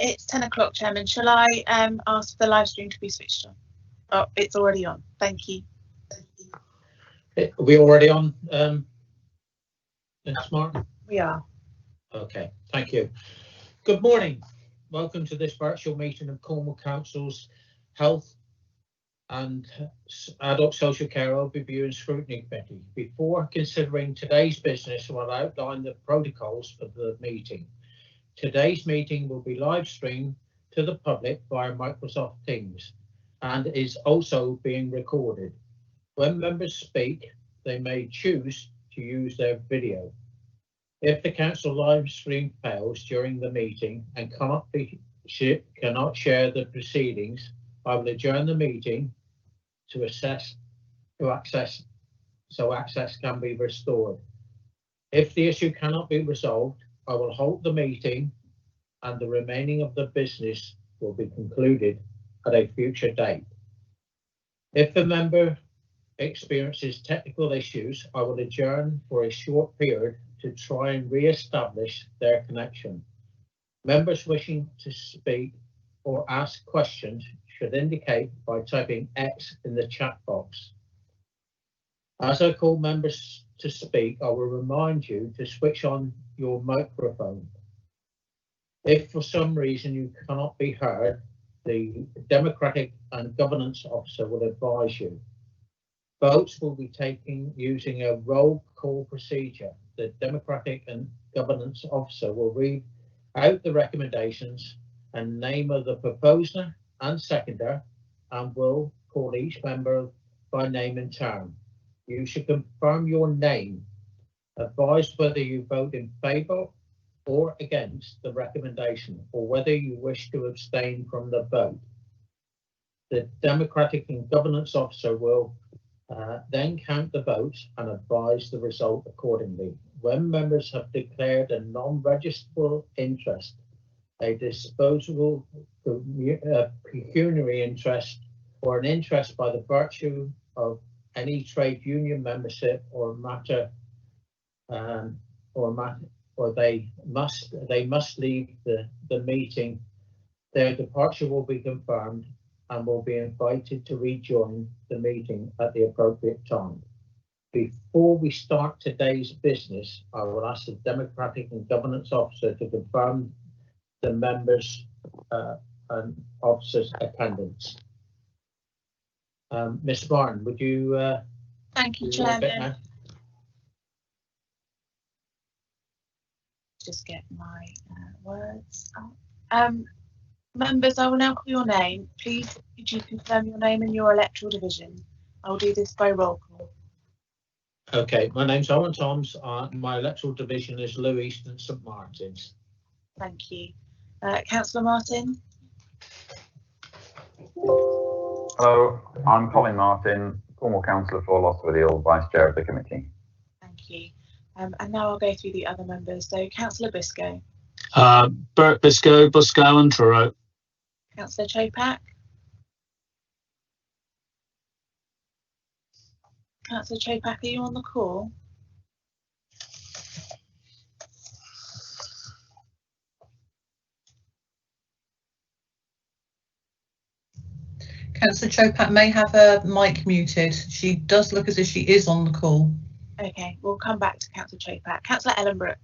It's 10 o'clock, Chairman. Shall I ask for the live stream to be switched on? Oh, it's already on. Thank you. Are we already on, Ms. Martin? We are. Okay, thank you. Good morning. Welcome to this virtual meeting of Cornwall Council's Health and Adult Social Care Overview and Scrutiny Committee. Before considering today's business, I'll outline the protocols for the meeting. Today's meeting will be live streamed to the public via Microsoft Teams and is also being recorded. When members speak, they may choose to use their video. If the council live stream fails during the meeting and cannot share the proceedings, I will adjourn the meeting so access can be restored. If the issue cannot be resolved, I will halt the meeting and the remaining of the business will be concluded at a future date. If a member experiences technical issues, I will adjourn for a short period to try and re-establish their connection. Members wishing to speak or ask questions should indicate by typing X in the chat box. As I call members to speak, I will remind you to switch on your microphone. If for some reason you cannot be heard, the Democratic and Governance Officer will advise you. Votes will be taken using a roll call procedure. The Democratic and Governance Officer will read out the recommendations and name of the proposer and seconder and will call each member by name in turn. You should confirm your name, advise whether you vote in favour or against the recommendation or whether you wish to abstain from the vote. The Democratic and Governance Officer will then count the votes and advise the result accordingly. When members have declared a non-registrable interest, a disposable pecuniary interest, or an interest by the virtue of any trade union membership or they must leave the meeting, their departure will be confirmed and will be invited to rejoin the meeting at the appropriate time. Before we start today's business, I will ask the Democratic and Governance Officer to confirm the members and officers' attendance. Ms. Martin, would you? Thank you, Chairman. Just get my words up. Members, I will now call your name. Please, could you confirm your name and your electoral division? I'll do this by roll call. Okay, my name's Owen Toms. My electoral division is Lew East and St Martin's. Thank you. Councillor Martin. Hello, I'm Colin Martin, Cornwall Councillor for Losswood, Vice Chair of the committee. Thank you. And now I'll go through the other members. So, Councillor Biscoe. Bert Biscoe, Buscow and Truro. Councillor Chopak. Councillor Chopak, are you on the call? Councillor Chopak may have her mic muted. She does look as if she is on the call. Okay, we'll come back to Councillor Chopak. Councillor Ellenbrook.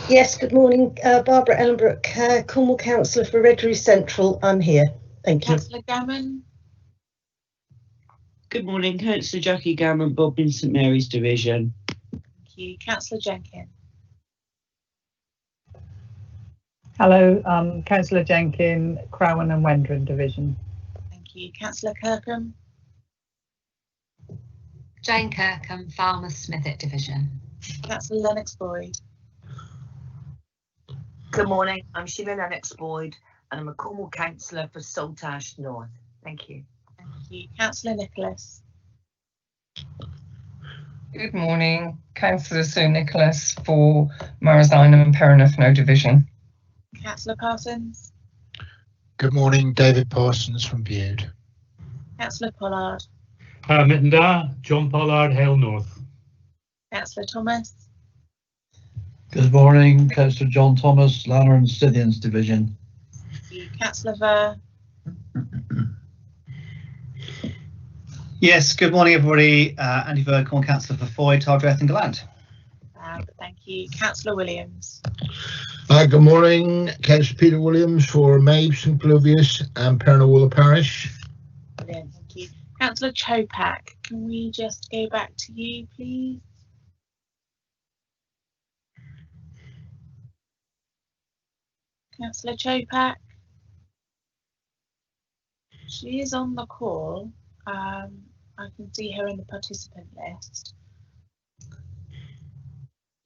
Yes, good morning. Barbara Ellenbrook, Cornwall Councillor for Redruth Central. I'm here. Thank you. Councillor Gammon. Good morning, Councillor Jackie Gammon, Bodmin St Mary's Division. Thank you. Councillor Jenkins. Hello, Councillor Jenkin, Crowan and Wendron Division. Thank you. Councillor Kirkham. Jane Kirkham, Falmouth Smithwick Division. Councillor Lennox Boyd. Good morning, I'm Sheila Lennox Boyd and I'm a Cornwall Councillor for Saltash North. Thank you. Thank you. Councillor Nicholas. Good morning, Councillor Sue Nicholas for Marazinum and Perranethno Division. Councillor Parsons. Good morning, David Parsons from Bude. Councillor Pollard. Mittenda, John Pollard, Hale North. Councillor Thomas. Good morning, Councillor John Thomas, Lanner and Scythians Division. you. Councillor Ver. Yes, good morning everybody. Andy Ver, Cornwall Councillor for Foy, Tardreth and Gallant. Thank you. Councillor Williams. Good morning, Councillor Peter Williams for Mabe, St Glovius and Pernawalla Parish. Brilliant, thank you. Councillor Chopak, can we just go back to you, please? Councillor Chopak. She is on the call. I can see her in the participant list.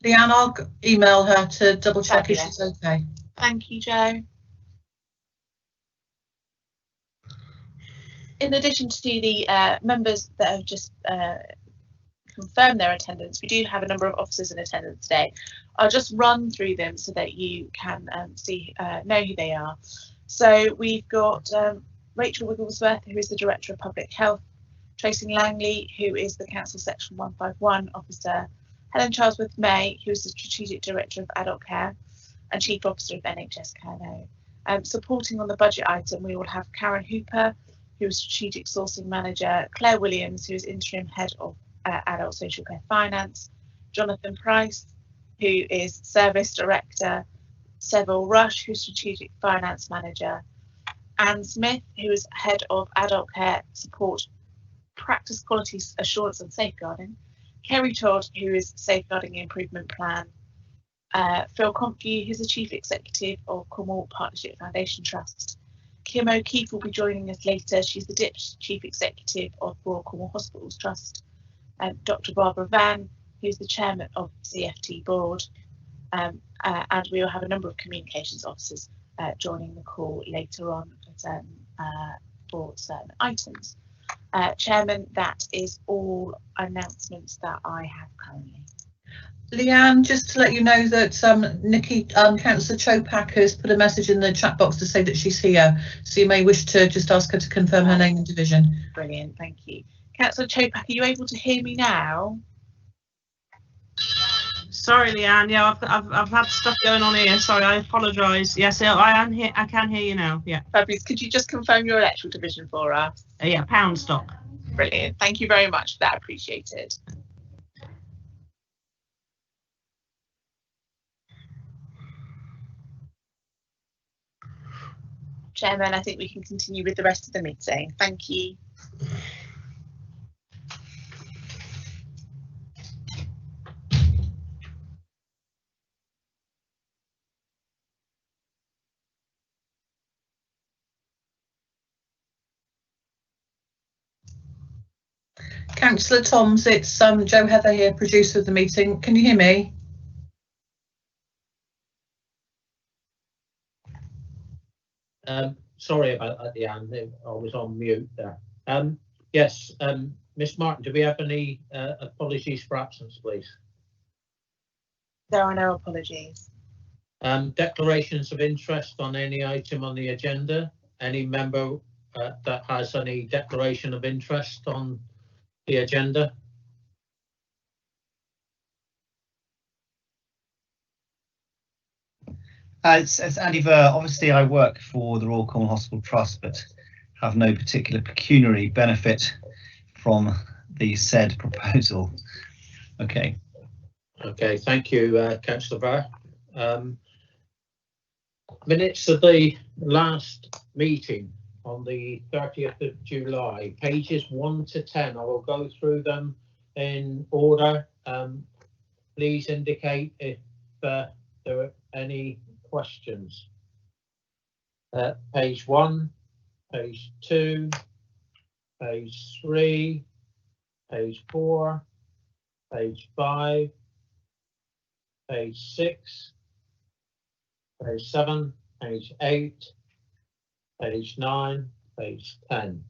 Leanne, I'll email her to double check if she's okay. Thank you, Jo. In addition to the members that have just confirmed their attendance, we do have a number of officers in attendance today. I'll just run through them so that you can know who they are. So we've got Rachel Wigglesworth, who is the Director of Public Health, Tracy Langley, who is the Council Section 151 Officer, Helen Charlesworth May, who is the Strategic Director of Adult Care and Chief Officer of NHS Care. Supporting on the budget item, we will have Karen Hooper, who is Strategic Sourcing Manager, Claire Williams, who is Interim Head of Adult Social Care Finance, Jonathan Price, who is Service Director, Seville Rush, who is Strategic Finance Manager, Anne Smith, who is Head of Adult Care Support, Practice Quality Assurance and Safeguarding, Kerry Todd, who is Safeguarding Improvement Plan, Phil Compview, who's the Chief Executive of Cornwall Partnership Foundation Trust. Kim O'Keefe will be joining us later. She's the Deputy Chief Executive of Royal Cornwall Hospitals Trust. Dr. Barbara Van, who's the Chairman of CFT Board. And we will have a number of communications officers joining the call later on for certain items. Chairman, that is all announcements that I have currently. Leanne, just to let you know that Nikki, Councillor Chopak has put a message in the chat box to say that she's here, so you may wish to just ask her to confirm her name and division. Brilliant, thank you. Councillor Chopak, are you able to hear me now? Sorry, Leanne. Yeah, I've had stuff going on here. Sorry, I apologise. Yes, I am here. I can hear you now. Yeah. Fabulous. Could you just confirm your electoral division for us? Yeah, pound stock. Brilliant. Thank you very much for that. Appreciated. Chairman, I think we can continue with the rest of the meeting. Thank you. Councillor Toms, it's Jo Heather here, producer of the meeting. Can you hear me? Sorry about that, Leanne. I was on mute there. Yes, Miss Martin, do we have any apologies for absence, please? There are no apologies. Declarations of interest on any item on the agenda. Any member that has any declaration of interest on the agenda? It's Andy Ver. Obviously, I work for the Royal Cornwall Hospital Trust, but have no particular pecuniary benefit from the said proposal. Okay. Okay, thank you, Councillor Ver. Minutes of the last meeting on the 30th of July, pages 1 to 10. I will go through them in order. Please indicate if there are any questions. Page 1, page 2, page 3, page 4, page 5, page 6, page 7, page 8, page 9, page 10.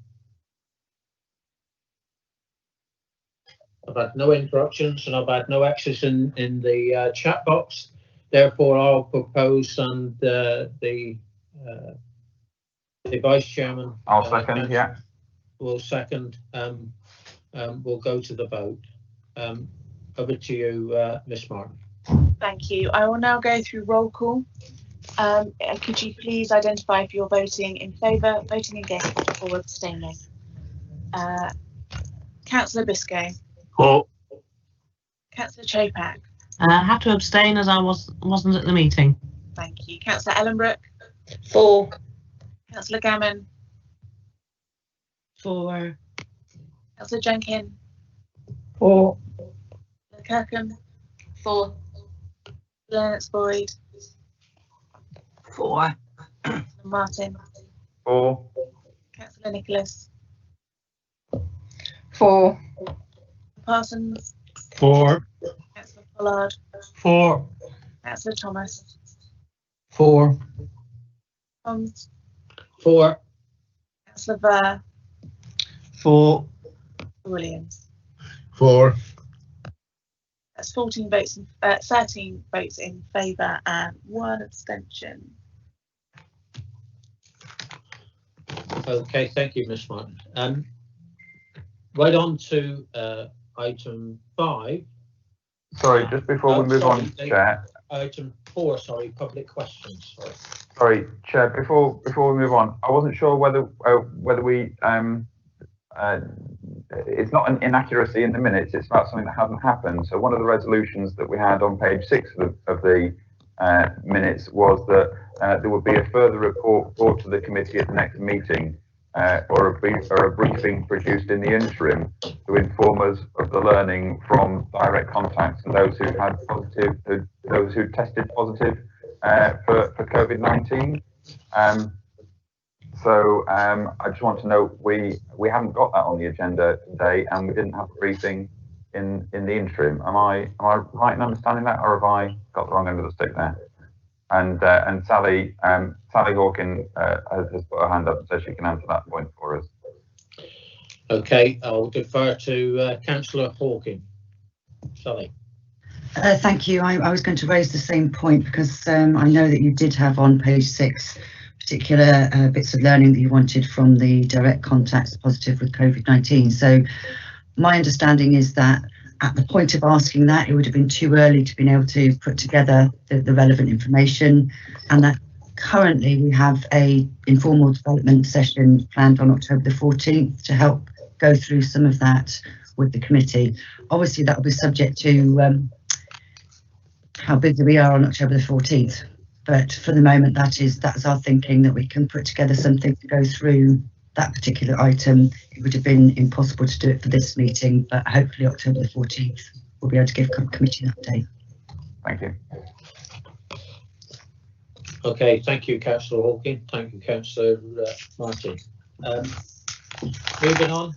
I've had no interruptions and I've had no access in the chat box. Therefore, I'll propose and the Vice Chairman. I'll second, yeah. Will second. We'll go to the vote. Over to you, Miss Martin. Thank you. I will now go through roll call. Could you please identify if you're voting in favour, voting against, or abstaining? Councillor Biscoe. For. Councillor Chopak. I have to abstain as I wasn't at the meeting. Thank you. Councillor Ellenbrook. For. Councillor Gammon. For. Councillor Jenkin. For. Kirkham. For. Lennox Boyd. For. Martin. For. Councillor Nicholas. For. Parsons. For. Councillor Pollard. For. Councillor Thomas. For. Toms. For. Councillor Burr. For. Williams. For. That's 14 votes, 13 votes in favour and 1 abstention. Okay, thank you, Ms. Martin. Right on to item 5. Sorry, just before we move on, Chair. Item 4, sorry, public questions. Sorry, Chair. Before we move on, I wasn't sure whether we it's not an inaccuracy in the minutes. It's about something that hasn't happened. So one of the resolutions that we had on page 6 of the minutes was that there would be a further report brought to the committee at the next meeting, or a briefing produced in the interim to inform us of the learning from direct contacts and those who had positive, those who tested positive for COVID-19. So I just want to note we haven't got that on the agenda today, and we didn't have a briefing in the interim. Am I right in understanding that, or have I got the wrong end of the stick there? And Sally Hawkin has put her hand up so she can answer that point for us. Okay, I'll defer to Councillor Hawkin. Sally. Thank you. I was going to raise the same point because I know that you did have on page 6 particular bits of learning that you wanted from the direct contacts positive with COVID-19. So my understanding is that at the point of asking that, it would have been too early to be able to put together the relevant information, and that currently we have a informal development session planned on October the 14th to help go through some of that with the committee. Obviously that will be subject to how busy we are on October the 14th. But for the moment, that's our thinking, that we can put together something to go through that particular item. It would have been impossible to do it for this meeting, but hopefully October the 14th, we'll be able to give committee an update. Thank you. Okay, thank you, Councillor Hawkin. Thank you, Councillor Martin. Moving on,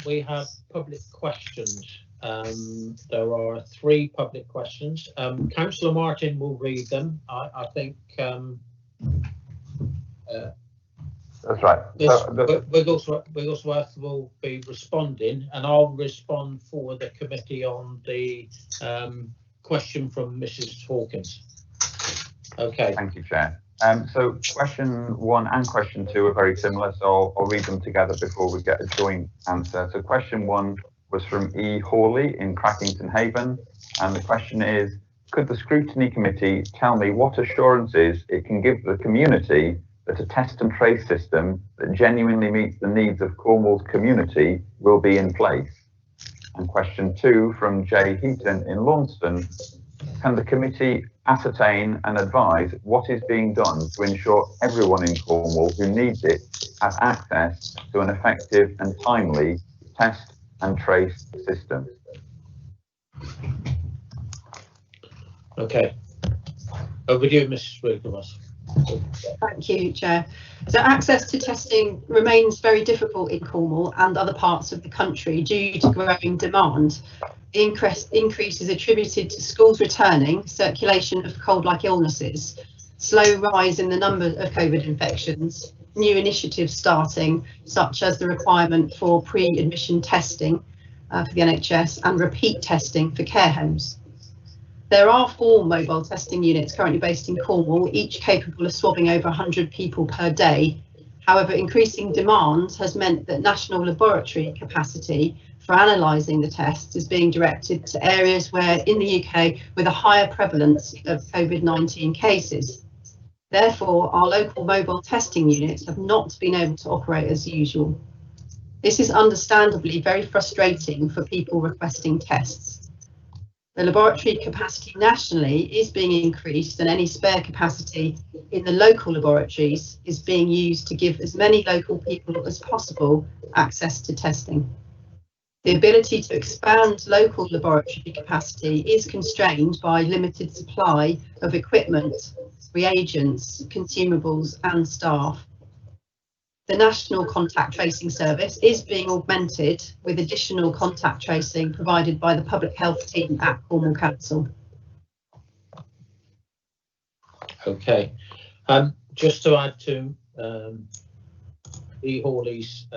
we have public questions. There are 3 public questions. Councillor Martin will read them. I think that's right. Wigglesworth will be responding, and I'll respond for the committee on the question from Mrs. Hawkins. Okay. Thank you, Chair. So question 1 and question 2 are very similar, so I'll read them together before we get a joint answer. So question 1 was from E. Hawley in Crackington Haven, and the question is, could the scrutiny committee tell me what assurances it can give the community that a test and trace system that genuinely meets the needs of Cornwall's community will be in place? And question 2 from J. Heaton in Launceston, can the committee ascertain and advise what is being done to ensure everyone in Cornwall who needs it has access to an effective and timely test and trace system? Okay. Over to you, Mrs. Wigglesworth. Thank you, Chair. So access to testing remains very difficult in Cornwall and other parts of the country due to growing demand. Increase is attributed to schools returning, circulation of cold-like illnesses, slow rise in the number of COVID infections, new initiatives starting, such as the requirement for pre-admission testing for the NHS and repeat testing for care homes. There are 4 mobile testing units currently based in Cornwall, each capable of swabbing over 100 people per day. However, increasing demand has meant that national laboratory capacity for analysing the tests is being directed to areas where in the UK with a higher prevalence of COVID-19 cases. Therefore, our local mobile testing units have not been able to operate as usual. This is understandably very frustrating for people requesting tests. The laboratory capacity nationally is being increased, and any spare capacity in the local laboratories is being used to give as many local people as possible access to testing. The ability to expand local laboratory capacity is constrained by limited supply of equipment, reagents, consumables and staff. The National Contact Tracing Service is being augmented with additional contact tracing provided by the public health team at Cornwall Council. Okay, just to add to E. Hawley's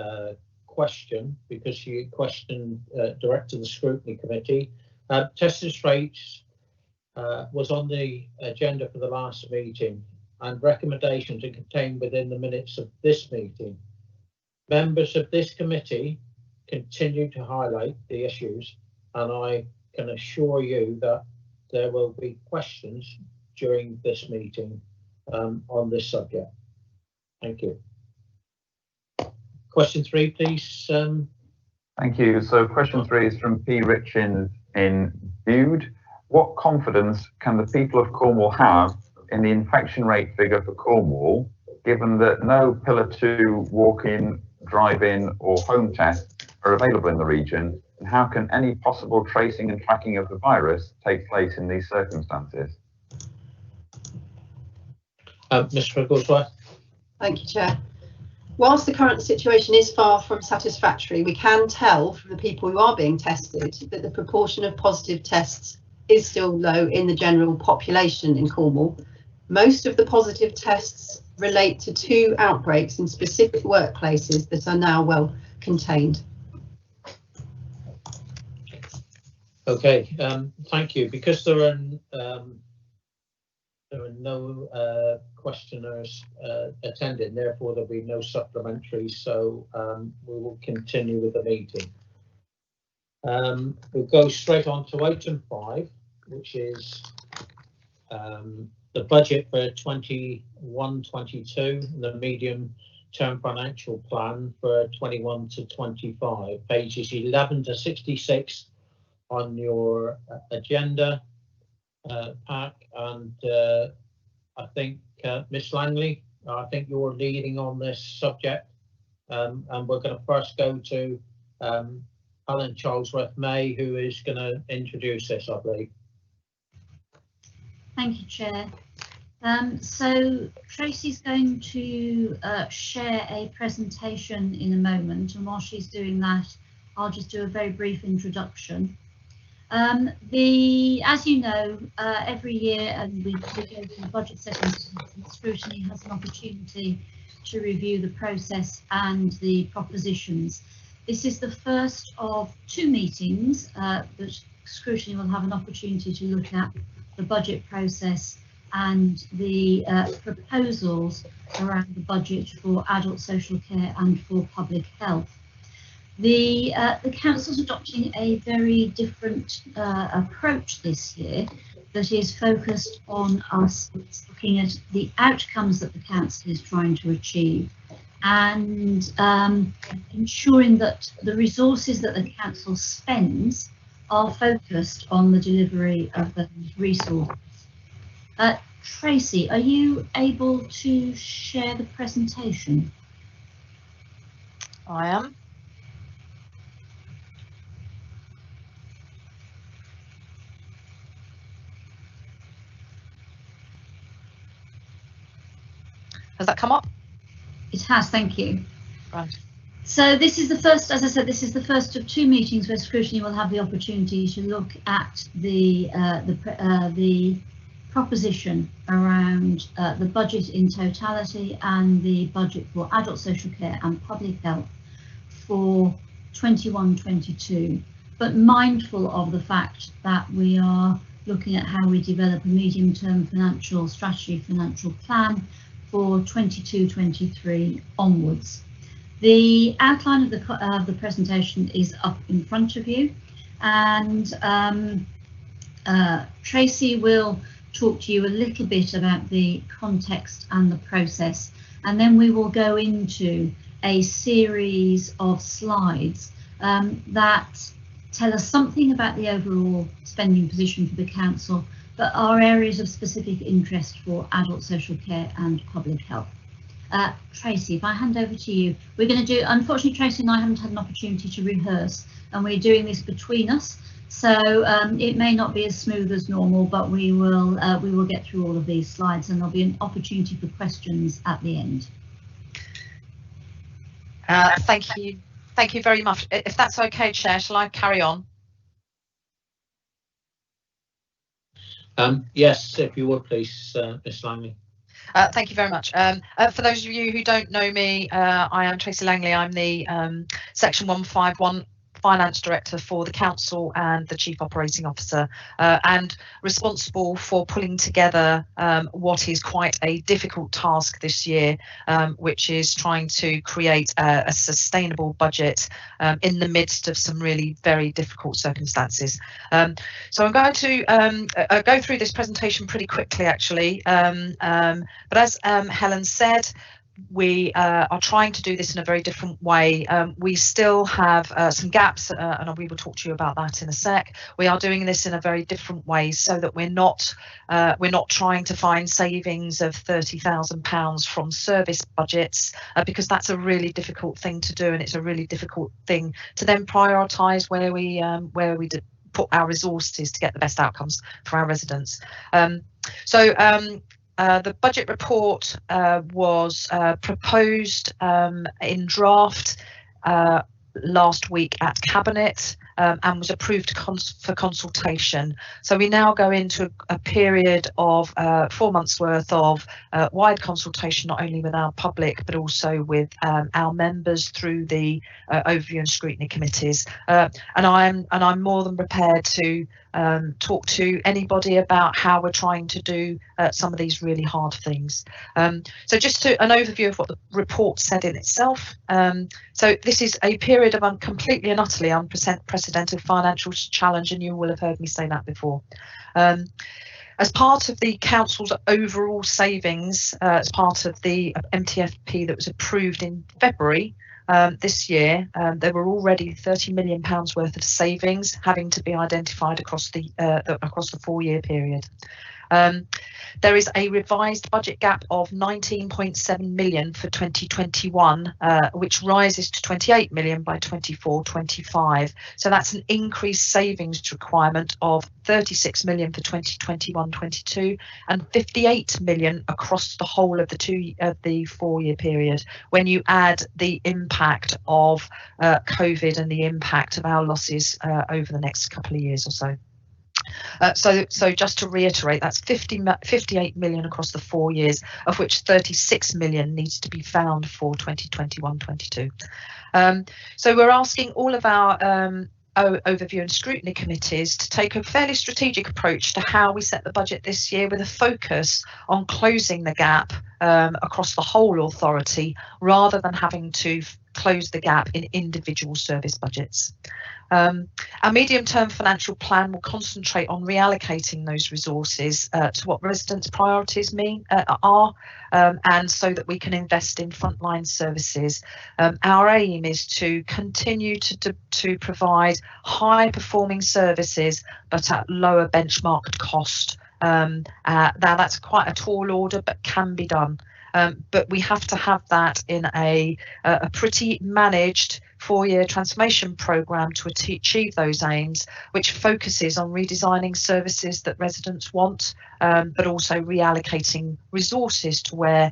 question, because she questioned direct to the scrutiny committee, testis rates was on the agenda for the last meeting, and recommendations are contained within the minutes of this meeting. Members of this committee continue to highlight the issues, and I can assure you that there will be questions during this meeting on this subject. Thank you. Question 3, please. Thank you. So question 3 is from P. Richins in Bude. What confidence can the people of Cornwall have in the infection rate figure for Cornwall, given that no Pillar 2 walk-in, drive-in or home tests are available in the region? And how can any possible tracing and tracking of the virus take place in these circumstances? Mr. Wigglesworth. Thank you, Chair. Whilst the current situation is far from satisfactory, we can tell from the people who are being tested that the proportion of positive tests is still low in the general population in Cornwall. Most of the positive tests relate to 2 outbreaks in specific workplaces that are now well contained. Okay, thank you. Because there are no questioners attending, therefore there'll be no supplementary, so we will continue with the meeting. We'll go straight on to item 5, which is the budget for 21-22 and the medium term financial plan for 21 to 25, pages 11 to 66 on your agenda pack. And I think Miss Langley, I think you're leading on this subject, and we're going to first go to Helen Charlesworth May, who is going to introduce this, I believe. Thank you, Chair. So Tracy's going to share a presentation in a moment, and while she's doing that, I'll just do a very brief introduction. As you know, every year and we go through the budget setting, scrutiny has an opportunity to review the process and the propositions. This is the first of 2 meetings that scrutiny will have an opportunity to look at the budget process and the proposals around the budget for adult social care and for public health. The Council's adopting a very different approach this year that is focused on us looking at the outcomes that the Council is trying to achieve and ensuring that the resources that the Council spends are focused on the delivery of those resources. Tracy, are you able to share the presentation? I am. Has that come up? It has, thank you. Right. So this is the first, as I said, this is the first of 2 meetings where scrutiny will have the opportunity to look at the proposition around the budget in totality and the budget for adult social care and public health for 21-22, but mindful of the fact that we are looking at how we develop a medium-term financial strategy, financial plan for 22-23 onwards. The outline of the presentation is up in front of you, and Tracy will talk to you a little bit about the context and the process, and then we will go into a series of slides that tell us something about the overall spending position for the council, but are areas of specific interest for adult social care and public health. Tracy, if I hand over to you, we're going to do, unfortunately Tracy and I haven't had an opportunity to rehearse, and we're doing this between us, so it may not be as smooth as normal, but we will get through all of these slides, and there'll be an opportunity for questions at the end. Thank you very much. If that's okay, Chair, shall I carry on? Yes, if you would please, Ms Langley. Thank you very much. For those of you who don't know me, I am Tracy Langley. I'm the Section 151 Finance Director for the Council and the Chief Operating Officer, and responsible for pulling together what is quite a difficult task this year, which is trying to create a sustainable budget in the midst of some really very difficult circumstances. So I'm going to go through this presentation pretty quickly, actually, but as Helen said, we are trying to do this in a very different way. We still have some gaps, and we will talk to you about that in a sec. We are doing this in a very different way so that we're not trying to find savings of £30,000 from service budgets, because that's a really difficult thing to do, and it's a really difficult thing to then prioritise where we put our resources to get the best outcomes for our residents. The budget report was proposed in draft last week at Cabinet and was approved for consultation. So we now go into a period of 4 months worth of wide consultation, not only with our public but also with our members through the overview and scrutiny committees. And I'm more than prepared to talk to anybody about how we're trying to do some of these really hard things. So just an overview of what the report said in itself. So this is a period of completely and utterly unprecedented financial challenge, and you will have heard me say that before. As part of the council's overall savings, as part of the MTFP that was approved in February this year, there were already £30 million worth of savings having to be identified across the 4-year period. There is a revised budget gap of 19.7 million for 2021, which rises to 28 million by 24-25. So that's an increased savings requirement of 36 million for 2021-22 and 58 million across the whole of the 4-year period, when you add the impact of COVID and the impact of our losses over the next couple of years or so. So just to reiterate, that's 58 million across the 4 years, of which 36 million needs to be found for 2021-22. So we're asking all of our overview and scrutiny committees to take a fairly strategic approach to how we set the budget this year, with a focus on closing the gap across the whole authority, rather than having to close the gap in individual service budgets. Our medium-term financial plan will concentrate on reallocating those resources to what residents' priorities are, and so that we can invest in frontline services. Our aim is to continue to provide high-performing services, but at lower benchmarked cost. Now that's quite a tall order, but can be done. But we have to have that in a pretty managed 4-year transformation programme to achieve those aims, which focuses on redesigning services that residents want, but also reallocating resources to where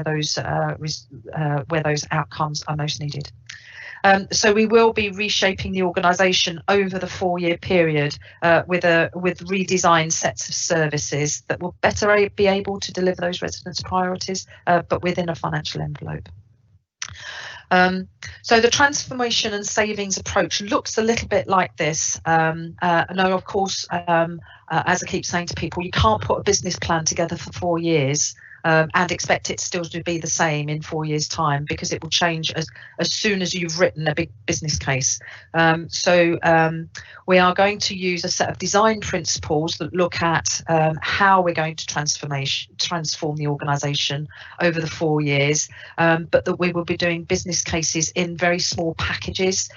those outcomes are most needed. So we will be reshaping the organisation over the 4-year period with redesigned sets of services that will better be able to deliver those residents' priorities, but within a financial envelope. So the transformation and savings approach looks a little bit like this. Now, of course, as I keep saying to people, you can't put a business plan together for 4 years. and expect it still to be the same in 4 years' time, because it will change as soon as you've written a big business case. We are going to use a set of design principles that look at how we're going to transform the organisation over the 4 years, but that we will be doing business cases in very small packages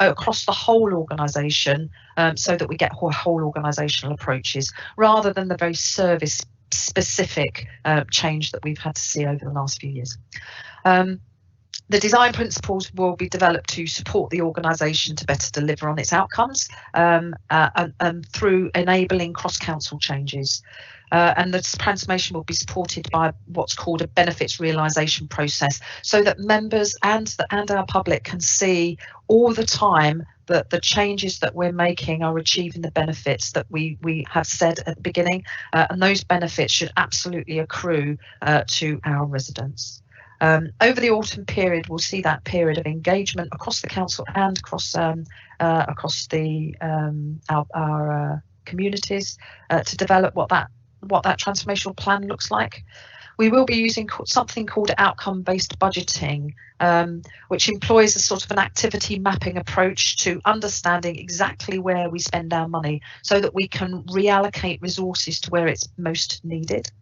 across the whole organisation, so that we get whole organisational approaches rather than the very service specific change that we've had to see over the last few years. The design principles will be developed to support the organisation to better deliver on its outcomes, and through enabling cross-council changes. And the transformation will be supported by what's called a benefits realisation process, so that members and our public can see all the time that the changes that we're making are achieving the benefits that we have said at the beginning, and those benefits should absolutely accrue to our residents. Over the autumn period, we'll see that period of engagement across the council and across our communities to develop what that transformational plan looks like. We will be using something called outcome-based budgeting, which employs a sort of an activity mapping approach to understanding exactly where we spend our money, so that we can reallocate resources to where it's most needed.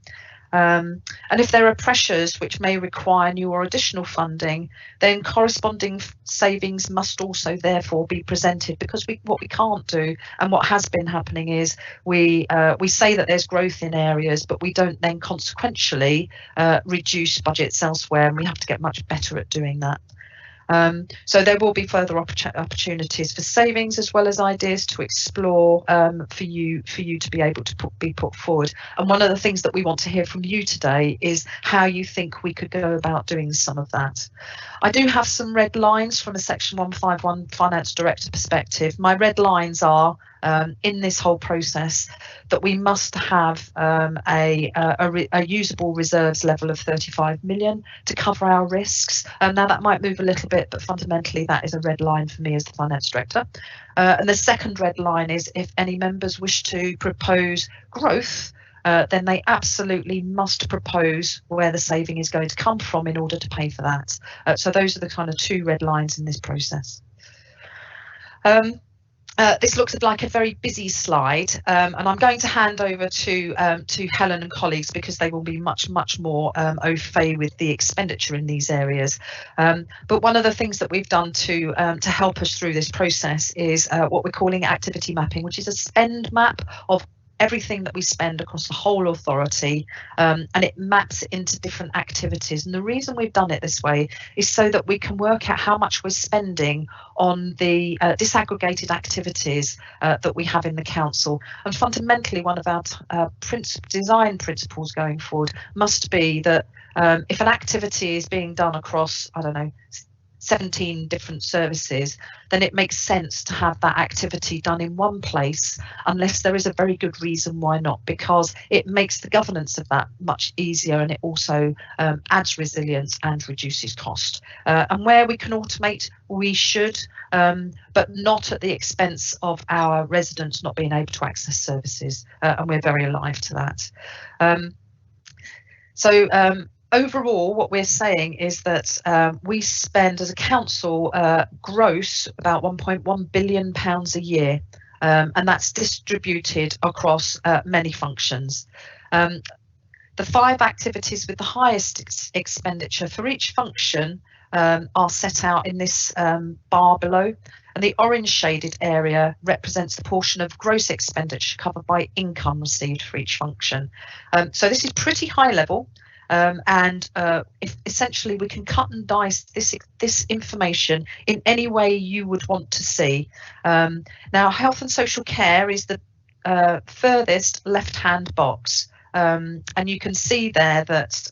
And if there are pressures which may require new or additional funding, then corresponding savings must also therefore be presented, because what we can't do, and what has been happening, is we say that there's growth in areas, but we don't then consequentially reduce budgets elsewhere, and we have to get much better at doing that. So there will be further opportunities for savings, as well as ideas to explore for you to be able to be put forward. And one of the things that we want to hear from you today is how you think we could go about doing some of that. I do have some red lines from a Section 151 Finance Director perspective. My red lines are, in this whole process, that we must have a usable reserves level of 35 million to cover our risks. Now that might move a little bit, but fundamentally that is a red line for me as the Finance Director. And the second red line is, if any members wish to propose growth, then they absolutely must propose where the saving is going to come from in order to pay for that. So those are the kind of two red lines in this process. This looks like a very busy slide, and I'm going to hand over to Helen and colleagues, because they will be much more au fait with the expenditure in these areas. But one of the things that we've done to help us through this process is what we're calling activity mapping, which is a spend map of everything that we spend across the whole authority, and it maps into different activities. And the reason we've done it this way is so that we can work out how much we're spending on the disaggregated activities that we have in the council. And fundamentally, one of our design principles going forward must be that if an activity is being done across, I don't know, 17 different services, then it makes sense to have that activity done in one place, unless there is a very good reason why not, because it makes the governance of that much easier, and it also adds resilience and reduces cost. And where we can automate, we should, but not at the expense of our residents not being able to access services, and we're very alive to that. Overall, what we're saying is that we spend as a council gross about £1.1 billion a year, and that's distributed across many functions. The 5 activities with the highest expenditure for each function are set out in this bar below, and the orange shaded area represents the portion of gross expenditure covered by income received for each function. So this is pretty high level. If essentially we can cut and dice this information in any way you would want to see. Now, health and social care is the furthest left-hand box, and you can see there that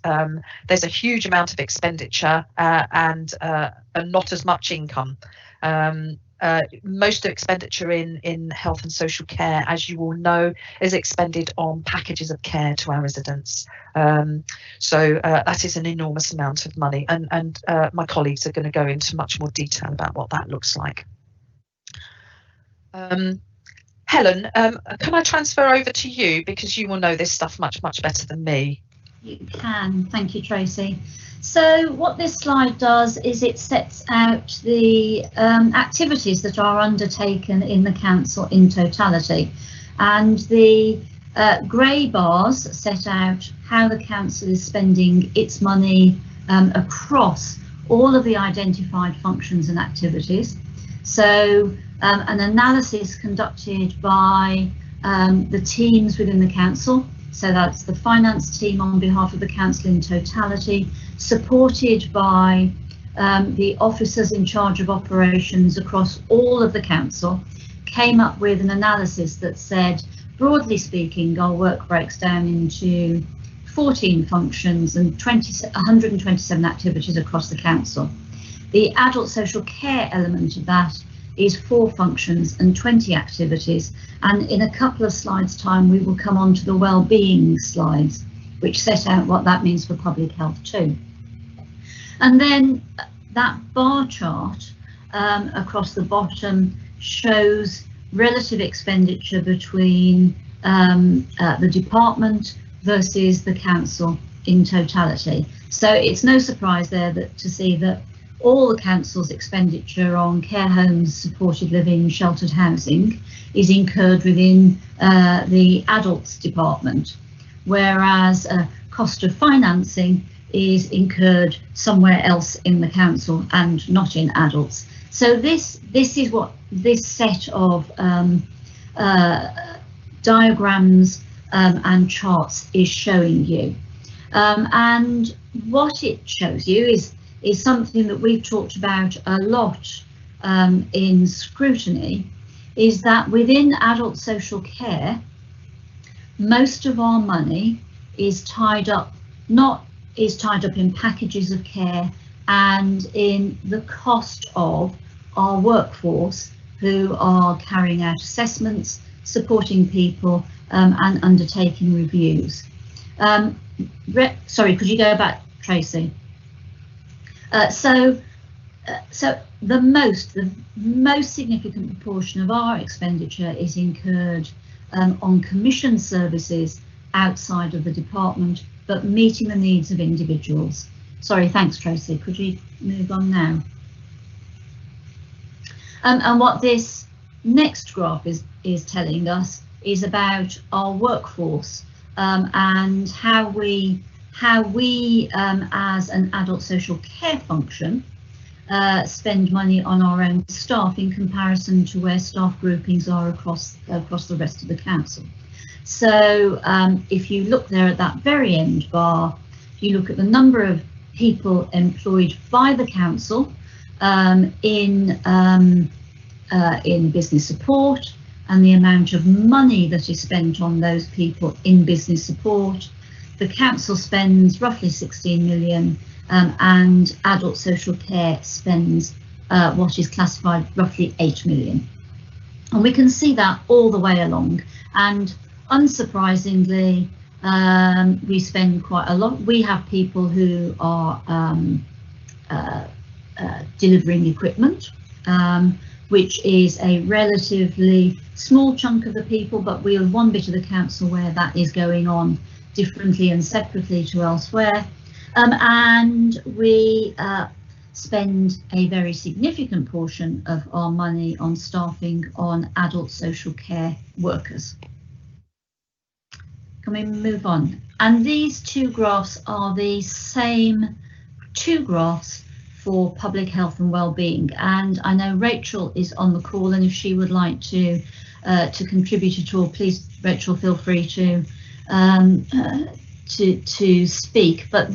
there's a huge amount of expenditure and not as much income. Most expenditure in health and social care, as you all know, is expended on packages of care to our residents. So that is an enormous amount of money, and my colleagues are going to go into much more detail about what that looks like. Helen, can I transfer over to you, because you will know this stuff much better than me? You can. Thank you, Tracy. So what this slide does is it sets out the activities that are undertaken in the council in totality, and the grey bars set out how the council is spending its money across all of the identified functions and activities. So an analysis conducted by the teams within the council, so that's the finance team on behalf of the council in totality, supported by the officers in charge of operations across all of the council, came up with an analysis that said, broadly speaking, our work breaks down into 14 functions and 127 activities across the council. The adult social care element of that is 4 functions and 20 activities, and in a couple of slides time we will come on to the well-being slides, which set out what that means for public health too. And then that bar chart across the bottom shows relative expenditure between the department versus the council in totality. So it's no surprise there to see that all the council's expenditure on care homes, supported living, sheltered housing is incurred within the adults department, whereas cost of financing is incurred somewhere else in the council and not in adults. So this is what this set of diagrams and charts is showing you, and what it shows you is something that we've talked about a lot in scrutiny, is that within adult social care, most of our money is tied up in packages of care and in the cost of our workforce who are carrying out assessments, supporting people and undertaking reviews. Sorry, could you go back, Tracy? So the most significant proportion of our expenditure is incurred on commission services outside of the department, but meeting the needs of individuals. Sorry, thanks, Tracy. Could you move on now? And what this next graph is telling us is about our workforce and how we as an adult social care function spend money on our own staff in comparison to where staff groupings are across the rest of the council. So if you look there at that very end bar, you look at the number of people employed by the council in business support, and the amount of money that is spent on those people in business support. The council spends roughly 16 million and adult social care spends what is classified roughly 8 million. And we can see that all the way along, and unsurprisingly we spend quite a lot. We have people who are delivering equipment, which is a relatively small chunk of the people, but we have one bit of the council where that is going on differently and separately to elsewhere. And we spend a very significant portion of our money on staffing on adult social care workers. Can we move on? And these two graphs are the same two graphs for public health and well-being, and I know Rachel is on the call, and if she would like to contribute at all, please, Rachel, feel free to speak. But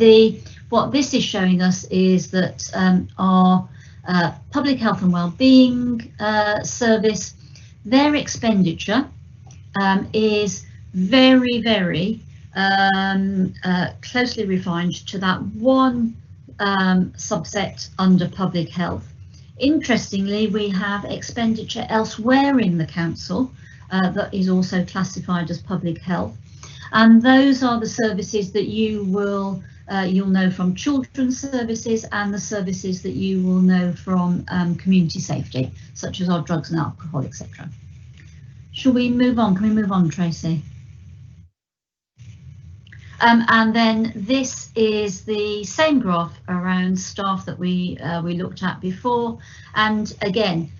what this is showing us is that our public health and well-being service, their expenditure is very, very closely refined to that one subset under public health. Interestingly, we have expenditure elsewhere in the council that is also classified as public health, and those are the services that you'll know from children's services and the services that you will know from community safety, such as our drugs and alcohol, etc. Shall we move on? Can we move on, Tracy? And then this is the same graph around staff that we looked at before. And again,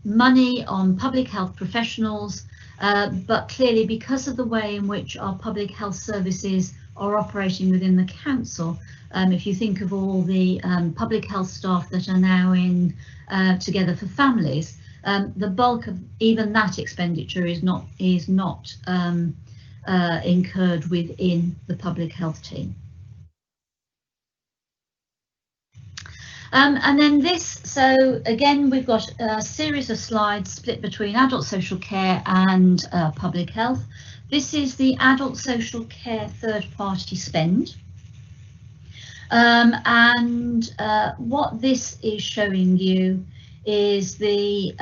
money on public health professionals, but clearly because of the way in which our public health services are operating within the council, if you think of all the public health staff that are now in Together for Families, the bulk of even that expenditure is not incurred within the public health team. And then this, so again, we've got a series of slides split between adult social care and public health. This is the adult social care third-party spend. What this is showing you is the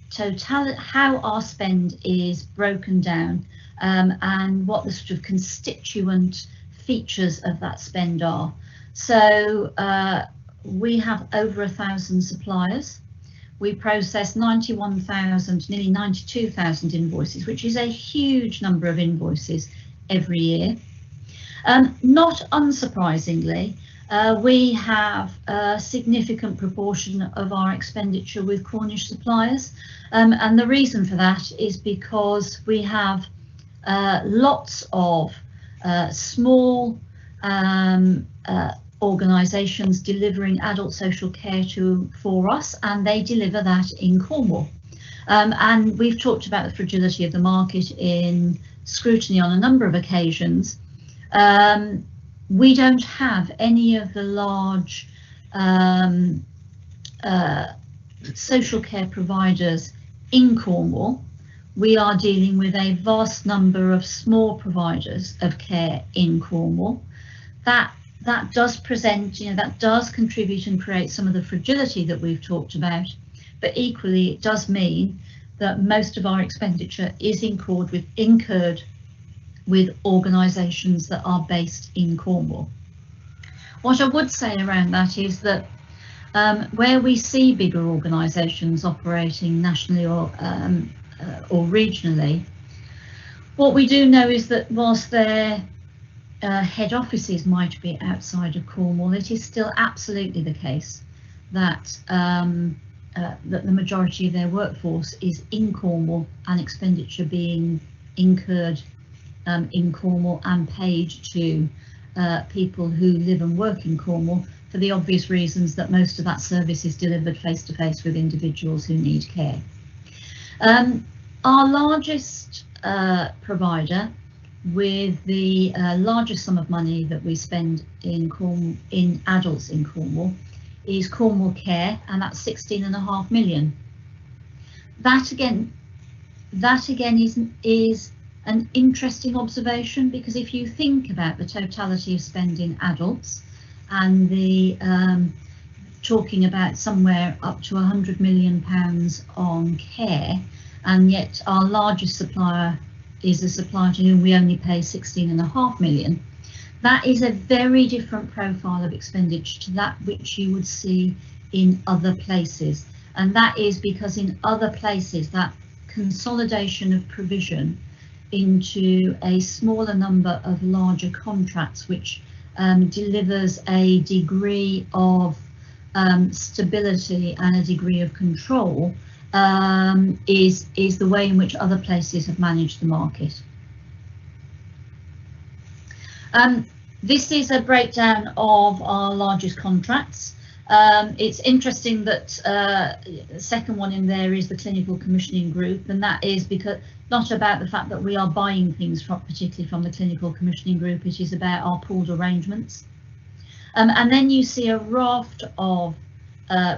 total, how our spend is broken down, and what the sort of constituent features of that spend are. So we have over 1,000 suppliers. We process 91,000, nearly 92,000 invoices, which is a huge number of invoices every year. Not unsurprisingly, we have a significant proportion of our expenditure with Cornish suppliers, and the reason for that is because we have lots of small organisations delivering adult social care for us, and they deliver that in Cornwall. And we've talked about the fragility of the market in scrutiny on a number of occasions. We don't have any of the large social care providers in Cornwall. We are dealing with a vast number of small providers of care in Cornwall. That does present, that does contribute and create some of the fragility that we've talked about, but equally it does mean that most of our expenditure is incurred with organisations that are based in Cornwall. What I would say around that is that where we see bigger organisations operating nationally or regionally, what we do know is that whilst their head offices might be outside of Cornwall, it is still absolutely the case that that the majority of their workforce is in Cornwall and expenditure being incurred in Cornwall and paid to people who live and work in Cornwall, for the obvious reasons that most of that service is delivered face to face with individuals who need care. Our largest provider, with the largest sum of money that we spend in adults in Cornwall, is Cornwall Care, and that's 16.5 million. That again is an interesting observation, because if you think about the totality of spend in adults and the talking about somewhere up to £100 million on care, and yet our largest supplier is a supplier to whom we only pay 16.5 million. That is a very different profile of expenditure to that which you would see in other places. And that is because in other places that consolidation of provision into a smaller number of larger contracts, which delivers a degree of stability and a degree of control, is the way in which other places have managed the market. This is a breakdown of our largest contracts. It's interesting that the second one in there is the clinical commissioning group, and that is because not about the fact that we are buying things particularly from the clinical commissioning group, it is about our pooled arrangements. And then you see a raft of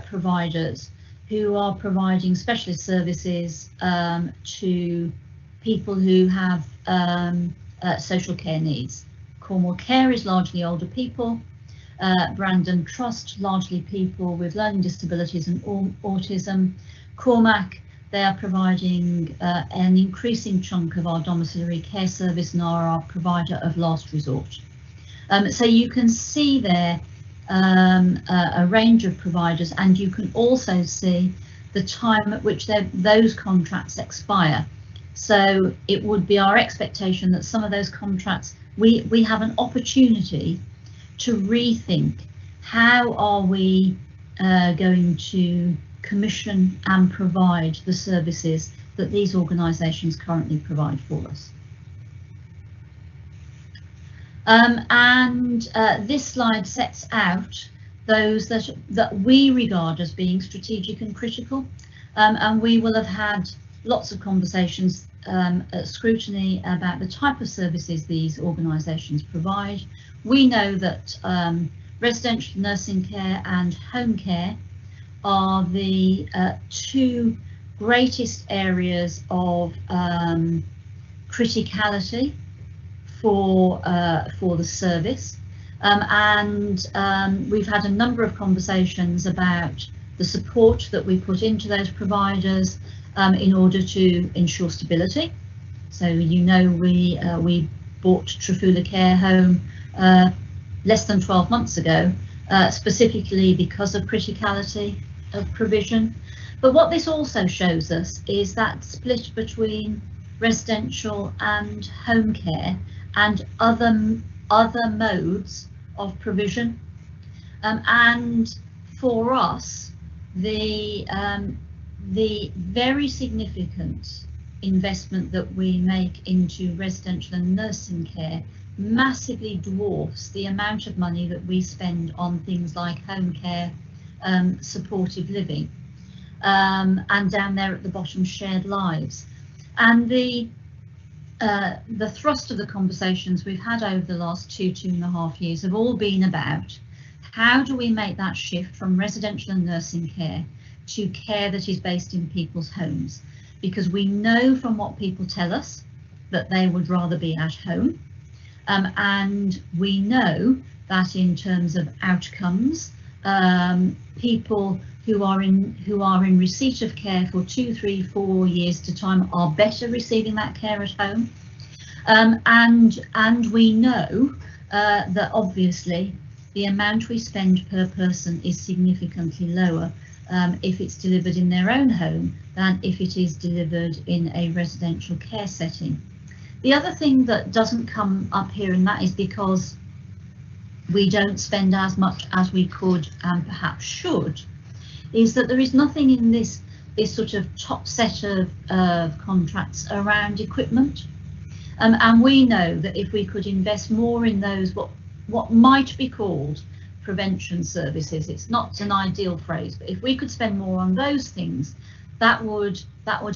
providers who are providing specialist services to people who have social care needs. Cornwall Care is largely older people. Brandon Trust, largely people with learning disabilities and autism. Cormac, they are providing an increasing chunk of our domiciliary care service and are our provider of last resort. So you can see there a range of providers, and you can also see the time at which those contracts expire. So it would be our expectation that some of those contracts, we have an opportunity to rethink how are we going to commission and provide the services that these organisations currently provide for us. This slide sets out those that we regard as being strategic and critical, and we will have had lots of conversations at scrutiny about the type of services these organisations provide. We know that residential nursing care and home care are the two greatest areas of criticality for the service, and we've had a number of conversations about the support that we put into those providers in order to ensure stability. So you know we bought Trafula Care Home less than 12 months ago, specifically because of criticality of provision. But what this also shows us is that split between residential and home care and other modes of provision. And for us, the very significant investment that we make into residential and nursing care massively dwarfs the amount of money that we spend on things like home care, supportive living, and down there at the bottom, shared lives. And the thrust of the conversations we've had over the last 2.5 years have all been about how do we make that shift from residential and nursing care to care that is based in people's homes, because we know from what people tell us that they would rather be at home, and we know that in terms of outcomes, people who are in receipt of care for 2, 3, 4 years at a time are better receiving that care at home, and we know that obviously the amount we spend per person is significantly lower if it's delivered in their own home than if it is delivered in a residential care setting. The other thing that doesn't come up here, and that is because we don't spend as much as we could and perhaps should, is that there is nothing in this sort of top set of contracts around equipment. And we know that if we could invest more in those what might be called prevention services, it's not an ideal phrase, but if we could spend more on those things, that would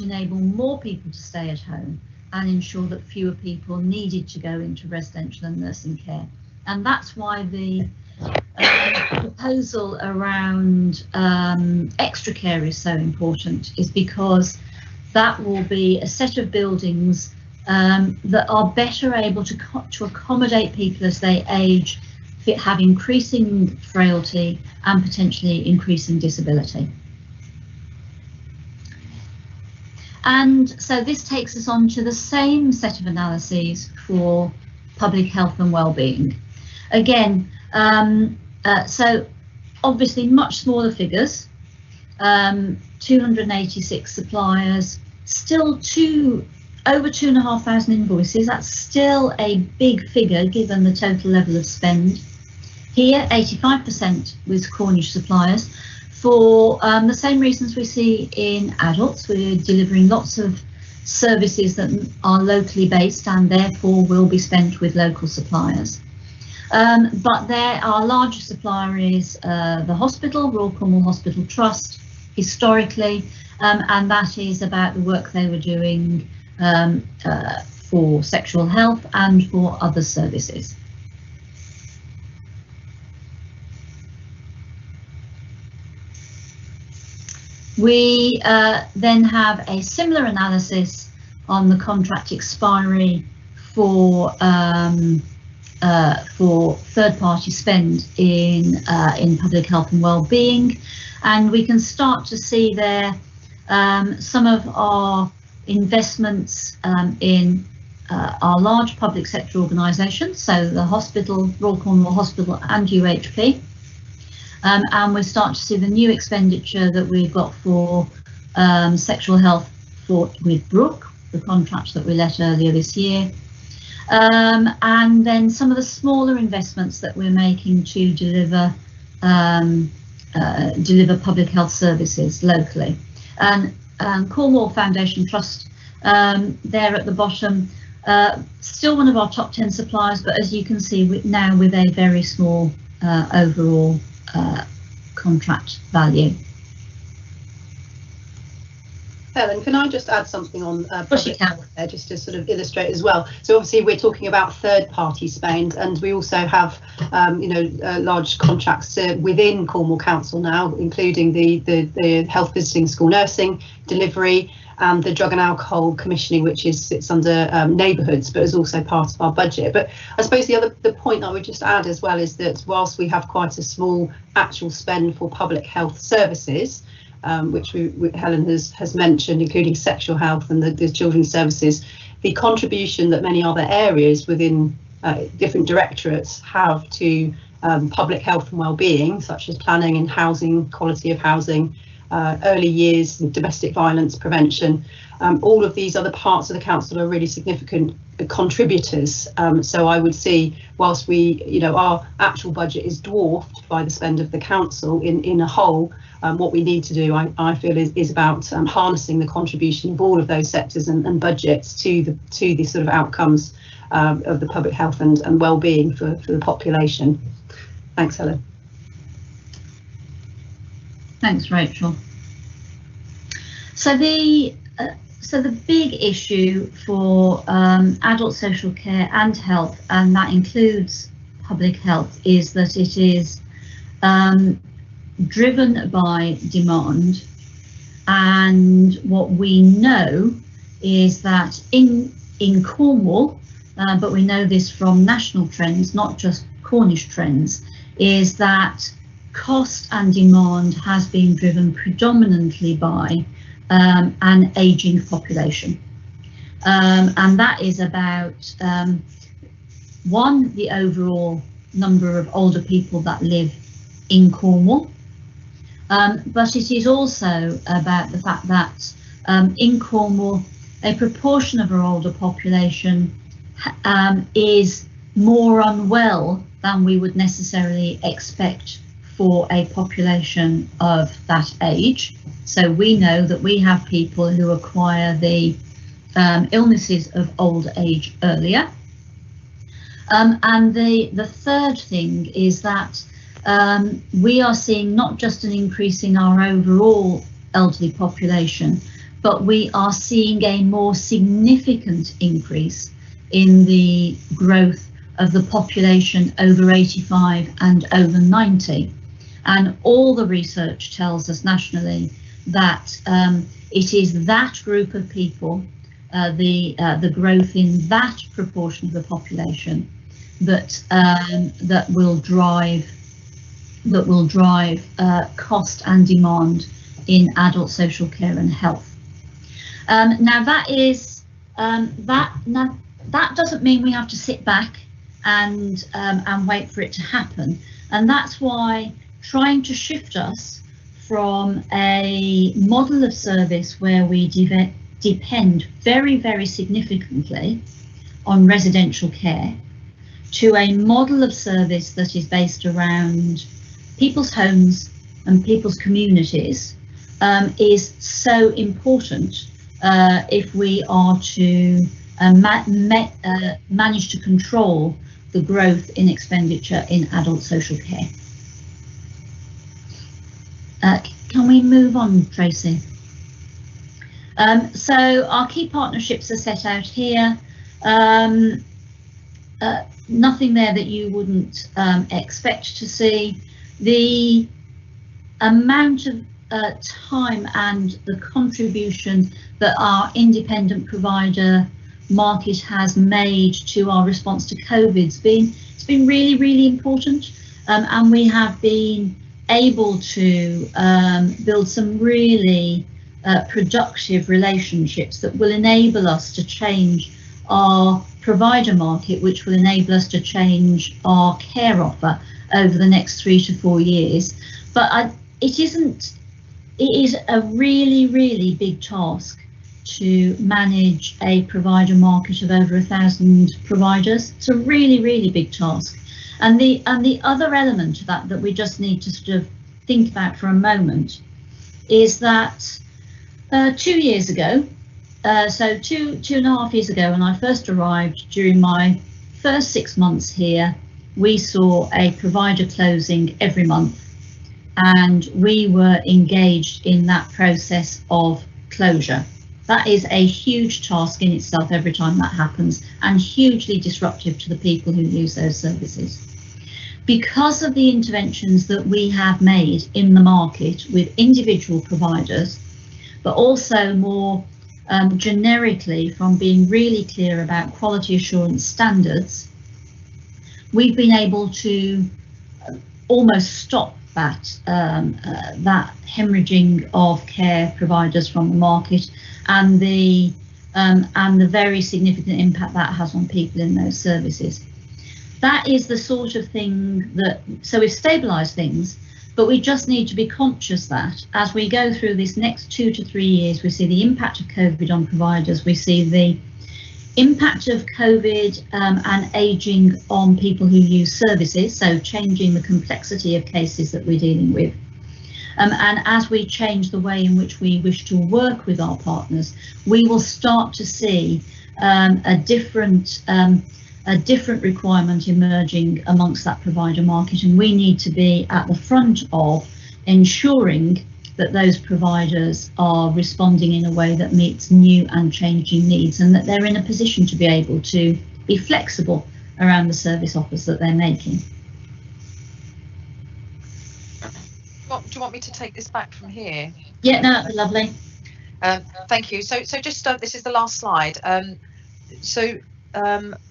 enable more people to stay at home and ensure that fewer people needed to go into residential and nursing care. And that's why the proposal around extra care is so important, is because that will be a set of buildings that are better able to accommodate people as they age, have increasing frailty and potentially increasing disability. And so this takes us on to the same set of analyses for public health and well-being. Again, so obviously much smaller figures, 286 suppliers, still over 2,500 invoices. That's still a big figure given the total level of spend. Here, 85% with Cornish suppliers, for the same reasons we see in adults. We're delivering lots of services that are locally based and therefore will be spent with local suppliers. But there, our largest supplier is the hospital, Royal Cornwall Hospital Trust, historically, and that is about the work they were doing for sexual health and for other services. We then have a similar analysis on the contract expiry for third-party spend in public health and well-being, and we can start to see there some of our investments in our large public sector organisations, so the hospital, Royal Cornwall Hospital and UHP. And we're starting to see the new expenditure that we've got for sexual health with Brooke, the contract that we let earlier this year. And then some of the smaller investments that we're making to deliver public health services locally. And Cornwall Foundation Trust, there at the bottom, still one of our top 10 suppliers, but as you can see, now with a very small overall contract value. Helen, can I just add something on public health there, just to sort of illustrate as well? So obviously we're talking about third-party spend, and we also have, large contracts within Cornwall Council now, including the health visiting school nursing delivery and the drug and alcohol commissioning, which sits under neighbourhoods, but is also part of our budget. But I suppose the point I would just add as well is that whilst we have quite a small actual spend for public health services, which Helen has mentioned, including sexual health and the children's services, the contribution that many other areas within different directorates have to public health and well-being, such as planning and housing, quality of housing, early years, and domestic violence prevention, all of these other parts of the council are really significant contributors. So I would see, whilst our actual budget is dwarfed by the spend of the council in a whole, what we need to do, I feel, is about harnessing the contribution of all of those sectors and budgets to the sort of outcomes of the public health and well-being for the population. Thanks, Helen. Thanks, Rachel. So the big issue for adult social care and health, and that includes public health, is that it is driven by demand. And what we know is that in Cornwall, but we know this from national trends, not just Cornish trends, is that cost and demand has been driven predominantly by an ageing population. And that is about, one, the overall number of older people that live in Cornwall, but it is also about the fact that in Cornwall, a proportion of our older population is more unwell than we would necessarily expect for a population of that age. So we know that we have people who acquire the illnesses of old age earlier. And the third thing is that we are seeing not just an increase in our overall elderly population, but we are seeing a more significant increase in the growth of the population over 85 and over 90. And all the research tells us nationally that it is that group of people, the growth in that proportion of the population, that will drive cost and demand in adult social care and health. Now that is that doesn't mean we have to sit back and wait for it to happen, and that's why trying to shift us from a model of service where we depend very, very significantly on residential care to a model of service that is based around people's homes and people's communities is so important if we are to manage to control the growth in expenditure in adult social care. Can we move on, Tracy? So our key partnerships are set out here. Nothing there that you wouldn't expect to see. The amount of time and the contribution that our independent provider market has made to our response to COVID it's been really, really important, and we have been able to build some really productive relationships that will enable us to change our provider market, which will enable us to change our care offer over the next 3 to 4 years. But it is a really, really big task to manage a provider market of over 1,000 providers. It's a really, really big task. And the other element of that we just need to sort of think about for a moment is that 2 years ago, so two and a half years ago, when I first arrived, during my first 6 months here, we saw a provider closing every month, and we were engaged in that process of closure. That is a huge task in itself every time that happens, and hugely disruptive to the people who use those services. Because of the interventions that we have made in the market with individual providers, but also more generically from being really clear about quality assurance standards, we've been able to almost stop that hemorrhaging of care providers from the market, and the very significant impact that has on people in those services. That is the sort of thing that, so we've stabilised things, but we just need to be conscious that as we go through this next 2 to 3 years, we see the impact of COVID on providers, we see the impact of COVID and ageing on people who use services, so changing the complexity of cases that we're dealing with. And as we change the way in which we wish to work with our partners, we will start to see a different requirement emerging amongst that provider market, and we need to be at the front of ensuring that those providers are responding in a way that meets new and changing needs, and that they're in a position to be able to be flexible around the service offers that they're making. Do you want me to take this back from here? Yeah, no, that'd be lovely. Thank you. So just this is the last slide.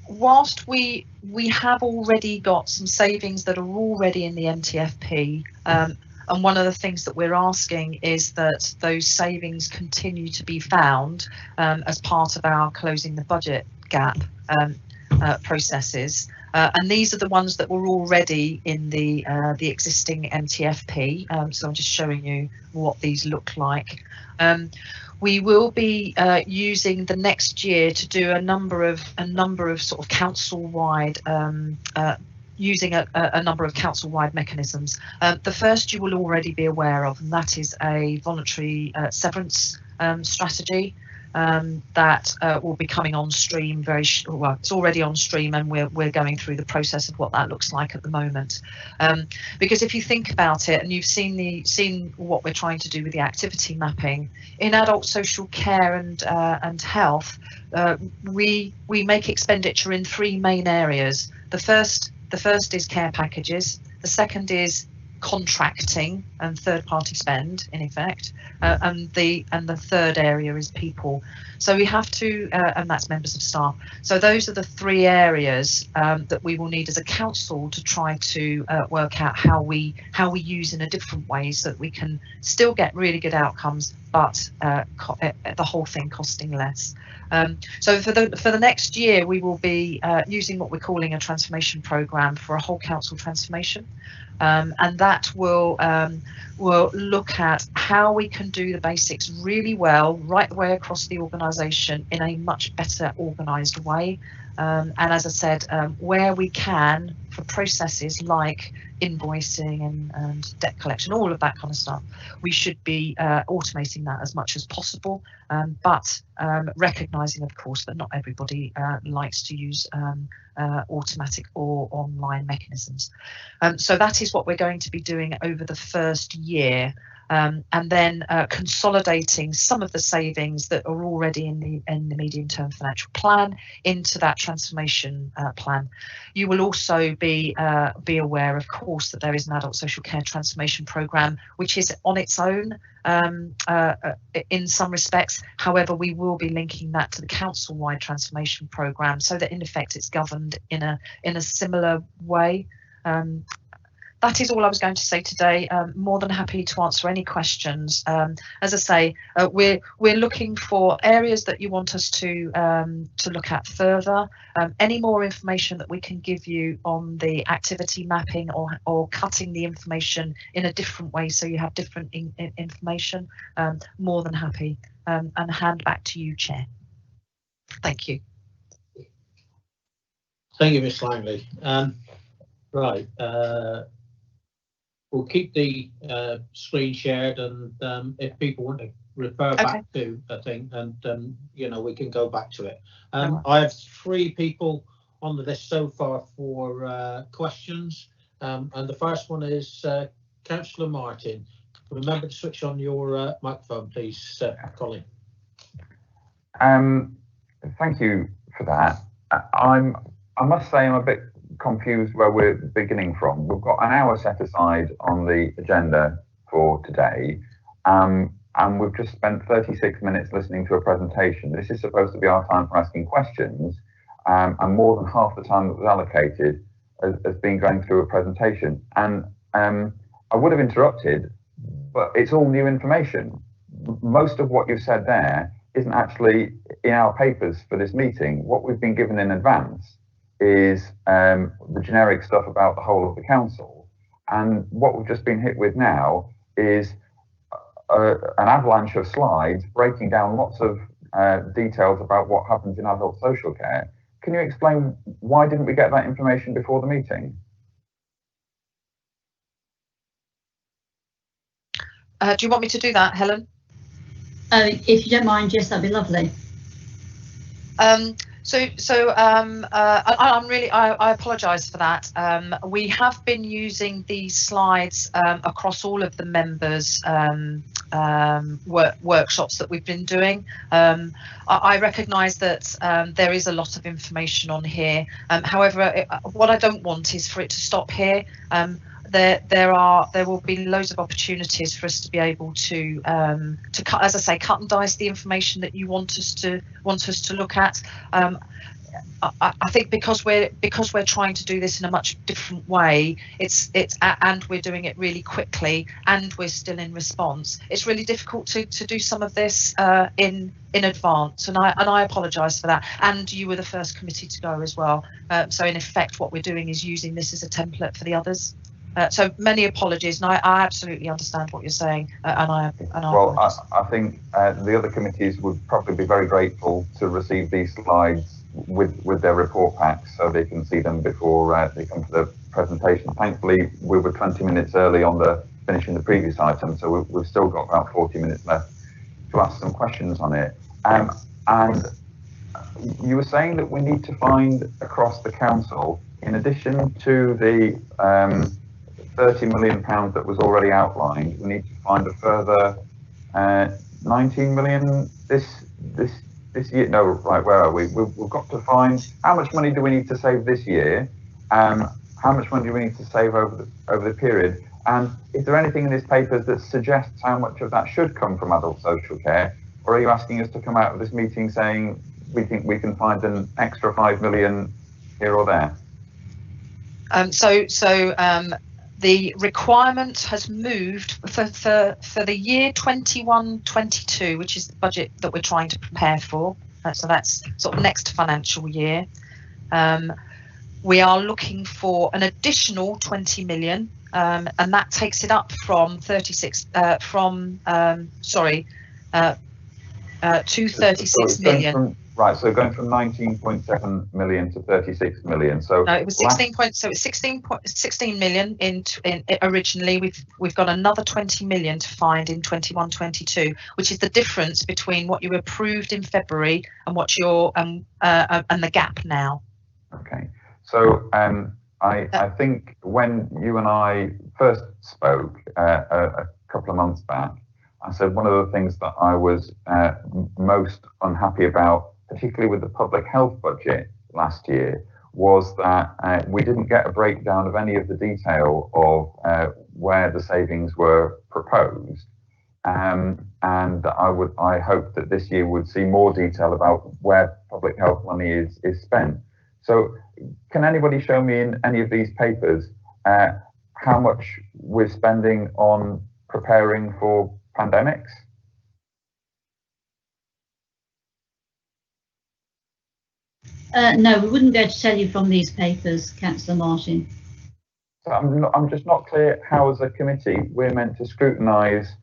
Whilst we have already got some savings that are already in the MTFP, and one of the things that we're asking is that those savings continue to be found as part of our closing the budget gap processes. And these are the ones that were already in the existing MTFP. So I'm just showing you what these look like. We will be using the next year to do a number of sort of council-wide using a number of council-wide mechanisms. The first you will already be aware of, and that is a voluntary severance strategy that will be coming on stream very well. It's already on stream, and we're going through the process of what that looks like at the moment. Because if you think about it, and you've seen what we're trying to do with the activity mapping in adult social care and health, we make expenditure in 3 main areas. The first is care packages. The second is contracting and third-party spend, in effect, and the third area is people. So we have to, and that's members of staff. So those are the 3 areas that we will need as a council to try to work out how we use in a different way, so that we can still get really good outcomes, but the whole thing costing less. So for the next year, we will be using what we're calling a transformation programme for a whole council transformation. And that will look at how we can do the basics really well right the way across the organisation in a much better organised way. And as I said, where we can, for processes like invoicing and debt collection, all of that kind of stuff, we should be automating that as much as possible, but recognising, of course, that not everybody likes to use automatic or online mechanisms. So that is what we're going to be doing over the first year. And then consolidating some of the savings that are already in the medium-term financial plan into that transformation plan. You will also be aware, of course, that there is an adult social care transformation programme, which is on its own in some respects. However, we will be linking that to the council-wide transformation programme, so that in effect it's governed in a similar way. That is all I was going to say today. More than happy to answer any questions. As I say, we're looking for areas that you want us to look at further. Any more information that we can give you on the activity mapping, or cutting the information in a different way so you have different information, more than happy and hand back to you, Chair. Thank you. Thank you, Ms. Langley. Right, we'll keep the screen shared, and if people want to refer back to a thing, and you know, we can go back to it. I have 3 people on the list so far for questions, and the first one is Councillor Martin. Remember to switch on your microphone, please, Colin. Thank you for that. I must say I'm a bit confused where we're beginning from. We've got an hour set aside on the agenda for today, and we've just spent 36 minutes listening to a presentation. This is supposed to be our time for asking questions, and more than half the time that was allocated has been going through a presentation. And I would have interrupted, but it's all new information. Most of what you've said there isn't actually in our papers for this meeting. What we've been given in advance is the generic stuff about the whole of the council, and what we've just been hit with now is an avalanche of slides breaking down lots of details about what happens in adult social care. Can you explain why didn't we get that information before the meeting? Do you want me to do that, Helen? If you don't mind, yes, that'd be lovely. I apologise for that. We have been using these slides across all of the members' workshops that we've been doing. I recognise that there is a lot of information on here. However, what I don't want is for it to stop here. There will be loads of opportunities for us to be able to cut, as I say, cut and dice the information that you want us to look at. I think because we're trying to do this in a much different way, and we're doing it really quickly, and we're still in response. It's really difficult to do some of this in advance, and I apologise for that. And you were the first committee to go as well. So in effect, what we're doing is using this as a template for the others. So many apologies, and I absolutely understand what you're saying, I think the other committees would probably be very grateful to receive these slides with their report packs, so they can see them before they come to the presentation. Thankfully, we were 20 minutes early on finishing the previous item, so we've still got about 40 minutes left to ask some questions on it. And you were saying that we need to find across the council, in addition to the £30 million that was already outlined, we need to find a further 19 million this year. No, right, where are we? We've got to find how much money do we need to save this year, how much money do we need to save over the period, and is there anything in this paper that suggests how much of that should come from adult social care, or are you asking us to come out of this meeting saying we think we can find an extra 5 million here or there? The requirement has moved for the year 21-22, which is the budget that we're trying to prepare for. So that's sort of next financial year. We are looking for an additional 20 million, and that takes it up from 236 million. Right, so going from 19.7 million to 36 million. So no, it was 16 million in originally. We've got another 20 million to find in 21-22, which is the difference between what you approved in February and what you're and the gap now. Okay, so I think when you and I first spoke a couple of months back, I said one of the things that I was most unhappy about, particularly with the public health budget last year, was that we didn't get a breakdown of any of the detail of where the savings were proposed. And I hope that this year would see more detail about where public health money is spent. So can anybody show me in any of these papers how much we're spending on preparing for pandemics? No, we wouldn't be able to tell you from these papers, Councillor Martin. So I'm just not clear how, as a committee, we're meant to scrutinise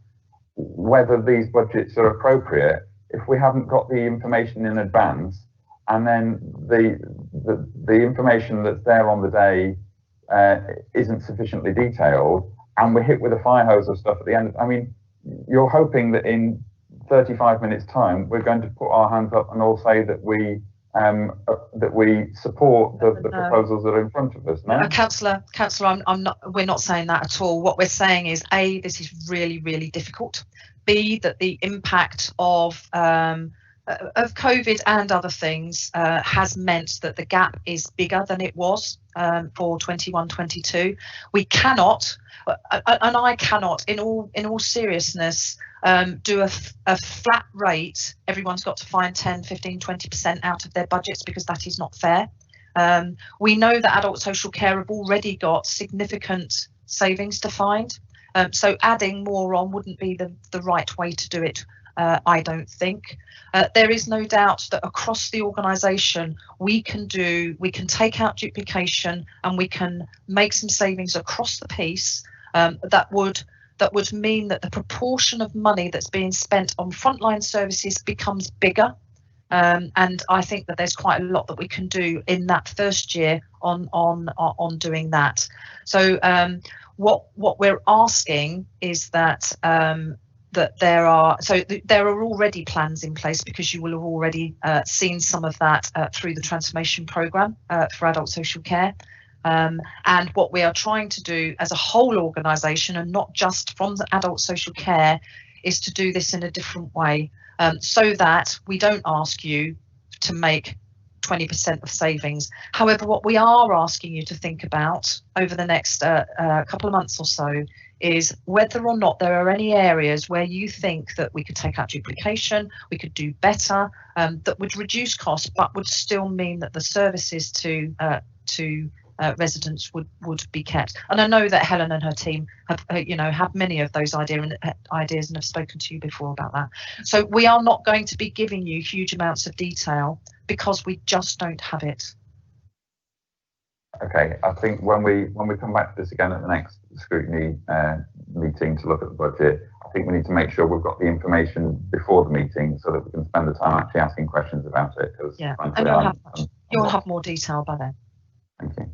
whether these budgets are appropriate if we haven't got the information in advance, and then the information that's there on the day isn't sufficiently detailed, and we're hit with a fire hose of stuff at the end. I mean, you're hoping that in 35 minutes time we're going to put our hands up and all say that we support the proposals that are in front of us. No, Councillor, we're not saying that at all. What we're saying is, A, this is really, really difficult. B, that the impact of COVID and other things has meant that the gap is bigger than it was for 21-22. We cannot, and I cannot, in all seriousness, do a flat rate. Everyone's got to find 10, 15, 20% out of their budgets, because that is not fair. We know that adult social care have already got significant savings to find. So adding more on wouldn't be the right way to do it, I don't think. There is no doubt that across the organisation we can take out duplication, and we can make some savings across the piece that would mean that the proportion of money that's being spent on frontline services becomes bigger. And I think that there's quite a lot that we can do in that first year on doing that. So what we're asking is that there are already plans in place, because you will have already seen some of that through the transformation programme for adult social care. And what we are trying to do as a whole organisation, and not just from the adult social care, is to do this in a different way, so that we don't ask you to make 20% of savings. However, what we are asking you to think about over the next couple of months or so is whether or not there are any areas where you think that we could take out duplication, we could do better, that would reduce costs, but would still mean that the services to residents would be kept. And I know that Helen and her team have many of those ideas and have spoken to you before about that. So we are not going to be giving you huge amounts of detail, because we just don't have it. Okay, I think when we come back to this again at the next scrutiny meeting to look at the budget, I think we need to make sure we've got the information before the meeting, so that we can spend the time actually asking questions about it. Yeah, and you'll have more detail by then. Thank you.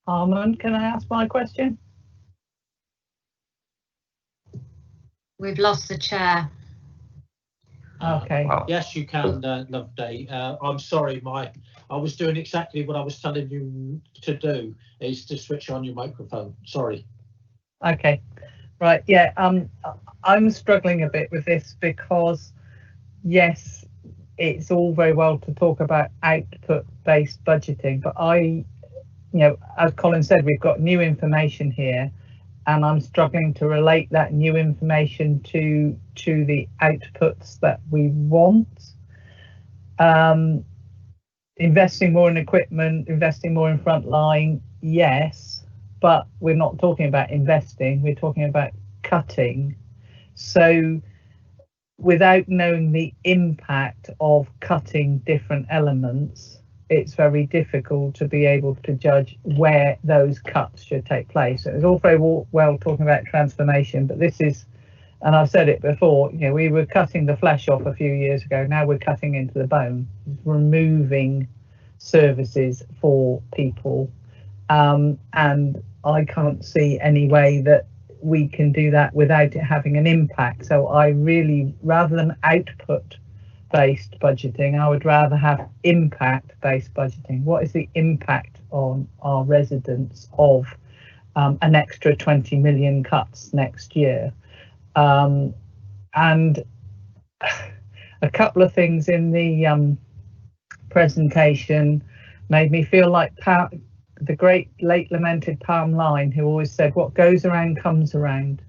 Armand, can I ask my question? We've lost the chair. Okay. Yes, you can, Loveday. I'm sorry, I was doing exactly what I was telling you to do, is to switch on your microphone. Sorry. Okay. Right. Yeah. I'm struggling a bit with this, because yes, it's all very well to talk about output-based budgeting, but as Colin said, we've got new information here, and I'm struggling to relate that new information to the outputs that we want. Investing more in equipment, investing more in frontline, yes, but we're not talking about investing, we're talking about cutting. So without knowing the impact of cutting different elements, it's very difficult to be able to judge where those cuts should take place. It's all very well talking about transformation, but this is, and I've said it before, we were cutting the flesh off a few years ago. Now we're cutting into the bone, removing services for people. And I can't see any way that we can do that without it having an impact. So I really, rather than output-based budgeting, I would rather have impact-based budgeting. What is the impact on our residents of an extra 20 million cuts next year? And a couple of things in the presentation made me feel like the great late lamented Palm Line, who always said, what goes around comes around.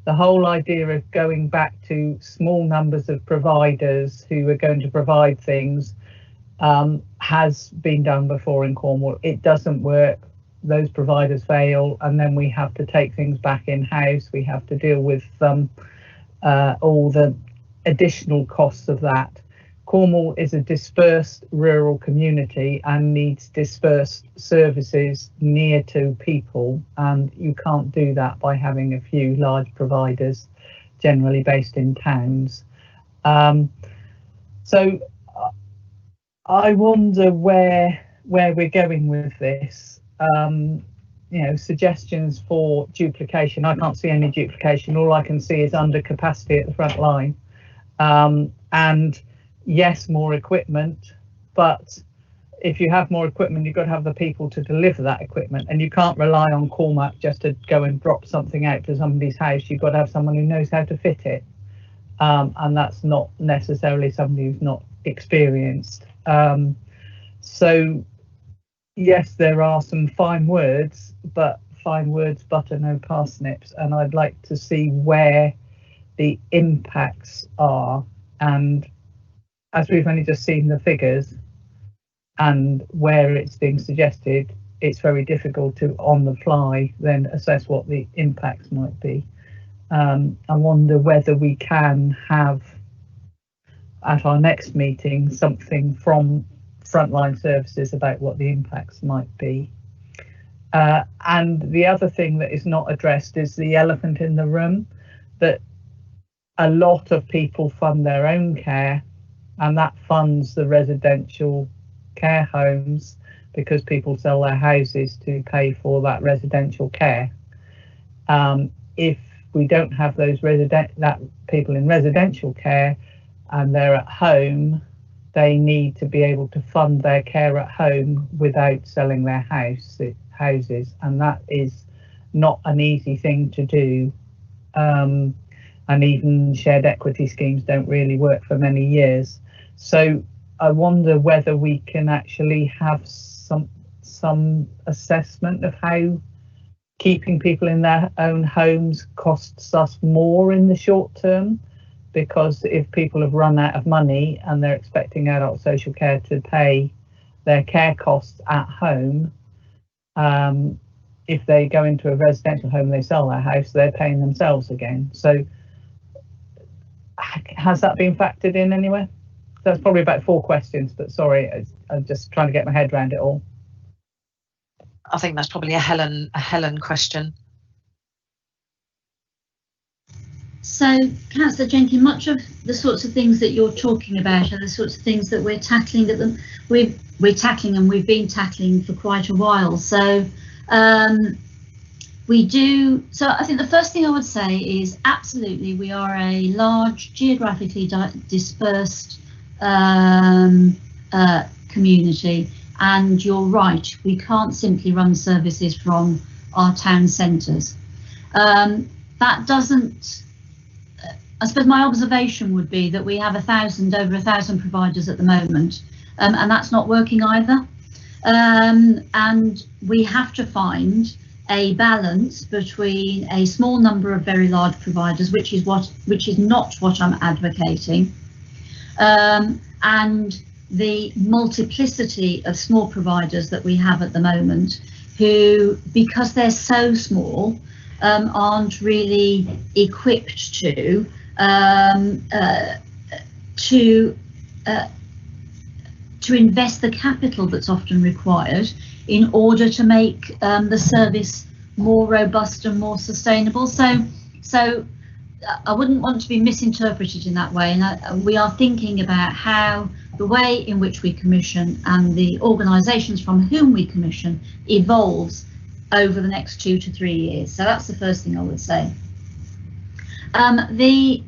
The whole idea of going back to small numbers of providers who are going to provide things has been done before in Cornwall. It doesn't work. Those providers fail, and then we have to take things back in-house. We have to deal with all the additional costs of that. Cornwall is a dispersed rural community and needs dispersed services near to people, and you can't do that by having a few large providers generally based in towns. So I wonder where we're going with this. You know, suggestions for duplication. I can't see any duplication. All I can see is under capacity at the front line. And yes, more equipment, but if you have more equipment, you've got to have the people to deliver that equipment, and you can't rely on Cormac just to go and drop something out to somebody's house. You've got to have someone who knows how to fit it, and that's not necessarily somebody who's not experienced. So yes, there are some fine words, but fine words butter no parsnips, and I'd like to see where the impacts are. And as we've only just seen the figures and where it's being suggested, it's very difficult to on the fly then assess what the impacts might be. I wonder whether we can have at our next meeting something from frontline services about what the impacts might be. And the other thing that is not addressed is the elephant in the room, that a lot of people fund their own care, and that funds the residential care homes because people sell their houses to pay for that residential care. If we don't have those people in residential care and they're at home, they need to be able to fund their care at home without selling their houses, and that is not an easy thing to do. And even shared equity schemes don't really work for many years. So I wonder whether we can actually have some assessment of how keeping people in their own homes costs us more in the short term, because if people have run out of money and they're expecting adult social care to pay their care costs at home, if they go into a residential home, they sell their house, they're paying themselves again. So has that been factored in anywhere? That's probably about 4 questions, but sorry, I'm just trying to get my head around it all. I think that's probably a Helen question. So, Councillor Jenkins, much of the sorts of things that you're talking about are the sorts of things that we're tackling we're tackling and we've been tackling for quite a while. So we do. So I think the first thing I would say is absolutely we are a large geographically dispersed community, and you're right, we can't simply run services from our town centres. That doesn't. I suppose my observation would be that we have over 1,000 providers at the moment, and that's not working either. And we have to find a balance between a small number of very large providers, which is not what I'm advocating, and the multiplicity of small providers that we have at the moment, who, because they're so small, aren't really equipped to invest the capital that's often required in order to make the service more robust and more sustainable. So I wouldn't want to be misinterpreted in that way, and we are thinking about how the way in which we commission and the organisations from whom we commission evolves over the next 2 to 3 years. So that's the first thing I would say. The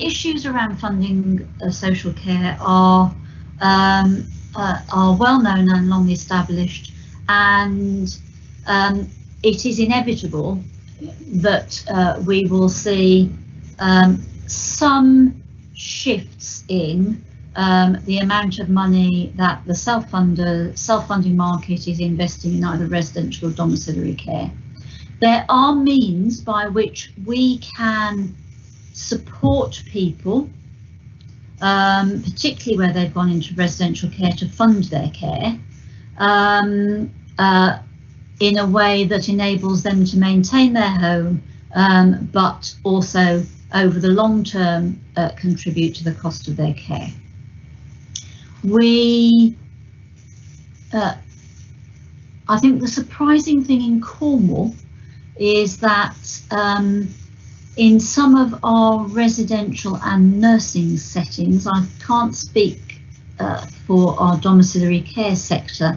issues around funding social care are well known and long established, and it is inevitable that we will see some shifts in the amount of money that the self-funding market is investing in either residential or domiciliary care. There are means by which we can support people, particularly where they've gone into residential care, to fund their care in a way that enables them to maintain their home, but also over the long term contribute to the cost of their care. I think the surprising thing in Cornwall is that in some of our residential and nursing settings, I can't speak for our domiciliary care sector,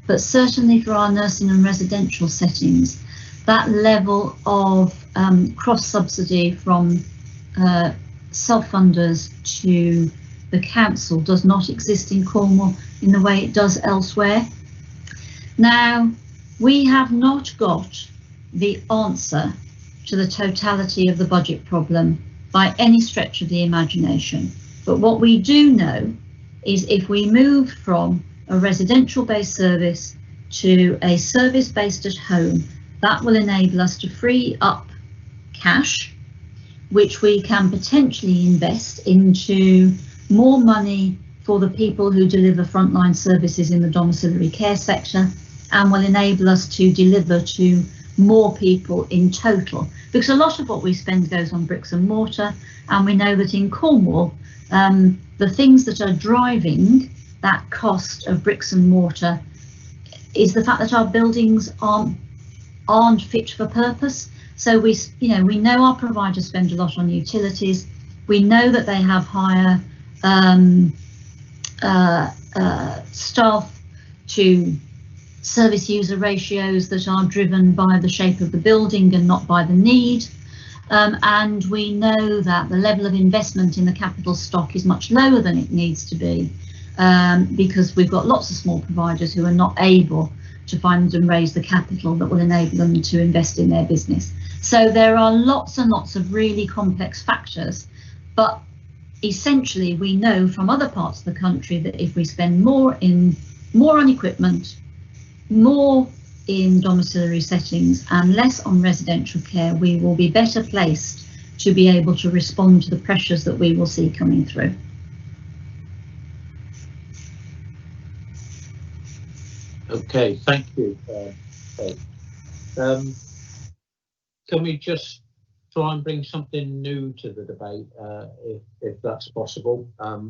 but certainly for our nursing and residential settings, that level of cross-subsidy from self-funders to the council does not exist in Cornwall in the way it does elsewhere. Now, we have not got the answer to the totality of the budget problem by any stretch of the imagination. But what we do know is if we move from a residential based service to a service based at home, that will enable us to free up cash, which we can potentially invest into more money for the people who deliver frontline services in the domiciliary care sector, and will enable us to deliver to more people in total. Because a lot of what we spend goes on bricks and mortar, and we know that in Cornwall, the things that are driving that cost of bricks and mortar is the fact that our buildings aren't fit for purpose. So we know our providers spend a lot on utilities. We know that they have higher staff to service user ratios that are driven by the shape of the building and not by the need. And we know that the level of investment in the capital stock is much lower than it needs to be, because we've got lots of small providers who are not able to find and raise the capital that will enable them to invest in their business. So there are lots and lots of really complex factors, but essentially we know from other parts of the country that if we spend more on equipment, more in domiciliary settings and less on residential care, we will be better placed to be able to respond to the pressures that we will see coming through. Okay, thank you. Can we just try and bring something new to the debate, if that's possible? I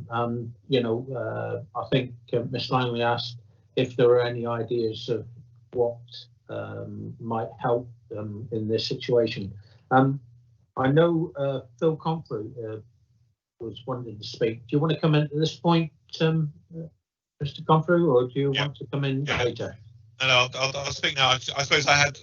think Ms. Langley asked if there are any ideas of what might help in this situation. I know Phil Comfrey was wanting to speak. Do you want to come in at this point, Mr. Comfrey, or do you want to come in later? No, I'll speak now. I suppose I had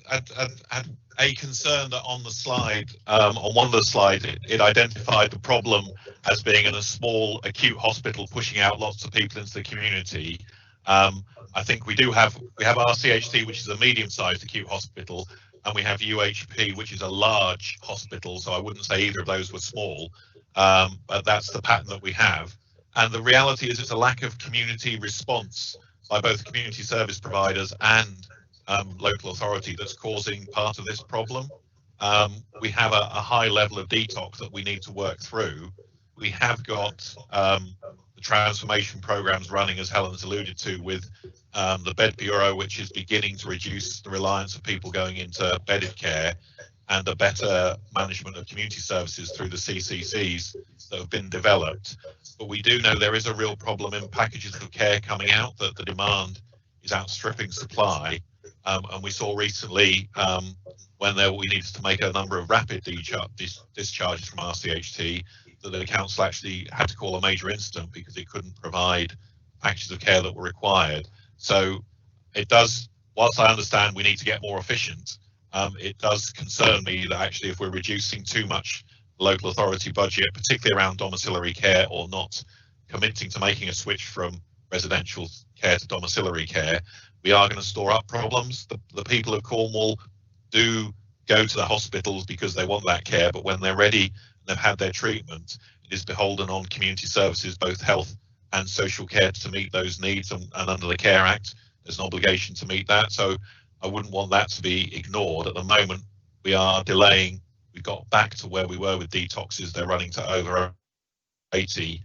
a concern that on the slide, on one of the slides, it identified the problem as being in a small acute hospital pushing out lots of people into the community. I think we have RCHT, which is a medium-sized acute hospital, and we have UHP, which is a large hospital. So I wouldn't say either of those were small, but that's the pattern that we have. And the reality is it's a lack of community response by both community service providers and local authority that's causing part of this problem. We have a high level of detox that we need to work through. We have got the transformation programs running, as Helen's alluded to, with the Bed Bureau, which is beginning to reduce the reliance of people going into bedded care, and the better management of community services through the CCCs that have been developed. But we do know there is a real problem in packages of care coming out, that the demand is outstripping supply. And we saw recently when we needed to make a number of rapid discharges from RCHT, that the council actually had to call a major incident because it couldn't provide packages of care that were required. So it does, whilst I understand we need to get more efficient, it does concern me that actually if we're reducing too much local authority budget, particularly around domiciliary care, or not committing to making a switch from residential care to domiciliary care, we are going to store up problems. The people of Cornwall do go to the hospitals because they want that care, but when they're ready and they've had their treatment, it is beholden on community services, both health and social care, to meet those needs, and under the Care Act there's an obligation to meet that. So I wouldn't want that to be ignored. At the moment we are delaying. We got back to where we were with detoxes. They're running to over 80,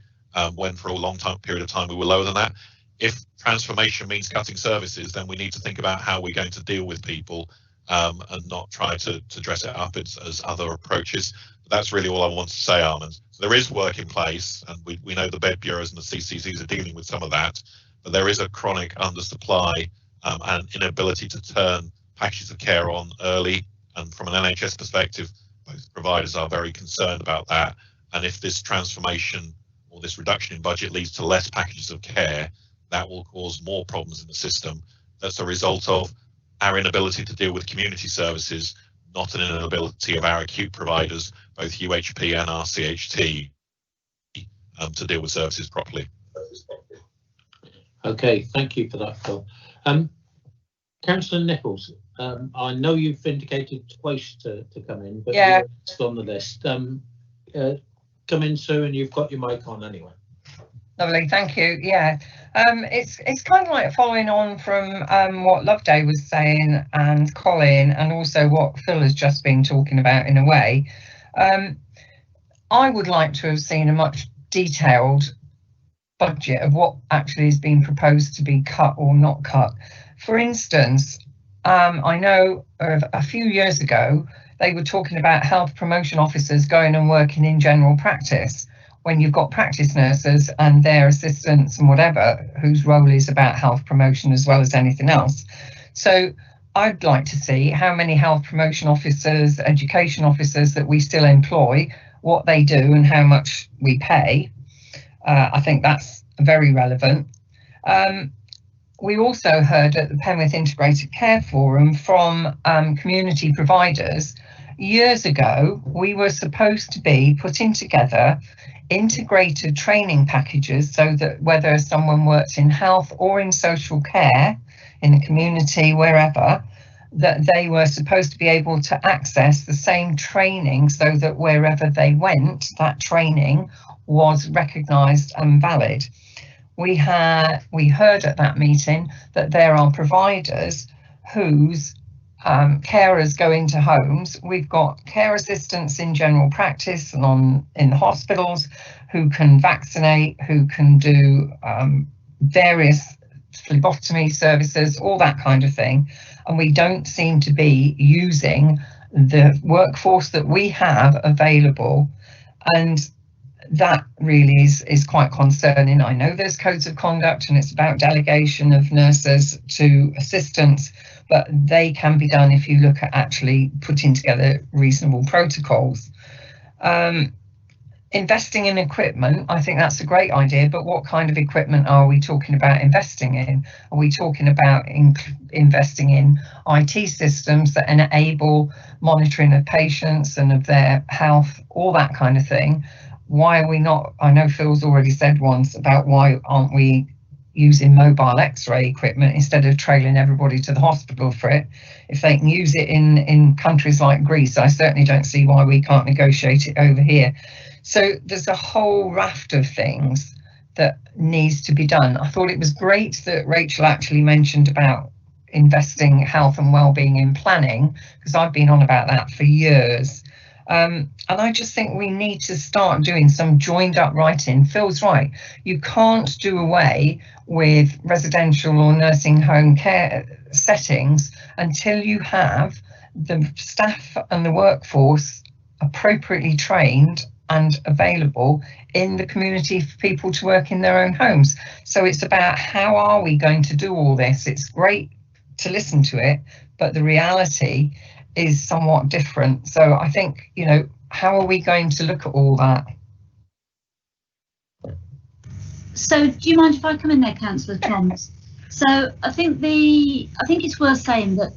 when for a long period of time we were lower than that. If transformation means cutting services, then we need to think about how we're going to deal with people, and not try to dress it up as other approaches. That's really all I want to say, Armand. So there is work in place, and we know the bed bureaus and the CCCs are dealing with some of that, but there is a chronic undersupply and inability to turn packages of care on early. And from an NHS perspective, both providers are very concerned about that. And if this transformation or this reduction in budget leads to less packages of care, that will cause more problems in the system. That's a result of our inability to deal with community services, not an inability of our acute providers, both UHP and RCHT, to deal with services properly. Okay, thank you for that, Phil. Councillor Nichols, I know you've indicated twice to come in, but Yeah. you're next on the list. Come in, Sue, and you've got your mic on anyway. Lovely, thank you. Yeah, it's kind of like following on from what Loveday was saying and Colin, and also what Phil has just been talking about in a way. I would like to have seen a much detailed budget of what actually is being proposed to be cut or not cut. For instance, I know of a few years ago, they were talking about health promotion officers going and working in general practice, when you've got practice nurses and their assistants and whatever, whose role is about health promotion as well as anything else. So I'd like to see how many health promotion officers, education officers that we still employ, what they do and how much we pay. I think that's very relevant. We also heard at the Penrith Integrated Care Forum from community providers. Years ago, we were supposed to be putting together integrated training packages so that whether someone works in health or in social care, in the community, wherever, that they were supposed to be able to access the same training so that wherever they went, that training was recognised and valid. We heard at that meeting that there are providers whose carers go into homes. We've got care assistants in general practice and in the hospitals who can vaccinate, who can do various phlebotomy services, all that kind of thing. And we don't seem to be using the workforce that we have available. And that really is quite concerning. I know there's codes of conduct and it's about delegation of nurses to assistants, but they can be done if you look at actually putting together reasonable protocols. Investing in equipment, I think that's a great idea, but what kind of equipment are we talking about investing in? Are we talking about investing in IT systems that enable monitoring of patients and of their health, all that kind of thing? Why are we not, I know Phil's already said once about why aren't we using mobile x-ray equipment instead of trailing everybody to the hospital for it. If they can use it in countries like Greece, I certainly don't see why we can't negotiate it over here. So there's a whole raft of things that needs to be done. I thought it was great that Rachel actually mentioned about investing health and well-being in planning, because I've been on about that for years. And I just think we need to start doing some joined up writing. Phil's right. You can't do away with residential or nursing home care settings until you have the staff and the workforce appropriately trained and available in the community for people to work in their own homes. So it's about how are we going to do all this? It's great to listen to it, but the reality is somewhat different. So I think, you know, how are we going to look at all that? So do you mind if I come in there, Councillor Thoms? So I think it's worth saying that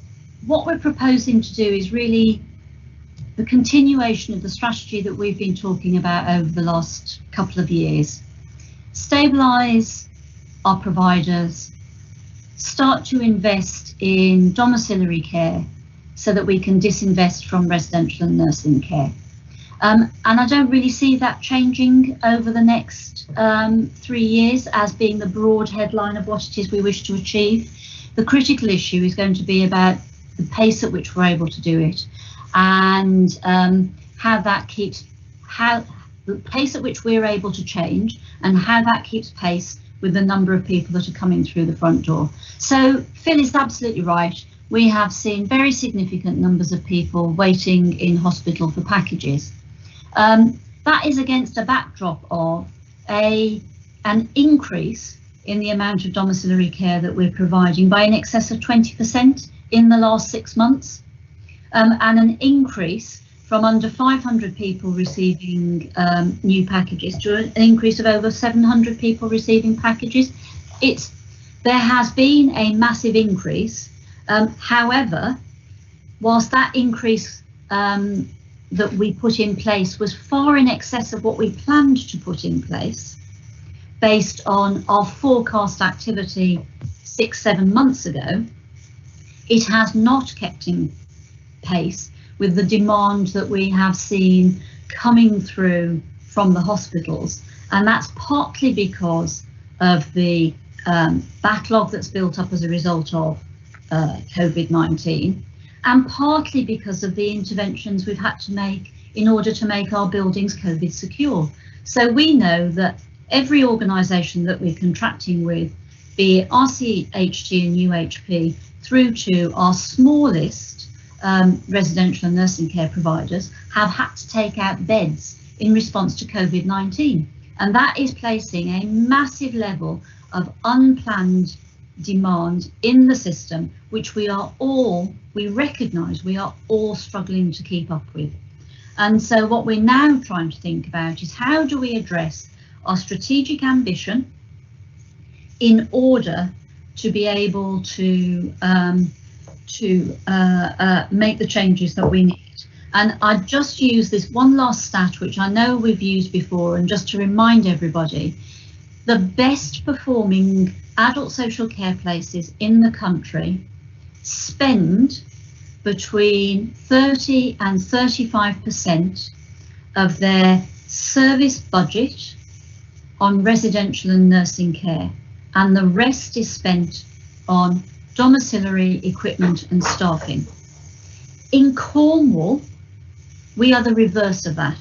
what we're proposing to do is really the continuation of the strategy that we've been talking about over the last couple of years. Stabilise our providers, start to invest in domiciliary care so that we can disinvest from residential and nursing care. And I don't really see that changing over the next 3 years as being the broad headline of what it is we wish to achieve. The critical issue is going to be about the pace at which we're able to do it, and how the pace at which we're able to change and how that keeps pace with the number of people that are coming through the front door. So Phil is absolutely right. We have seen very significant numbers of people waiting in hospital for packages. That is against a backdrop of an increase in the amount of domiciliary care that we're providing by in excess of 20% in the last 6 months, and an increase from under 500 people receiving new packages to an increase of over 700 people receiving packages. There has been a massive increase. However, whilst that increase that we put in place was far in excess of what we planned to put in place, based on our forecast activity 6-7 months ago, it has not kept in pace with the demand that we have seen coming through from the hospitals. And that's partly because of the backlog that's built up as a result of COVID-19, and partly because of the interventions we've had to make in order to make our buildings COVID secure. So we know that every organisation that we're contracting with, be it RCHT and UHP, through to our smallest residential and nursing care providers, have had to take out beds in response to COVID-19. And that is placing a massive level of unplanned demand in the system, which we recognise we are all struggling to keep up with. And so what we're now trying to think about is, how do we address our strategic ambition in order to be able to make the changes that we need. And I just use this one last stat, which I know we've used before, and just to remind everybody, the best performing adult social care places in the country spend between 30 and 35% of their service budget on residential and nursing care, and the rest is spent on domiciliary equipment and staffing. In Cornwall, we are the reverse of that.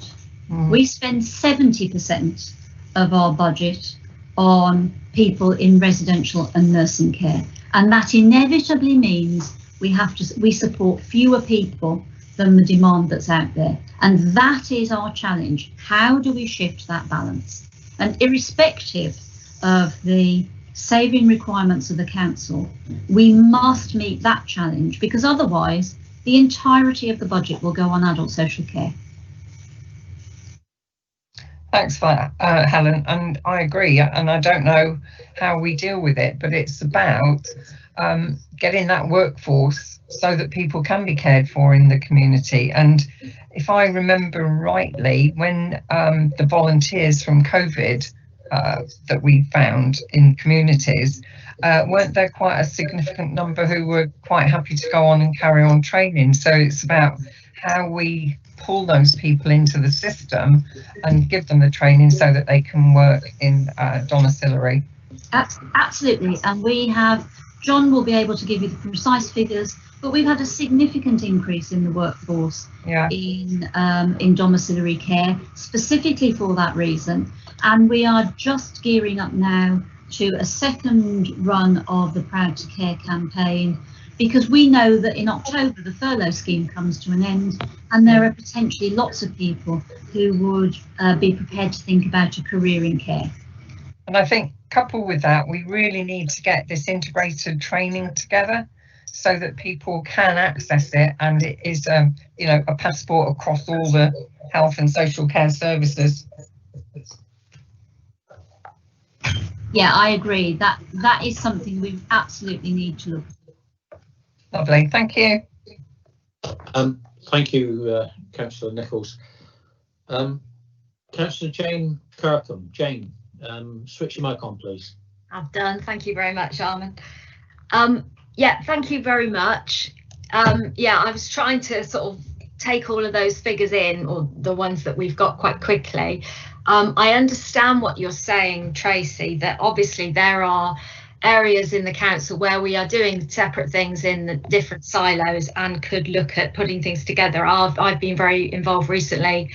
We spend 70% of our budget on people in residential and nursing care, and that inevitably means we support fewer people than the demand that's out there, and that is our challenge. How do we shift that balance? And irrespective of the saving requirements of the council, we must meet that challenge, because otherwise the entirety of the budget will go on adult social care. Thanks for that, Helen, and I agree, and I don't know how we deal with it, but it's about getting that workforce so that people can be cared for in the community. And if I remember rightly, when the volunteers from COVID that we found in communities, weren't there quite a significant number who were quite happy to go on and carry on training? So it's about how we pull those people into the system and give them the training so that they can work in domiciliary. Absolutely, and we have, John will be able to give you the precise figures, but we've had a significant increase in the workforce in domiciliary care, specifically for that reason. And we are just gearing up now to a second run of the Proud to Care campaign, because we know that in October the furlough scheme comes to an end, and there are potentially lots of people who would be prepared to think about a career in care. And I think coupled with that, we really need to get this integrated training together so that people can access it, and it is a passport across all the health and social care services. Yeah, I agree. That is something we absolutely need to look at. Lovely, thank you. Thank you, Councillor Nichols. Councillor Jane Kirkham. Jane, switch your mic on, please. I've done. Thank you very much, Armin. Yeah, thank you very much. Yeah, I was trying to sort of take all of those figures in, or the ones that we've got, quite quickly. I understand what you're saying, Tracy, that obviously there are areas in the council where we are doing separate things in the different silos and could look at putting things together. I've been very involved recently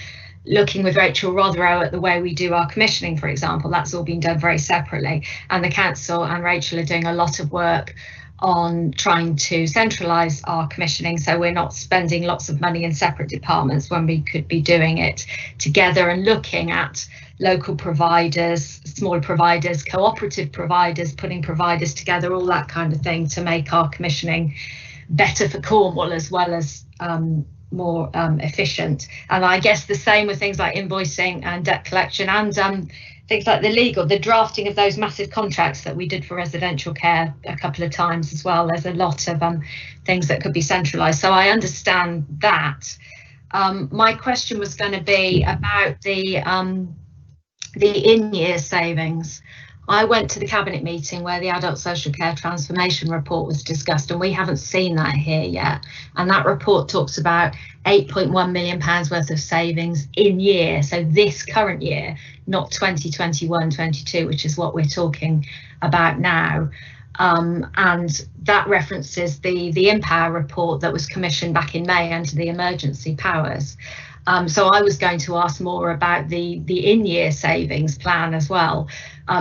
looking with Rachel Rotherow at the way we do our commissioning, for example. That's all been done very separately, and the council and Rachel are doing a lot of work on trying to centralise our commissioning, so we're not spending lots of money in separate departments when we could be doing it together, and looking at local providers, smaller providers, cooperative providers, putting providers together, all that kind of thing, to make our commissioning better for Cornwall as well as more efficient. And I guess the same with things like invoicing and debt collection, and things like the drafting of those massive contracts that we did for residential care a couple of times as well. There's a lot of things that could be centralised. So I understand that. My question was going to be about the in-year savings. I went to the cabinet meeting where the adult social care transformation report was discussed, and we haven't seen that here yet. And that report talks about £8.1 million worth of savings in year, so this current year, not 2021-22, which is what we're talking about now. And that references the Empower report that was commissioned back in May under the emergency powers. So I was going to ask more about the in-year savings plan as well,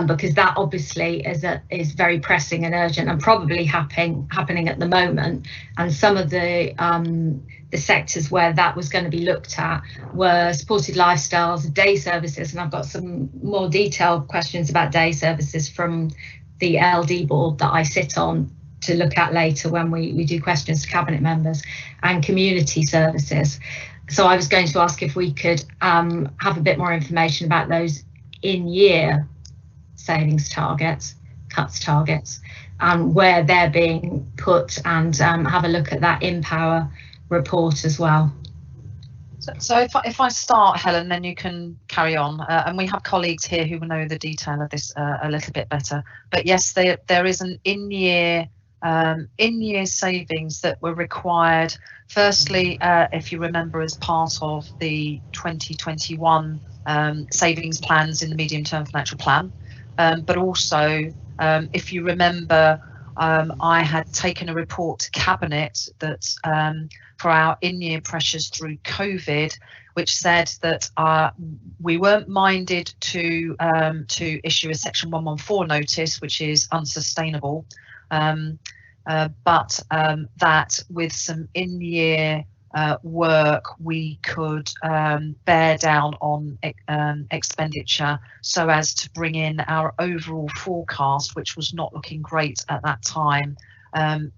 because that obviously is very pressing and urgent, and probably happening at the moment. And some of the sectors where that was going to be looked at were supported lifestyles, day services, and I've got some more detailed questions about day services from the LD board that I sit on to look at later when we do questions to cabinet members, and community services. So I was going to ask if we could have a bit more information about those in-year savings targets, cuts targets, and where they're being put, and have a look at that Empower report as well. So if I start, Helen, then you can carry on. And we have colleagues here who will know the detail of this a little bit better. But yes, there is an in-year savings that were required. Firstly, if you remember, as part of the 2021 savings plans in the medium-term financial plan, but also, if you remember, I had taken a report to Cabinet that for our in-year pressures through COVID, which said that we weren't minded to issue a Section 114 notice, which is unsustainable, but that with some in-year work we could bear down on expenditure so as to bring in our overall forecast, which was not looking great at that time,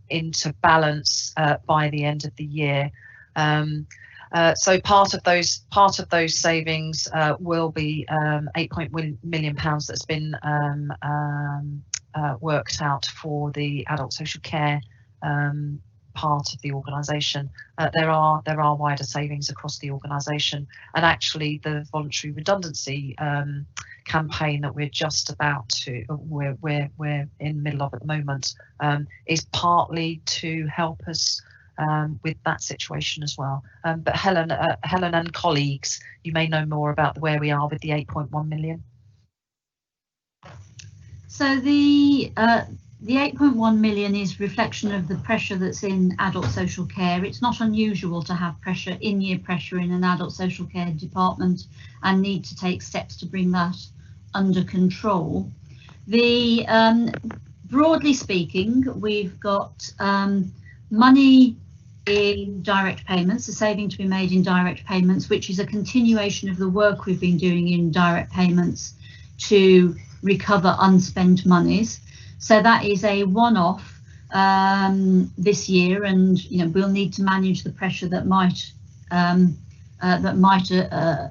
into balance by the end of the year. So part of those savings will be £8 million that's been worked out for the adult social care part of the organisation. There are wider savings across the organisation, and actually the voluntary redundancy campaign that we're just about to we're in the middle of at the moment is partly to help us with that situation as well. But Helen and colleagues, you may know more about where we are with the 8.1 million. So the 8.1 million is reflection of the pressure that's in adult social care. It's not unusual to have pressure, in-year pressure, in an adult social care department, and need to take steps to bring that under control. The broadly speaking, we've got money in direct payments, a saving to be made in direct payments, which is a continuation of the work we've been doing in direct payments to recover unspent monies. So that is a one-off this year, and we'll need to manage the pressure that might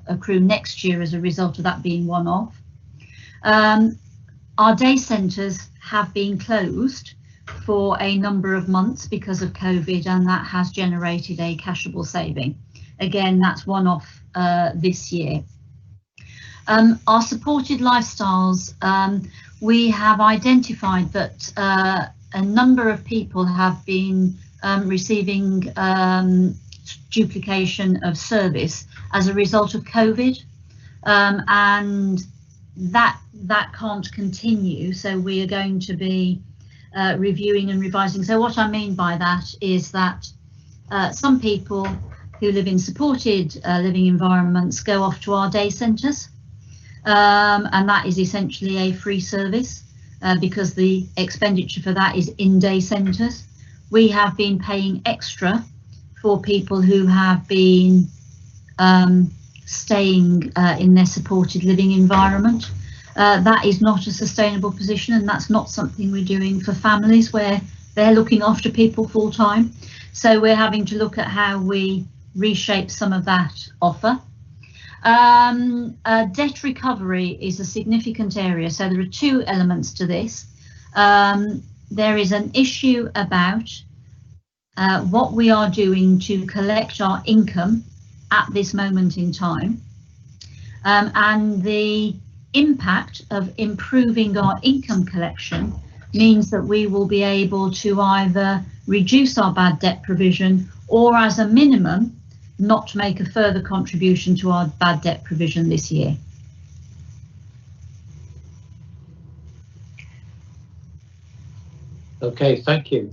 accrue next year as a result of that being one-off. Our day centres have been closed for a number of months because of COVID, and that has generated a cashable saving. Again, that's one-off this year. Our supported lifestyles, we have identified that a number of people have been receiving duplication of service as a result of COVID, and that can't continue. So we are going to be reviewing and revising. So what I mean by that is that some people who live in supported living environments go off to our day centres, and that is essentially a free service. because the expenditure for that is in day centres. We have been paying extra for people who have been staying in their supported living environment. That is not a sustainable position, and that's not something we're doing for families where they're looking after people full time. So we're having to look at how we reshape some of that offer. Debt recovery is a significant area. So there are two elements to this. There is an issue about what we are doing to collect our income at this moment in time, and the impact of improving our income collection means that we will be able to either reduce our bad debt provision or, as a minimum, not make a further contribution to our bad debt provision this year. Okay, thank you.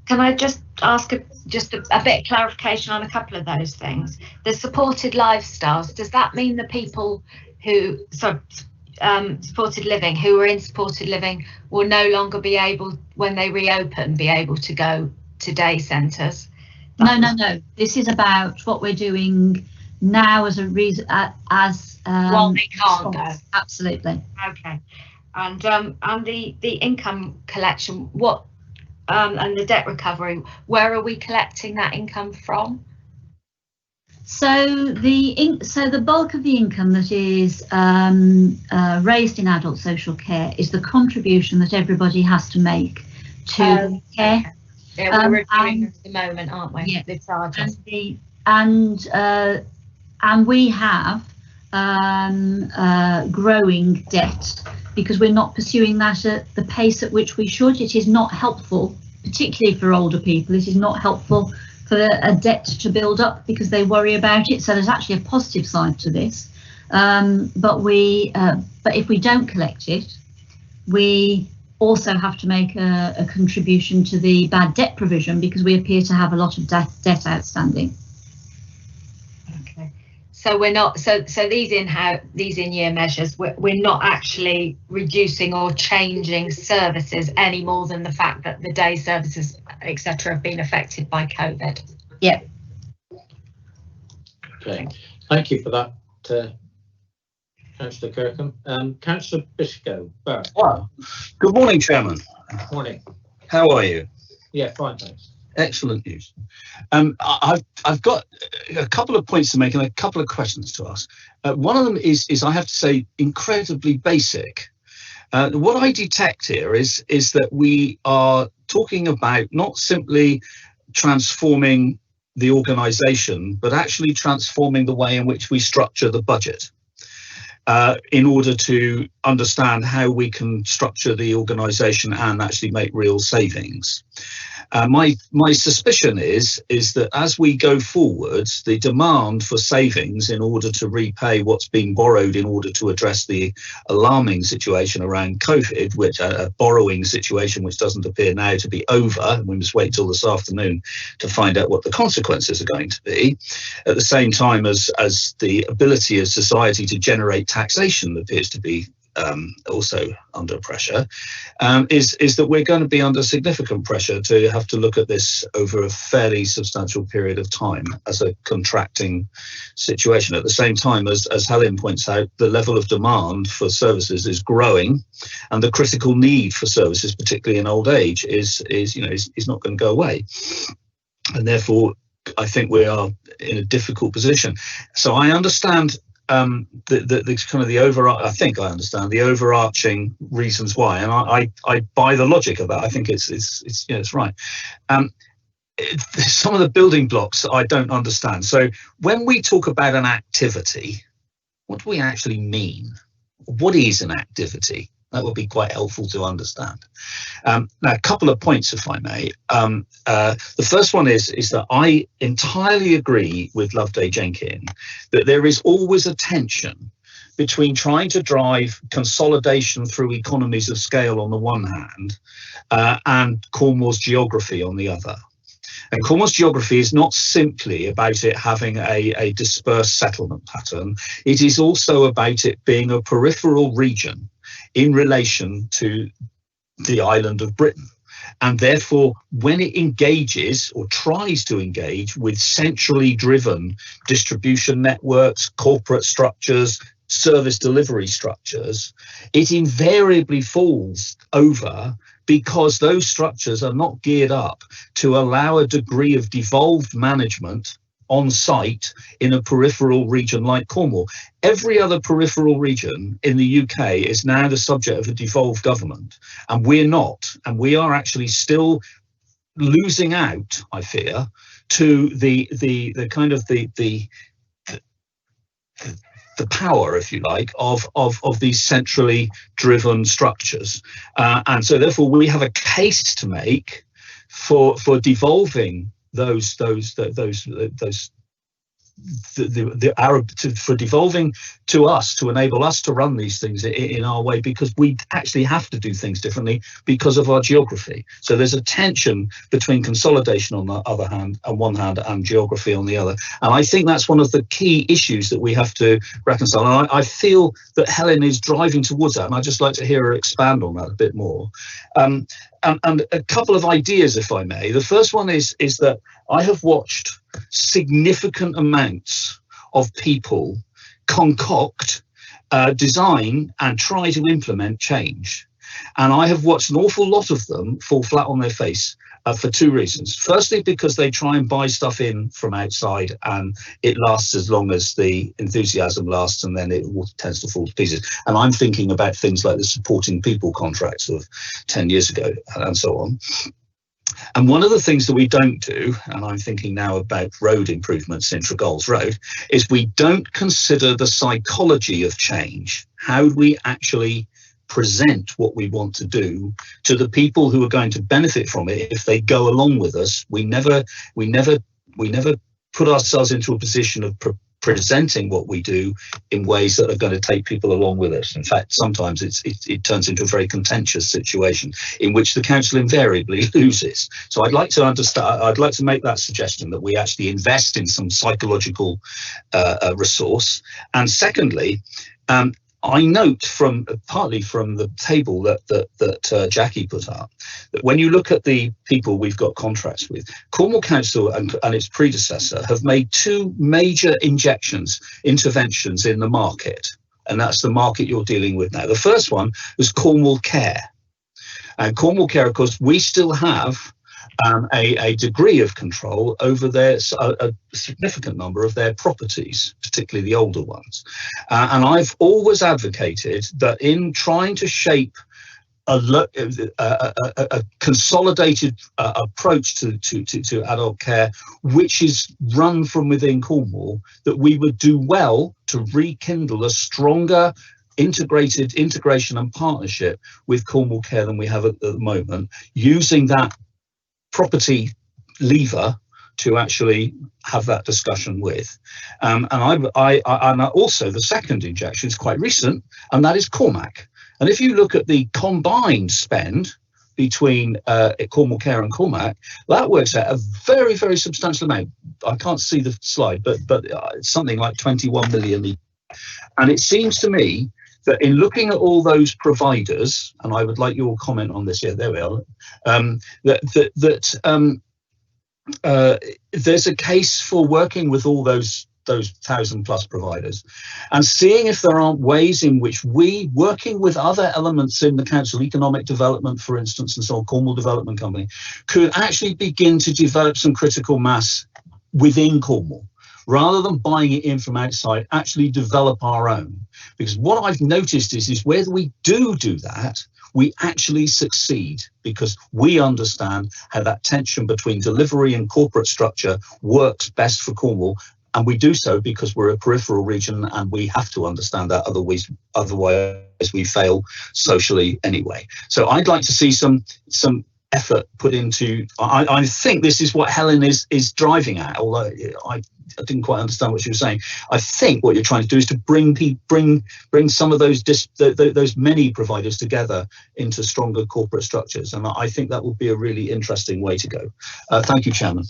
Can I just ask a bit of clarification on a couple of those things? The supported lifestyles, does that mean the people who, supported living, who are in supported living will no longer be able, when they reopen, be able to go to day centres? No. This is about what we're doing now as a reason, well, they can't go. Absolutely. Okay. And the income collection, what and the debt recovery, where are we collecting that income from? So the bulk of the income that is raised in adult social care is the contribution that everybody has to make to care. Okay. Yeah, we're reviewing at the moment, aren't we? Yeah. The charges. And we have growing debt because we're not pursuing that at the pace at which we should. It is not helpful, particularly for older people. It is not helpful for a debt to build up because they worry about it. So there's actually a positive side to this. But if we don't collect it, we also have to make a contribution to the bad debt provision because we appear to have a lot of debt outstanding. Okay. So we're not, so these in-year measures, we're not actually reducing or changing services any more than the fact that the day services, etc., have been affected by COVID. Yeah. Okay, thank you for that, Councillor Kirkham. Councillor Biscoe. Well, good morning, Chairman. Morning. How are you? Yeah, fine, thanks. Excellent news. I've got a couple of points to make and a couple of questions to ask. One of them is I have to say incredibly basic. What I detect here is that we are talking about not simply transforming the organisation, but actually transforming the way in which we structure the budget in order to understand how we can structure the organisation and actually make real savings. My suspicion is that as we go forwards, the demand for savings in order to repay what's been borrowed in order to address the alarming situation around COVID, which a borrowing situation which doesn't appear now to be over, we must wait till this afternoon to find out what the consequences are going to be, at the same time as the ability of society to generate taxation appears to be also under pressure, is that we're going to be under significant pressure to have to look at this over a fairly substantial period of time as a contracting situation. At the same time, as Helen points out, the level of demand for services is growing, and the critical need for services, particularly in old age, is not going to go away, and therefore I think we are in a difficult position. So I understand I think I understand the overarching reasons why, and I buy the logic of that. I think it's right. Some of the building blocks I don't understand. So when we talk about an activity, what do we actually mean? What is an activity? That would be quite helpful to understand. Now, a couple of points, if I may. The first one is that I entirely agree with Loveday Jenkins that there is always a tension between trying to drive consolidation through economies of scale on the one hand and Cornwall's geography on the other. And Cornwall's geography is not simply about it having a dispersed settlement pattern. It is also about it being a peripheral region in relation to the island of Britain. And therefore, when it engages or tries to engage with centrally driven distribution networks, corporate structures, service delivery structures, it invariably falls over because those structures are not geared up to allow a degree of devolved management on site in a peripheral region like Cornwall. Every other peripheral region in the UK is now the subject of a devolved government, and we're not. And we are actually still losing out, I fear, to the kind of the power, if you like, of these centrally driven structures. And so therefore we have a case to make for devolving for devolving to us, to enable us to run these things in our way, because we actually have to do things differently because of our geography. So there's a tension between consolidation on the other hand, on one hand, and geography on the other. And I think that's one of the key issues that we have to reconcile. And I feel that Helen is driving towards that, and I'd just like to hear her expand on that a bit more. And a couple of ideas, if I may. The first one is that I have watched significant amounts of people concoct, design and try to implement change. And I have watched an awful lot of them fall flat on their face for two reasons. Firstly, because they try and buy stuff in from outside and it lasts as long as the enthusiasm lasts, and then it tends to fall to pieces. And I'm thinking about things like the supporting people contracts of 10 years ago and so on. And one of the things that we don't do, and I'm thinking now about road improvements in Tregal's Road, is we don't consider the psychology of change. How do we actually present what we want to do to the people who are going to benefit from it if they go along with us? We never put ourselves into a position of presenting what we do in ways that are going to take people along with us. In fact, sometimes it turns into a very contentious situation in which the council invariably loses. So I'd like to make that suggestion, that we actually invest in some psychological resource. And secondly, I note partly from the table that Jackie put up, that when you look at the people we've got contracts with, Cornwall Council and its predecessor have made two major interventions in the market, and that's the market you're dealing with now. The first one was Cornwall Care. And Cornwall Care, of course, we still have a degree of control over a significant number of their properties, particularly the older ones. And I've always advocated that in trying to shape a consolidated approach to adult care, which is run from within Cornwall, that we would do well to rekindle a stronger integration and partnership with Cornwall Care than we have at the moment, using that property lever to actually have that discussion with. And also the second injection is quite recent, and that is Cormac. And if you look at the combined spend between Cornwall Care and Cormac, that works out a very, very substantial amount. I can't see the slide, but it's something like 21 million. And it seems to me that in looking at all those providers, and I would like your comment on this, yeah, there we are, there's a case for working with all those 1,000+ providers and seeing if there aren't ways in which we, working with other elements in the council, economic development, for instance, and so on, Cornwall Development Company, could actually begin to develop some critical mass within Cornwall, rather than buying it in from outside, actually develop our own. Because what I've noticed is where we do that, we actually succeed, because we understand how that tension between delivery and corporate structure works best for Cornwall. And we do so because we're a peripheral region, and we have to understand that, otherwise we fail socially anyway. So I'd like to see some effort put into, I think this is what Helen is driving at, although I didn't quite understand what she was saying. I think what you're trying to do is to bring some of those many providers together into stronger corporate structures, and I think that would be a really interesting way to go. Thank you, Chairman.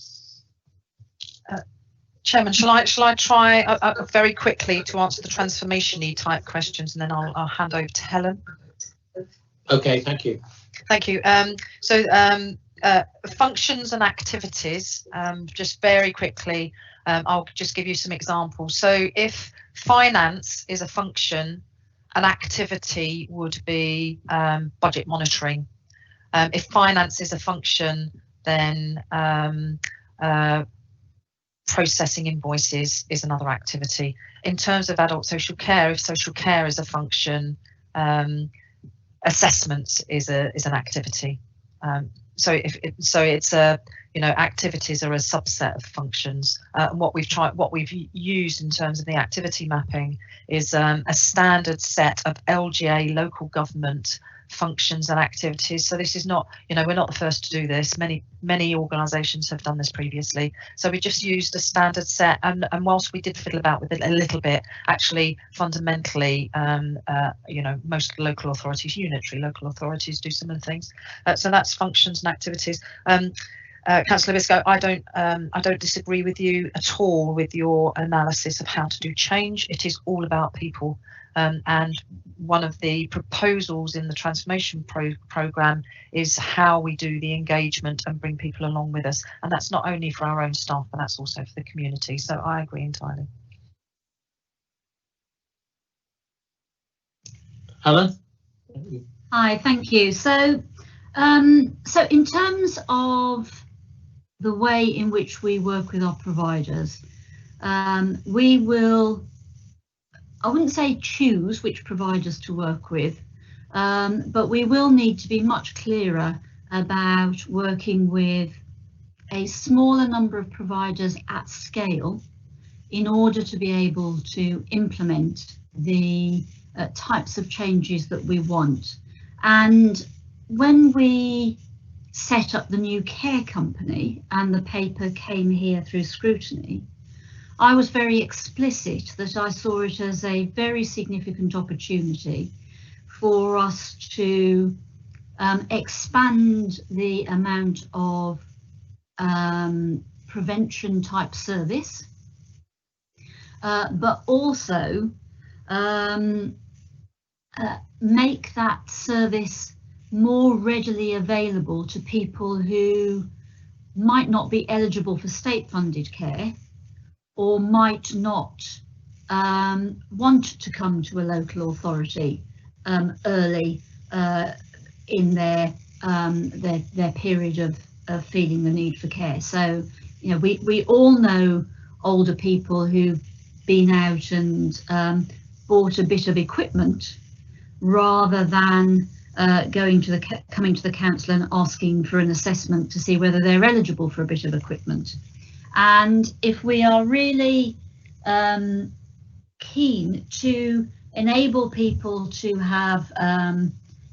Chairman, shall I try very quickly to answer the transformation-y type questions, and then I'll hand over to Helen. Okay, thank you. Thank you. Functions and activities, just very quickly, I'll just give you some examples. So if finance is a function, an activity would be budget monitoring. If finance is a function, then processing invoices is another activity. In terms of adult social care, if social care is a function, assessments is an activity. So it's a, activities are a subset of functions. And what we've used in terms of the activity mapping is a standard set of LGA local government functions and activities. So this is not, we're not the first to do this. Many organisations have done this previously. So we just used a standard set, and whilst we did fiddle about with it a little bit, actually fundamentally, most local authorities, unitary local authorities, do similar things. So that's functions and activities. Councillor Biscoe, I don't disagree with you at all with your analysis of how to do change. It is all about people. And one of the proposals in the transformation programme is how we do the engagement and bring people along with us. And that's not only for our own staff, but that's also for the community. So I agree entirely. Helen? Hi, thank you. So in terms of the way in which we work with our providers, we will, I wouldn't say choose which providers to work with, but we will need to be much clearer about working with a smaller number of providers at scale in order to be able to implement the types of changes that we want. And when we set up the new care company and the paper came here through scrutiny, I was very explicit that I saw it as a very significant opportunity for us to expand the amount of prevention type service, but also make that service more readily available to people who might not be eligible for state funded care, or might not want to come to a local authority early in their period of feeling the need for care. So, we all know older people who've been out and bought a bit of equipment rather than coming to the council and asking for an assessment to see whether they're eligible for a bit of equipment. And if we are really keen to enable people to have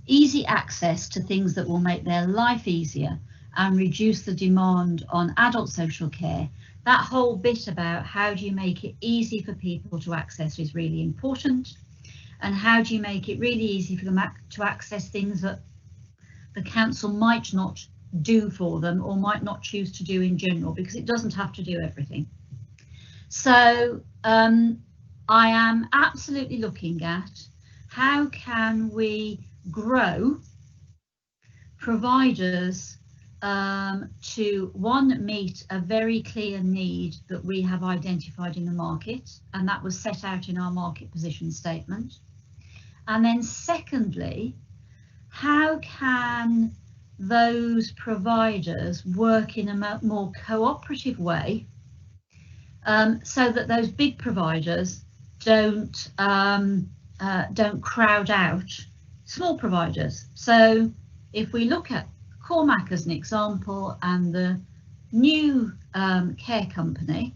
easy access to things that will make their life easier and reduce the demand on adult social care, that whole bit about how do you make it easy for people to access is really important. And how do you make it really easy for them to access things that the council might not do for them or might not choose to do in general, because it doesn't have to do everything. So I am absolutely looking at how can we grow providers to, one, meet a very clear need that we have identified in the market, and that was set out in our market position statement. And then secondly, how can those providers work in a more cooperative way so that those big providers don't crowd out small providers? So if we look at Cormac as an example and the new care company,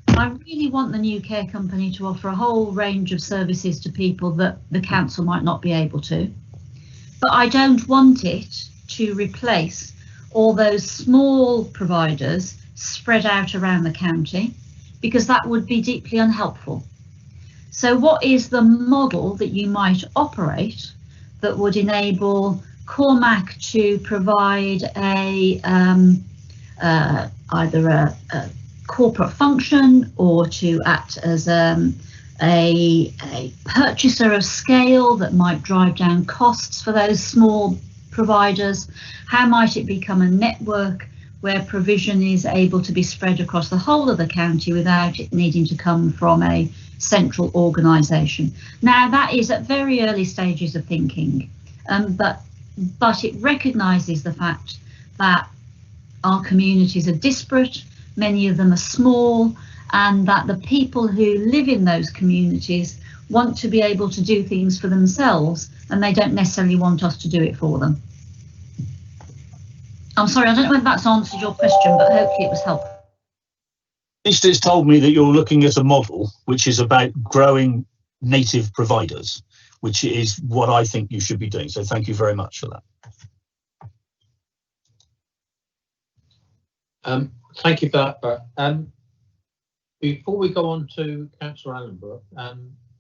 I really want the new care company to offer a whole range of services to people that the council might not be able to. But I don't want it to replace all those small providers spread out around the county, because that would be deeply unhelpful. So what is the model that you might operate that would enable Cormac to provide either a corporate function or to act as a a purchaser of scale that might drive down costs for those small providers? How might it become a network where provision is able to be spread across the whole of the county without it needing to come from a central organisation? Now, that is at very early stages of thinking, but it recognises the fact that our communities are disparate, many of them are small, and that the people who live in those communities want to be able to do things for themselves, and they don't necessarily want us to do it for them. I'm sorry, I don't know whether that's answered your question, but hopefully it was helpful. It's told me that you're looking at a model which is about growing native providers, which is what I think you should be doing. So thank you very much for that. Thank you for that, Bert. Before we go on to Councillor Allenbrook,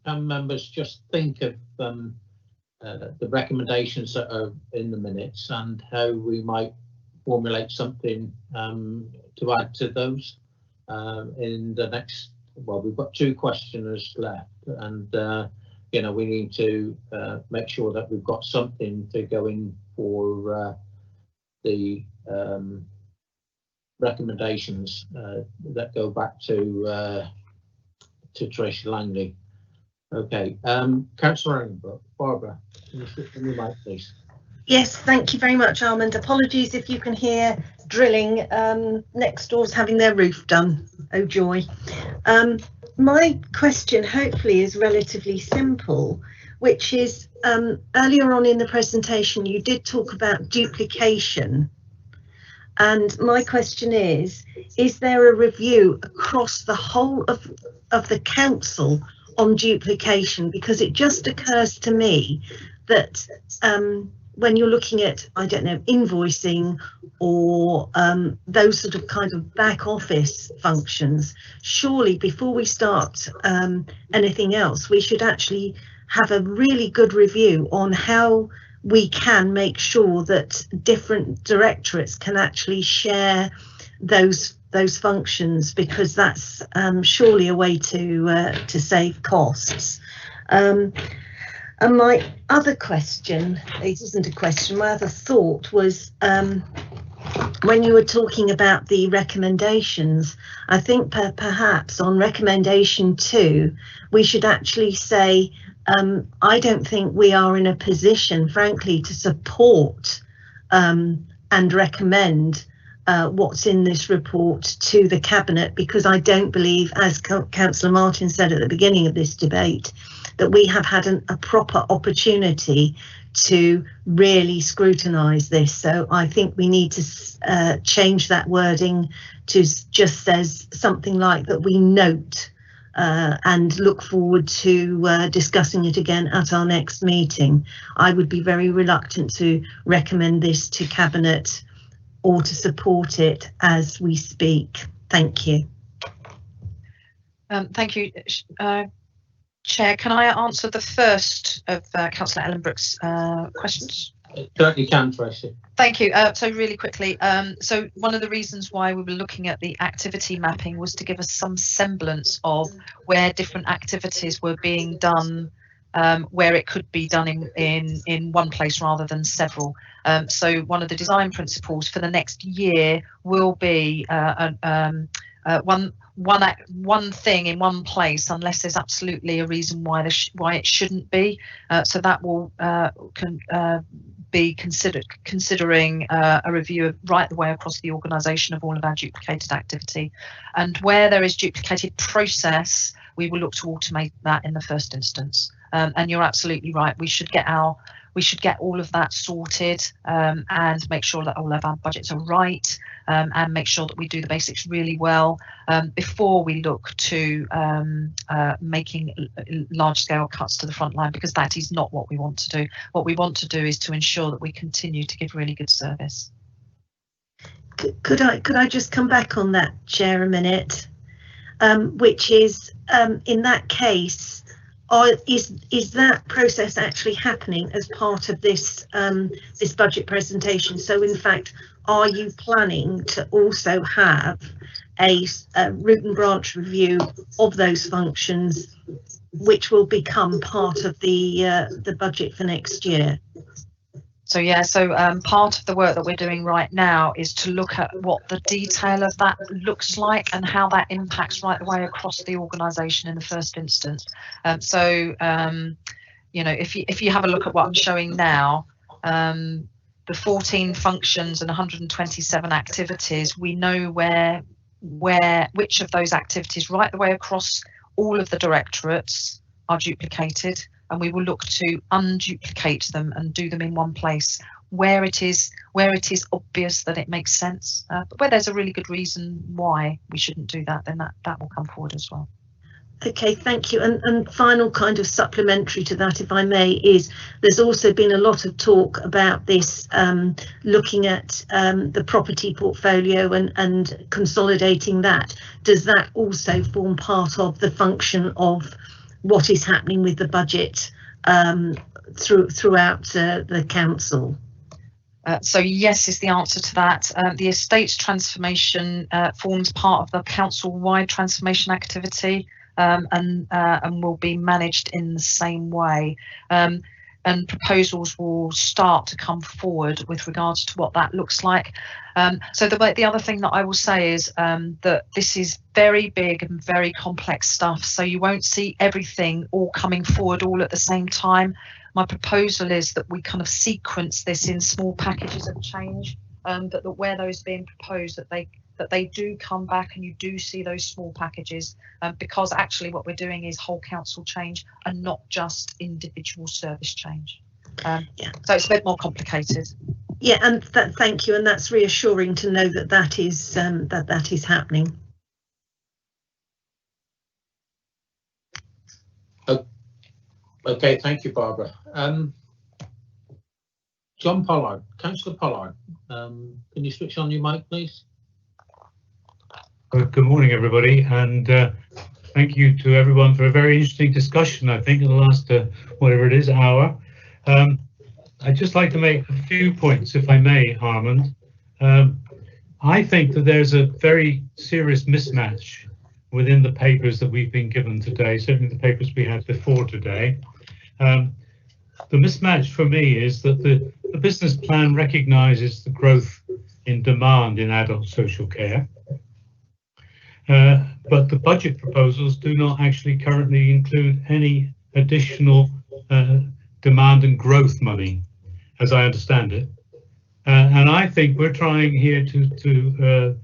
can members just think of the recommendations that are in the minutes and how we might formulate something to add to those in the next, well, we've got 2 questioners left, and you know, we need to make sure that we've got something to go in for the recommendations that go back to Tracy Langley. Okay, Councillor Allenbrook, Barbara, can you sit on your mic, please? Yes, thank you very much, Armand. Apologies if you can hear drilling. Next door's having their roof done. Oh joy. My question hopefully is relatively simple, which is earlier on in the presentation you did talk about duplication. And my question is there a review across the whole of the council on duplication? Because it just occurs to me that when you're looking at, I don't know, invoicing or those sort of kind of back office functions, surely before we start anything else, we should actually have a really good review on how we can make sure that different directorates can actually share those functions, because that's surely a way to save costs. And my other question, it isn't a question, my other thought was when you were talking about the recommendations, I think perhaps on recommendation 2, we should actually say, I don't think we are in a position, frankly, to support and recommend what's in this report to the Cabinet, because I don't believe, as Councillor Martin said at the beginning of this debate, that we have had a proper opportunity to really scrutinise this. So I think we need to change that wording to just says something like that we note and look forward to discussing it again at our next meeting. I would be very reluctant to recommend this to Cabinet or to support it as we speak. Thank you. Thank you, Chair. Can I answer the first of Councillor Ellenbrook's questions? Certainly can, Tracy. Thank you. So really quickly, so one of the reasons why we were looking at the activity mapping was to give us some semblance of where different activities were being done, where it could be done in one place rather than several. So one of the design principles for the next year will be one thing in one place, unless there's absolutely a reason why it shouldn't be. So that will be considering a review of right the way across the organisation of all of our duplicated activity, and where there is duplicated process, we will look to automate that in the first instance. And you're absolutely right. We should get all of that sorted and make sure that all of our budgets are right, and make sure that we do the basics really well before we look to making large-scale cuts to the front line, because that is not what we want to do. What we want to do is to ensure that we continue to give really good service. Could I just come back on that, Chair, a minute? Which is, in that case, is that process actually happening as part of this this budget presentation? So in fact, are you planning to also have a root and branch review of those functions which will become part of the budget for next year? So yeah, so part of the work that we're doing right now is to look at what the detail of that looks like and how that impacts right the way across the organisation in the first instance. You know, if you have a look at what I'm showing now, the 14 functions and 127 activities, we know which of those activities right the way across all of the directorates are duplicated, and we will look to unduplicate them and do them in one place where it is obvious that it makes sense, but where there's a really good reason why we shouldn't do that, then that will come forward as well. Okay, thank you. And final kind of supplementary to that, if I may, is there's also been a lot of talk about this, looking at the property portfolio and consolidating that. Does that also form part of the function of what is happening with the budget throughout the council? So yes is the answer to that. The estates transformation forms part of the council-wide transformation activity. And will be managed in the same way, and proposals will start to come forward with regards to what that looks like. So the other thing that I will say is that this is very big and very complex stuff, so you won't see everything all coming forward all at the same time. My proposal is that we kind of sequence this in small packages of change, but that where those are being proposed, that they do come back and you do see those small packages, because actually what we're doing is whole council change and not just individual service change. So it's a bit more complicated. Yeah, and thank you, and that's reassuring to know that is happening. Okay, thank you, Barbara. John Pollard, Councillor Pollard, can you switch on your mic, please? Good morning, everybody, and thank you to everyone for a very interesting discussion, I think, in the last, whatever it is, hour. I'd just like to make a few points, if I may, Armand. I think that there's a very serious mismatch within the papers that we've been given today, certainly the papers we had before today. The mismatch for me is that the business plan recognises the growth in demand in adult social care. But the budget proposals do not actually currently include any additional demand and growth money, as I understand it. And I think we're trying here to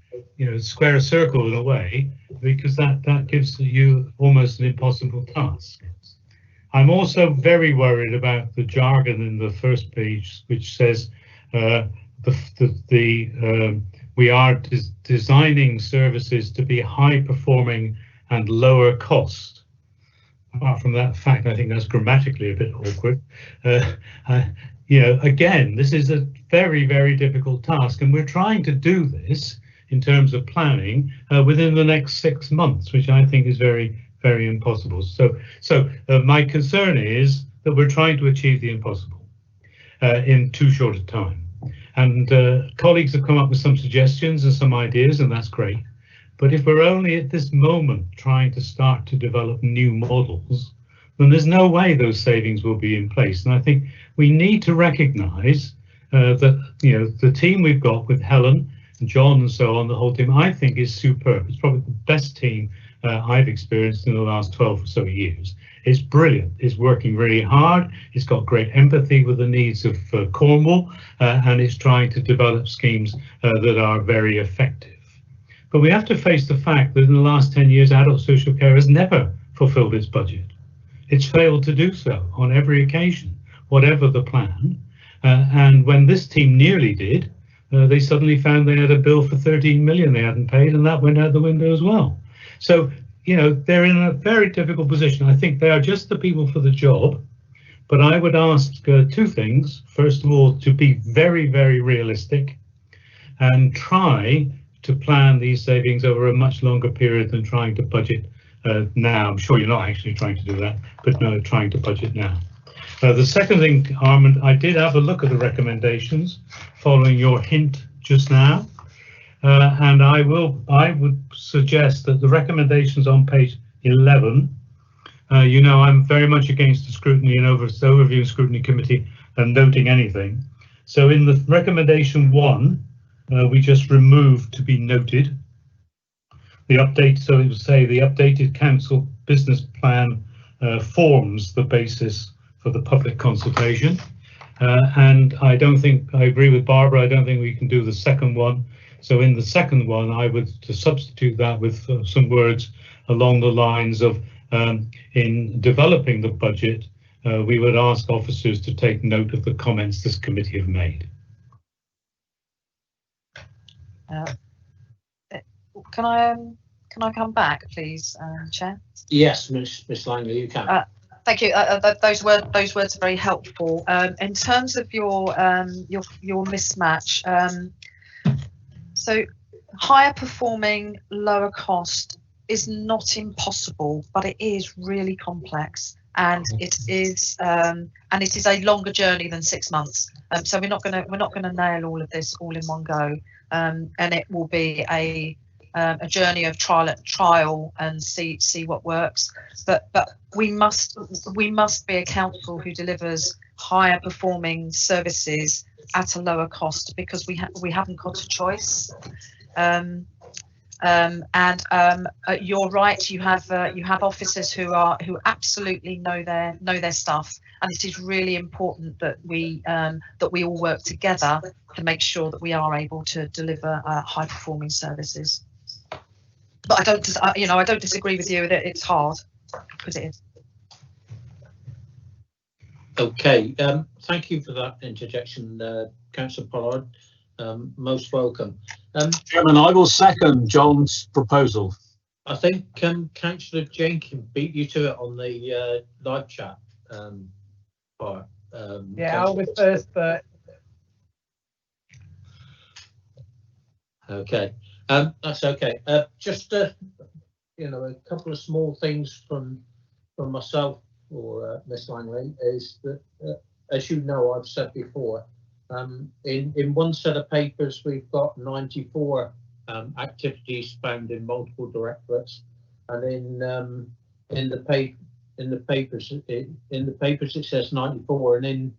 square a circle in a way, because that gives you almost an impossible task. I'm also very worried about the jargon in the first page, which says we are designing services to be high performing and lower cost. Apart from that fact, I think that's grammatically a bit awkward. Again, this is a very, very difficult task, and we're trying to do this in terms of planning within the next 6 months, which I think is very, very impossible. So my concern is that we're trying to achieve the impossible in too short a time. And colleagues have come up with some suggestions and some ideas, and that's great. But if we're only at this moment trying to start to develop new models, then there's no way those savings will be in place. And I think we need to recognise that the team we've got with Helen and John and so on, the whole team, I think is superb. It's probably the best team I've experienced in the last 12 or so years. It's brilliant. It's working really hard. It's got great empathy with the needs of Cornwall, and it's trying to develop schemes that are very effective. But we have to face the fact that in the last 10 years, adult social care has never fulfilled its budget. It's failed to do so on every occasion, whatever the plan. And when this team nearly did, they suddenly found they had a bill for 13 million they hadn't paid, and that went out the window as well. So, they're in a very difficult position. I think they are just the people for the job, but I would ask two things. First of all, to be very, very realistic and try to plan these savings over a much longer period than trying to budget now. I'm sure you're not actually trying to do that, but no, trying to budget now. The second thing, Armand, I did have a look at the recommendations following your hint just now. And I would suggest that the recommendations on page 11 You know, I'm very much against the scrutiny and overview scrutiny committee and noting anything. So in the recommendation 1, we just removed to be noted. The update, so it would say the updated council business plan forms the basis for the public consultation. And I don't think, I agree with Barbara, I don't think we can do the second one. So in the second one, I would to substitute that with some words along the lines of in developing the budget, we would ask officers to take note of the comments this committee have made. Can I come back, please, Chair? Yes, Miss Langley, you can. Thank you. Those words are very helpful. In terms of your mismatch, so higher performing, lower cost is not impossible, but it is really complex, and it is a longer journey than 6 months. So we're not gonna nail all of this all in one go, and it will be a journey of trial and see what works. But we must be a council who delivers higher performing services at a lower cost, because we haven't got a choice. You're right. You have officers who absolutely know their stuff, and it is really important that we all work together to make sure that we are able to deliver high performing services. But I don't disagree with you that it's hard, because it is. Okay, thank you for that interjection, Councillor Pollard. Most welcome. Chairman, I will second John's proposal. I think Councillor Jenkins beat you to it on the live chat part. Yeah, I was first, but okay, that's okay. Just you know, a couple of small things from myself or Miss Langley is that, as you know, I've said before, in one set of papers we've got 94 activities found in multiple directorates, and in the papers it says 94, and in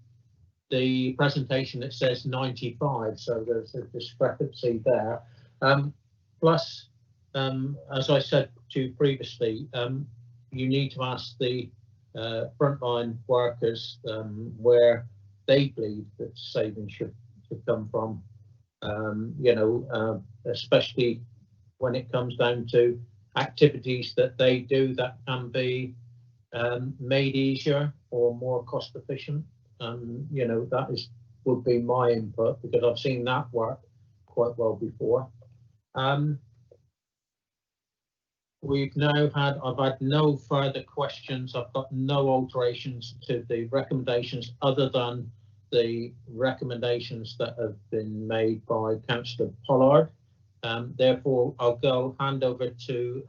the presentation it says 95. So there's a discrepancy there. Plus, as I said to you previously, you need to ask the frontline workers where they believe that savings should come from, you know, especially when it comes down to activities that they do that can be made easier or more cost efficient. You know, that would be my input, because I've seen that work quite well before. I've had no further questions. I've got no alterations to the recommendations other than the recommendations that have been made by Councillor Pollard. Therefore, I'll hand over to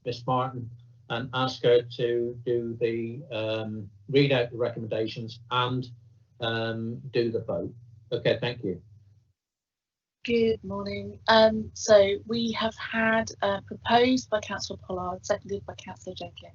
Miss Martin and ask her to do the read out the recommendations and do the vote. Okay, thank you. Good morning. So we have had proposed by Councillor Pollard, seconded by Councillor Jenkins.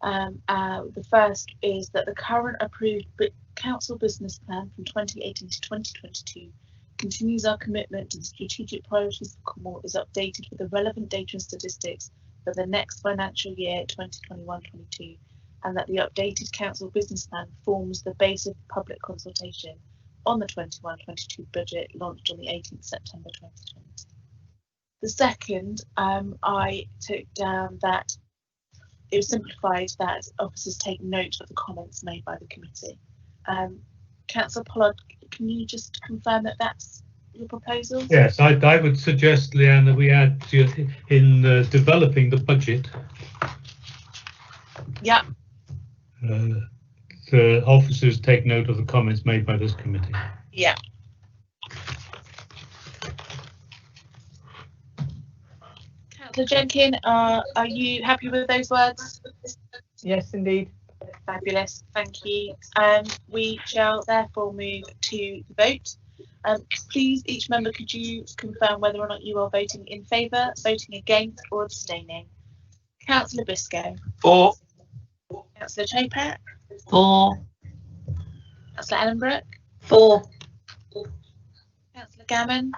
The first is that the current approved council business plan from 2018 to 2022 continues our commitment to the strategic priorities of Cornwall, is updated with the relevant data and statistics for the next financial year 2021-22, and that the updated council business plan forms the base of public consultation on the 21-22 budget launched on the 18th September 2020. The second, I took down that it was simplified that officers take note of the comments made by the committee. Councillor Pollard, can you just confirm that that's your proposal? Yes, I would suggest, Leanne, that we add in developing the budget. Yeah. The officers take note of the comments made by this committee. Yeah. Councillor Jenkins, are you happy with those words? yes, indeed. Fabulous, thank you. We shall therefore move to the vote. Please, each member, could you confirm whether or not you are voting in favour, voting against, or abstaining? Councillor Biscoe. For. Councillor Chopak. 4. Councillor Ellenbrook. 4. Councillor Gammon.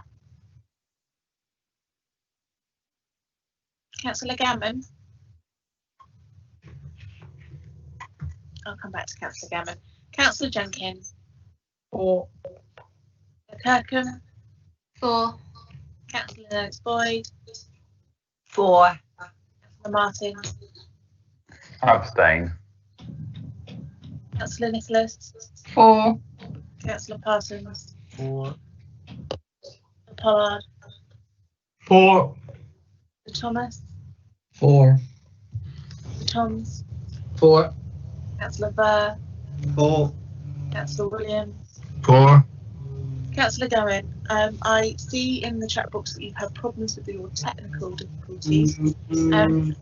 Councillor Gammon. I'll come back to Councillor Gammon. Councillor Jenkins. 4. Kirkham. 4. Councillor Lennox Boyd. 4. Councillor Martin. Abstain. Councillor Nicholas. 4. Councillor Parsons. 4. Pollard. 4. Thomas. 4. Toms. 4. Councillor Burr. 4. Councillor Williams. 4. Councillor Gowen, I see in the chat box that you've had problems with your technical difficulties, and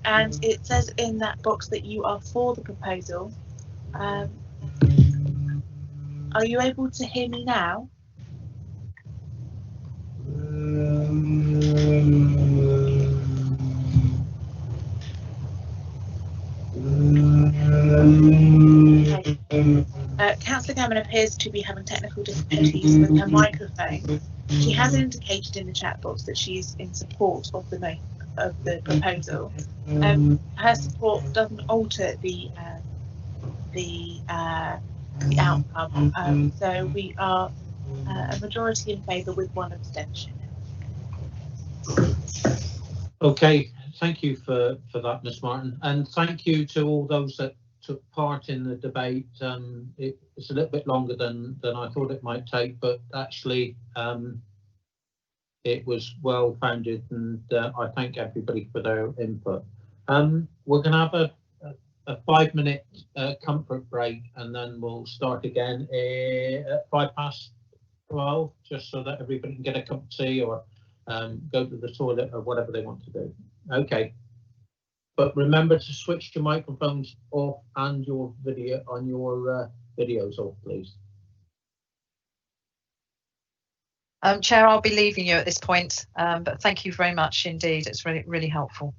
it says in that box that you are for the proposal. Are you able to hear me now? Councillor Gammon appears to be having technical difficulties with her microphone. She has indicated in the chat box that she's in support of the proposal. Her support doesn't alter the outcome. So we are a majority in favour with one abstention. Okay, thank you for that, Ms Martin, and thank you to all those that took part in the debate. It's a little bit longer than I thought it might take, but actually it was well founded, and I thank everybody for their input. We're going to have a 5-minute comfort break, and then we'll start again at 12:05, just so that everybody can get a cup of tea or go to the toilet or whatever they want to do. Okay. But remember to switch your microphones off and your videos off, please. Chair, I'll be leaving you at this point, but thank you very much indeed. It's really helpful.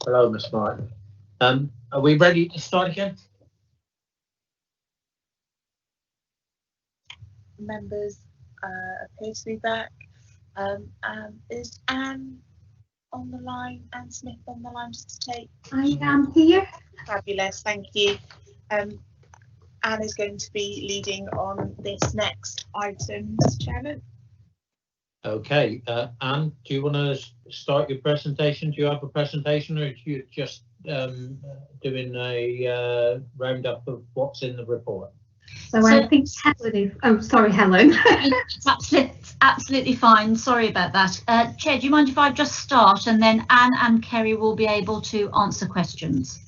Hello, Miss Martin. Are we ready to start again? Members appear to be back. Is Anne on the line? Anne Smith on the line just to take? I am here. Fabulous, thank you. Anne is going to be leading on this next item, Mr. Chairman. Okay, Anne, do you want to start your presentation? Do you have a presentation, or are you just doing a roundup of what's in the report? So I think Helen is. Oh, sorry, Helen. It's absolutely fine. Sorry about that. Chair, do you mind if I just start, and then Anne and Kerry will be able to answer questions?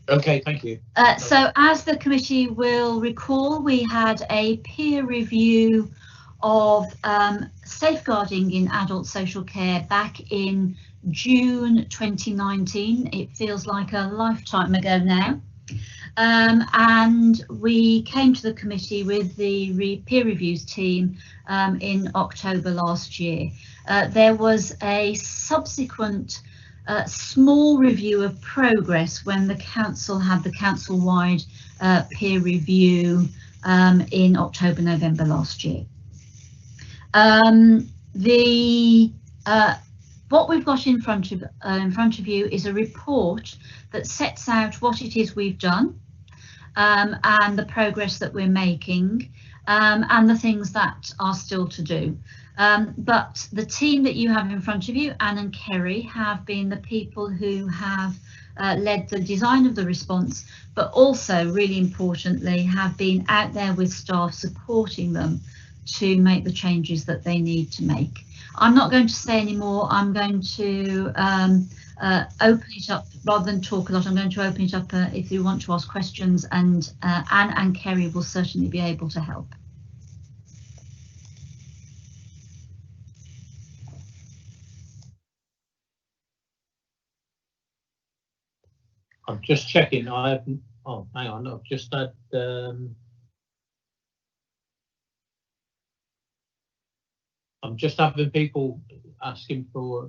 Okay, thank you. So as the committee will recall, we had a peer review of safeguarding in adult social care back in June 2019. It feels like a lifetime ago now. And we came to the committee with the peer reviews team in October last year. There was a subsequent small review of progress when the council had the council-wide peer review in October, November last year. What we've got in front of you is a report that sets out what it is we've done and the progress that we're making and the things that are still to do. But the team that you have in front of you, Anne and Kerry, have been the people who have led the design of the response, but also, really importantly, have been out there with staff supporting them to make the changes that they need to make. I'm not going to say any more. I'm going to open it up rather than talk a lot. I'm going to open it up if you want to ask questions, and Anne and Kerry will certainly be able to help. I'm just checking. I haven't. Oh, hang on. I've just had. I'm just having people asking for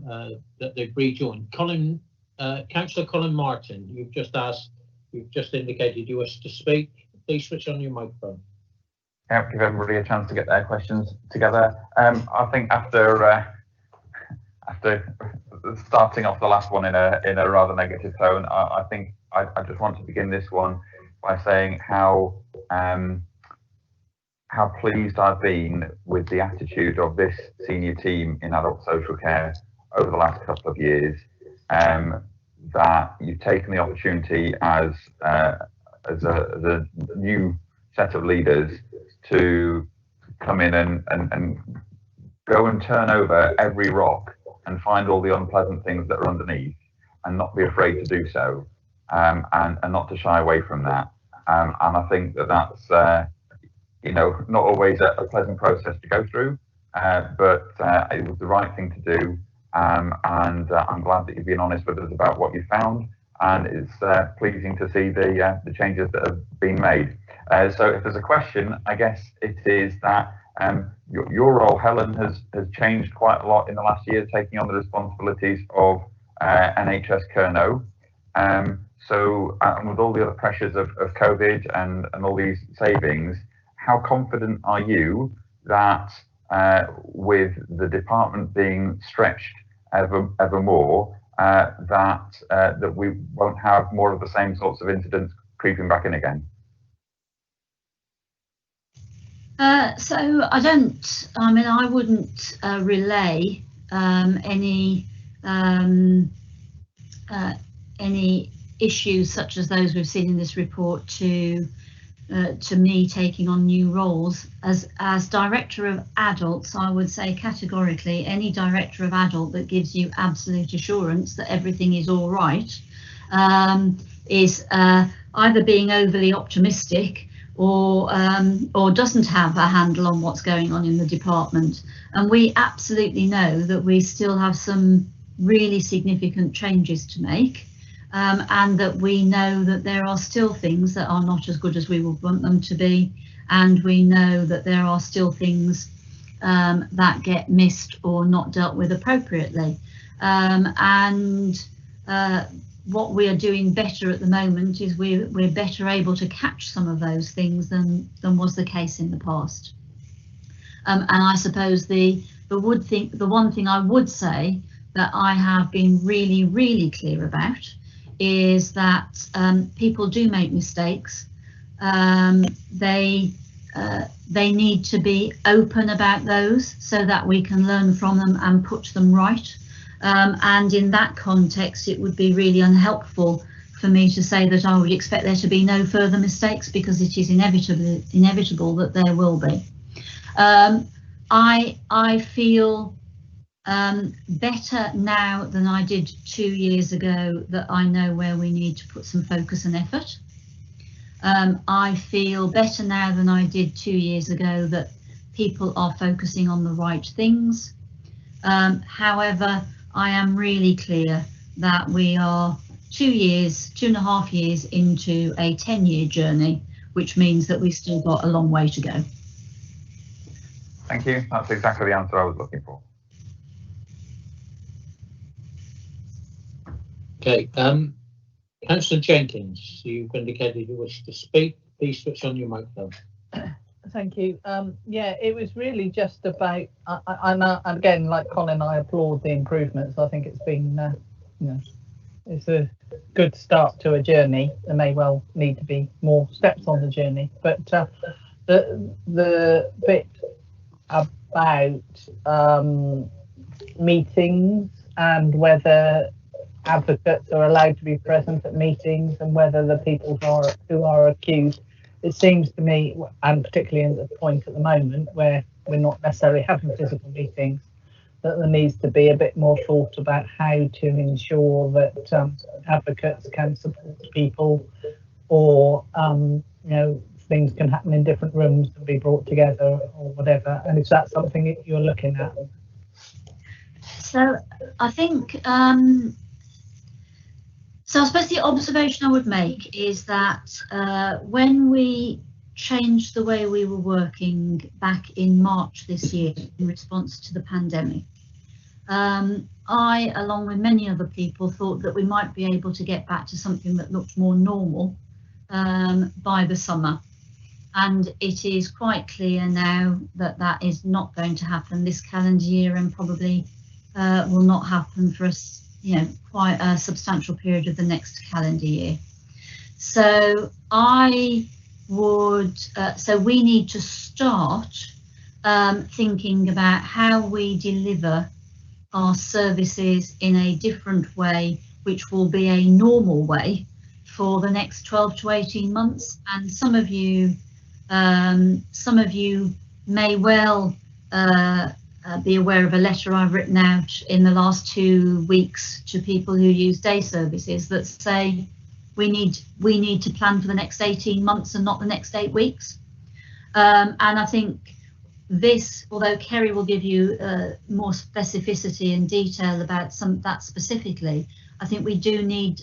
that they've rejoined. Councillor Colin Martin, you've just indicated you wish to speak. Please switch on your microphone. Yeah, give everybody a chance to get their questions together. I think after starting off the last one in a rather negative tone, I think I just want to begin this one by saying how pleased I've been with the attitude of this senior team in adult social care over the last couple of years. That you've taken the opportunity as a new set of leaders to come in and go and turn over every rock and find all the unpleasant things that are underneath, and not be afraid to do so, and not to shy away from that. And I think that's not always a pleasant process to go through, but it was the right thing to do. And I'm glad that you've been honest with us about what you found, and it's pleasing to see the changes that have been made. So if there's a question, I guess it is that your role, Helen, has changed quite a lot in the last year, taking on the responsibilities of NHS Kerno. So with all the other pressures of COVID and all these savings, how confident are you that with the department being stretched ever more, that we won't have more of the same sorts of incidents creeping back in again? So I wouldn't relay any issues such as those we've seen in this report to me taking on new roles. As director of adults, I would say categorically any director of adult that gives you absolute assurance that everything is all right is either being overly optimistic or doesn't have a handle on what's going on in the department. And we absolutely know that we still have some really significant changes to make. And that we know that there are still things that are not as good as we would want them to be, and we know that there are still things that get missed or not dealt with appropriately. what we are doing better at the moment is we're better able to catch some of those things than was the case in the past. And I suppose the one thing I would say that I have been really clear about is that people do make mistakes. They need to be open about those so that we can learn from them and put them right. And in that context, it would be really unhelpful for me to say that I would expect there to be no further mistakes, because it is inevitable that there will be. I feel better now than I did 2 years ago that I know where we need to put some focus and effort. I feel better now than I did 2 years ago that people are focusing on the right things. However, I am really clear that we are 2.5 years into a 10-year journey, which means that we've still got a long way to go. Thank you. That's exactly the answer I was looking for. Okay, Councillor Jenkins, you've indicated you wish to speak. Please switch on your microphone. Thank you. Yeah, it was really just about, and again, like Colin, I applaud the improvements. I think it's been, you know, it's a good start to a journey. There may well need to be more steps on the journey, but the bit about meetings and whether advocates are allowed to be present at meetings and whether the people who are accused, it seems to me, and particularly at the point at the moment where we're not necessarily having physical meetings, that there needs to be a bit more thought about how to ensure that advocates can support people, or you know, things can happen in different rooms and be brought together or whatever. And is that something that you're looking at? So I think, so I suppose the observation I would make is that when we changed the way we were working back in March this year in response to the pandemic, I, along with many other people, thought that we might be able to get back to something that looked more normal by the summer. And it is quite clear now that that is not going to happen this calendar year, and probably will not happen for us, you know, quite a substantial period of the next calendar year. So I would, so we need to start thinking about how we deliver our services in a different way, which will be a normal way for the next 12 to 18 months. And some of you may well be aware of a letter I've written out in the last 2 weeks to people who use day services that say we need to plan for the next 18 months and not the next 8 weeks. And I think this, although Kerry will give you more specificity and detail about that specifically, I think we do need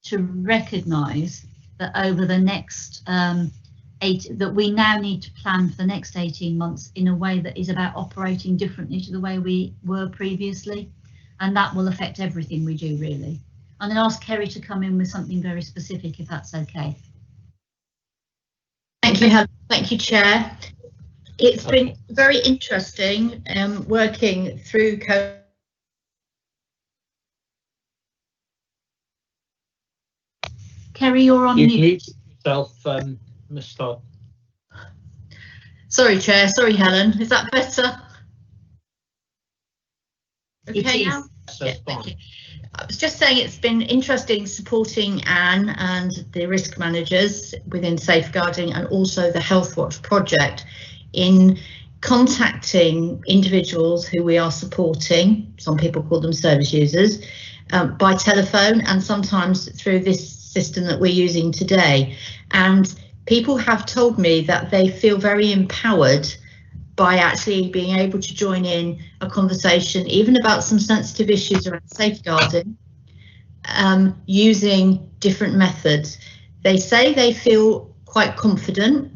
to recognise that over the next that we now need to plan for the next 18 months in a way that is about operating differently to the way we were previously, and that will affect everything we do, really. I'm going to ask Kerry to come in with something very specific, if that's okay. Thank you, Helen. Thank you, Chair. It's been very interesting working through COVID. Kerry, you're on mute. Mute yourself, Ms. Todd. Sorry, Chair. Sorry, Helen. Is that better? Okay now? Yeah, thank you. I was just saying it's been interesting supporting Anne and the risk managers within safeguarding, and also the Health Watch project, in contacting individuals who we are supporting, some people call them service users, by telephone, and sometimes through this system that we're using today. And people have told me that they feel very empowered by actually being able to join in a conversation, even about some sensitive issues around safeguarding, using different methods. They say they feel quite confident.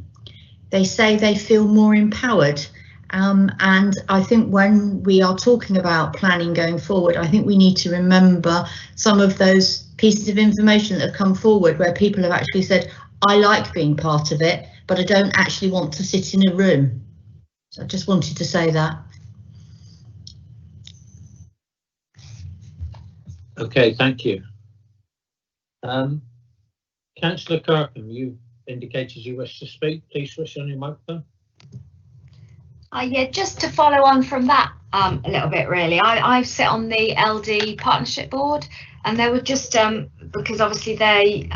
They say they feel more empowered. And I think when we are talking about planning going forward, I think we need to remember some of those pieces of information that have come forward where people have actually said, I like being part of it, but I don't actually want to sit in a room. So I just wanted to say that. Okay, thank you. Councillor Kirkham, you indicated you wish to speak. Please switch on your microphone. Yeah, just to follow on from that a little bit, really. I sit on the LD Partnership Board, and they were just because obviously they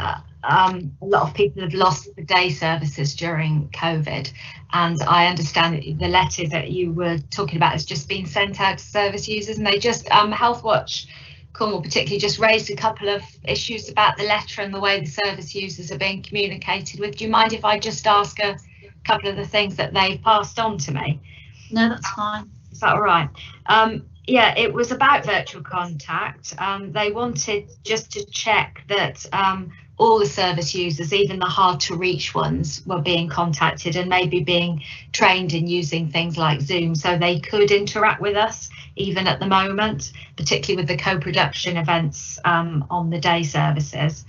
a lot of people have lost the day services during COVID, and I understand that the letter that you were talking about has just been sent out to service users, and they just Healthwatch Cornwall particularly just raised a couple of issues about the letter and the way the service users are being communicated with. Do you mind if I just ask a couple of the things that they passed on to me? No, that's fine. Is that all right? Yeah, it was about virtual contact. They wanted just to check that all the service users, even the hard to reach ones, were being contacted and maybe being trained in using things like Zoom so they could interact with us even at the moment, particularly with the co-production events on the day services.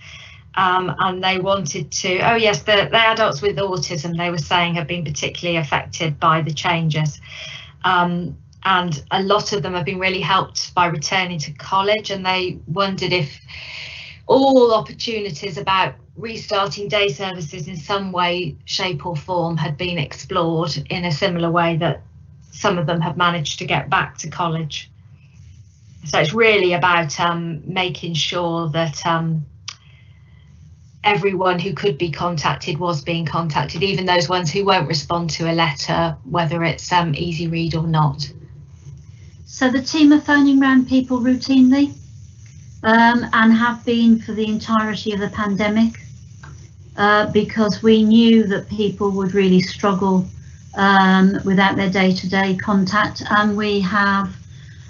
And they wanted to, oh yes, the adults with autism, they were saying, have been particularly affected by the changes. And a lot of them have been really helped by returning to college, and they wondered if all opportunities about restarting day services in some way, shape or form had been explored in a similar way that some of them have managed to get back to college. So it's really about making sure that everyone who could be contacted was being contacted, even those ones who won't respond to a letter, whether it's easy read or not. So the team are phoning around people routinely and have been for the entirety of the pandemic because we knew that people would really struggle without their day-to-day contact, and we have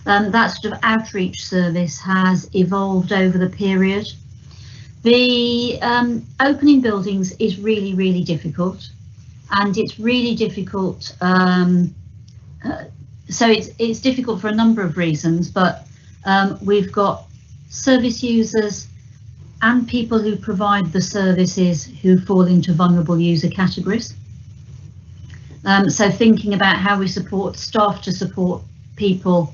that sort of outreach service has evolved over the period. The opening buildings is really, really difficult, and it's really difficult. So it's difficult for a number of reasons, but we've got service users and people who provide the services who fall into vulnerable user categories. So thinking about how we support staff to support people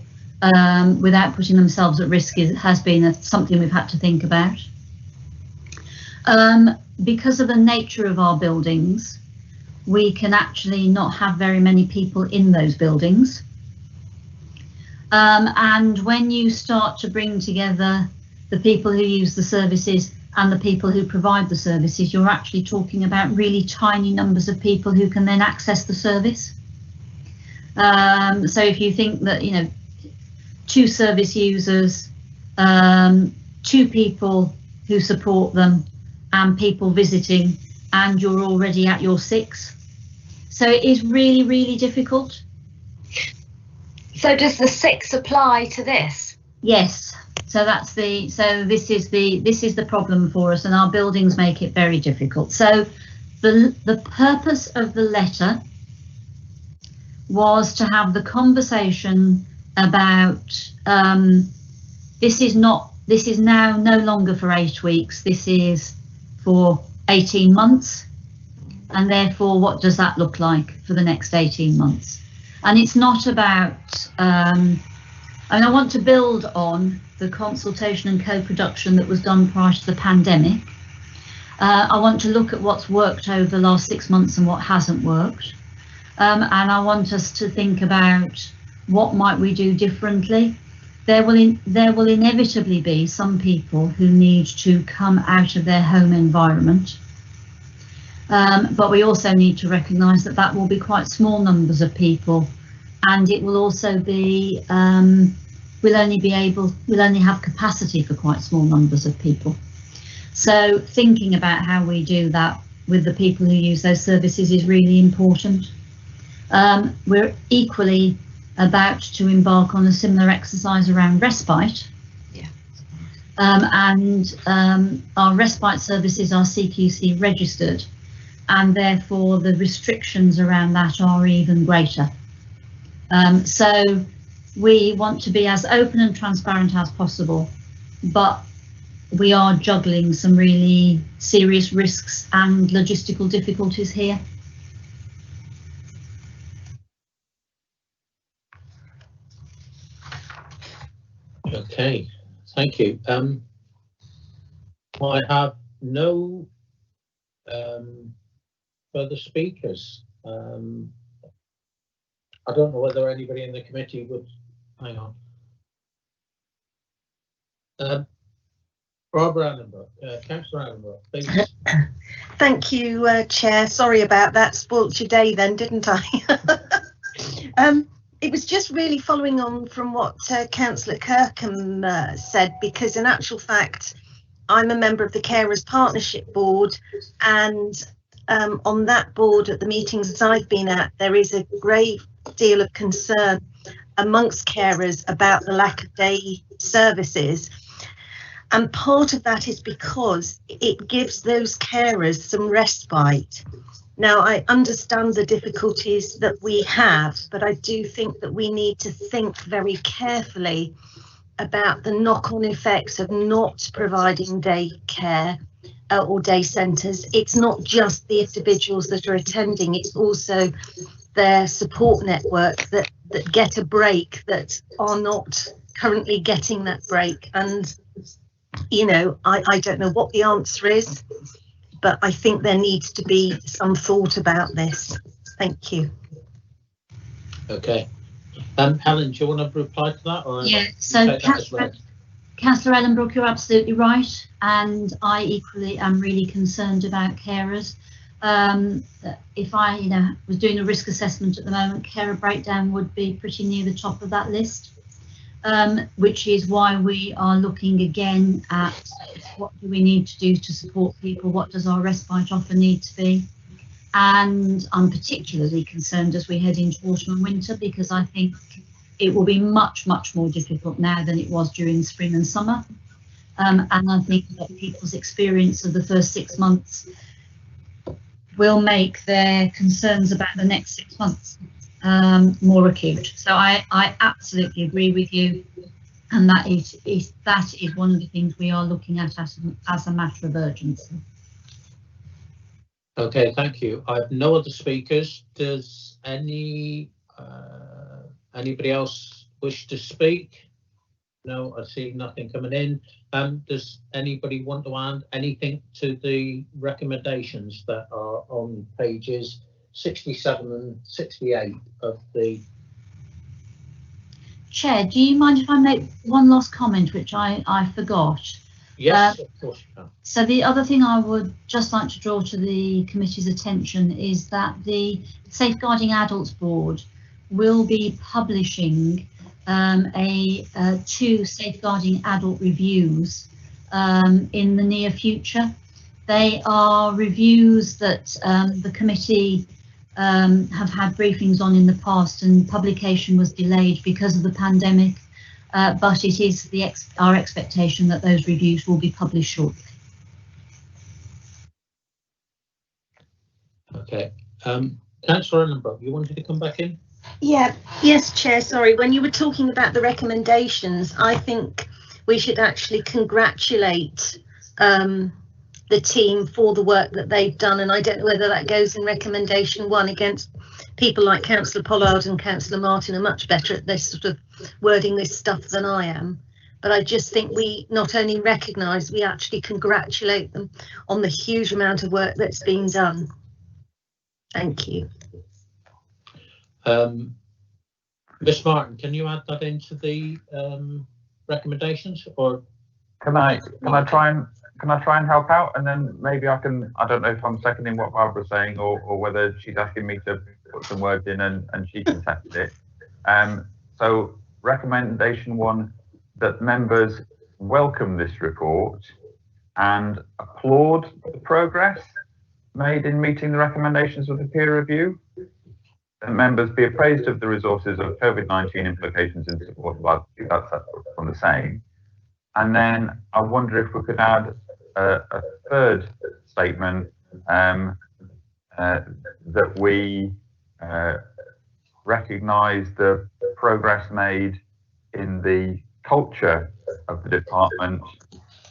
without putting themselves at risk has been something we've had to think about. Because of the nature of our buildings, we can actually not have very many people in those buildings. And when you start to bring together the people who use the services and the people who provide the services, you're actually talking about really tiny numbers of people who can then access the service. So if you think that, you know, 2 service users, 2 people who support them, and people visiting, and you're already at your 6. So it is really, really difficult. So does the 6 apply to this? Yes. So this is the problem for us, and our buildings make it very difficult. So the purpose of the letter was to have the conversation about this is now no longer for 8 weeks. This is for 18 months, and therefore what does that look like for the next 18 months? And it's not about and I want to build on the consultation and co-production that was done prior to the pandemic. I want to look at what's worked over the last 6 months and what hasn't worked, and I want us to think about what might we do differently. There will inevitably be some people who need to come out of their home environment, but we also need to recognise that that will be quite small numbers of people, and it will also be we'll only have capacity for quite small numbers of people. So thinking about how we do that with the people who use those services is really important. We're equally about to embark on a similar exercise around respite. Yeah. And our respite services are CQC registered, and therefore the restrictions around that are even greater. So we want to be as open and transparent as possible, but we are juggling some really serious risks and logistical difficulties here. Okay, thank you. I have no further speakers. I don't know whether anybody in the committee would, hang on. Barbara Allenbrook, Councillor Allenbrook, please. Thank you, Chair. Sorry about that. Spoilt your day then, didn't I? It was just really following on from what Councillor Kirkham said, because in actual fact, I'm a member of the Carers Partnership Board, and on that board at the meetings I've been at, there is a great deal of concern amongst carers about the lack of day services. And part of that is because it gives those carers some respite. Now, I understand the difficulties that we have, but I do think that we need to think very carefully about the knock-on effects of not providing day care or day centres. It's not just the individuals that are attending, it's also their support network that get a break, that are not currently getting that break. And, you know, I don't know what the answer is, but I think there needs to be some thought about this. Thank you. Okay. Helen, do you want to reply to that? Or yeah, so Councillor Ellenbrook, you're absolutely right, and I equally am really concerned about carers. If I was doing a risk assessment at the moment, carer breakdown would be pretty near the top of that list, which is why we are looking again at what do we need to do to support people, what does our respite offer need to be. And I'm particularly concerned as we head into autumn and winter, because I think it will be much, much more difficult now than it was during spring and summer. And I think that people's experience of the first 6 months will make their concerns about the next 6 months more acute. So I absolutely agree with you. And that is one of the things we are looking at as a matter of urgency. Okay, thank you. I have no other speakers. Does anybody else wish to speak? No, I see nothing coming in. Does anybody want to add anything to the recommendations that are on pages 67 and 68 of the... Chair, do you mind if I make one last comment, which I forgot? Yes, of course you can. So the other thing I would just like to draw to the committee's attention is that the Safeguarding Adults Board will be publishing 2 safeguarding adult reviews in the near future. They are reviews that the committee have had briefings on in the past, and publication was delayed because of the pandemic. But it is our expectation that those reviews will be published shortly. Okay. Councillor Ellenbrook, you wanted to come back in? Yeah, yes, Chair, sorry. When you were talking about the recommendations, I think we should actually congratulate the team for the work that they've done. And I don't know whether that goes in recommendation 1 against people like Councillor Pollard and Councillor Martin are much better at this sort of wording this stuff than I am. But I just think we not only recognise, we actually congratulate them on the huge amount of work that's been done. Thank you. Miss Martin, can you add that into the recommendations, or can I try and help out, and then maybe I don't know if I'm seconding what Barbara's saying or whether she's asking me to put some words in and she can test it. So recommendation 1, that members welcome this report and applaud the progress made in meeting the recommendations of the peer review. That members be appraised of the resources of COVID-19 implications in support of that's from the same. And then I wonder if we could add a third statement, that we recognise the progress made in the culture of the department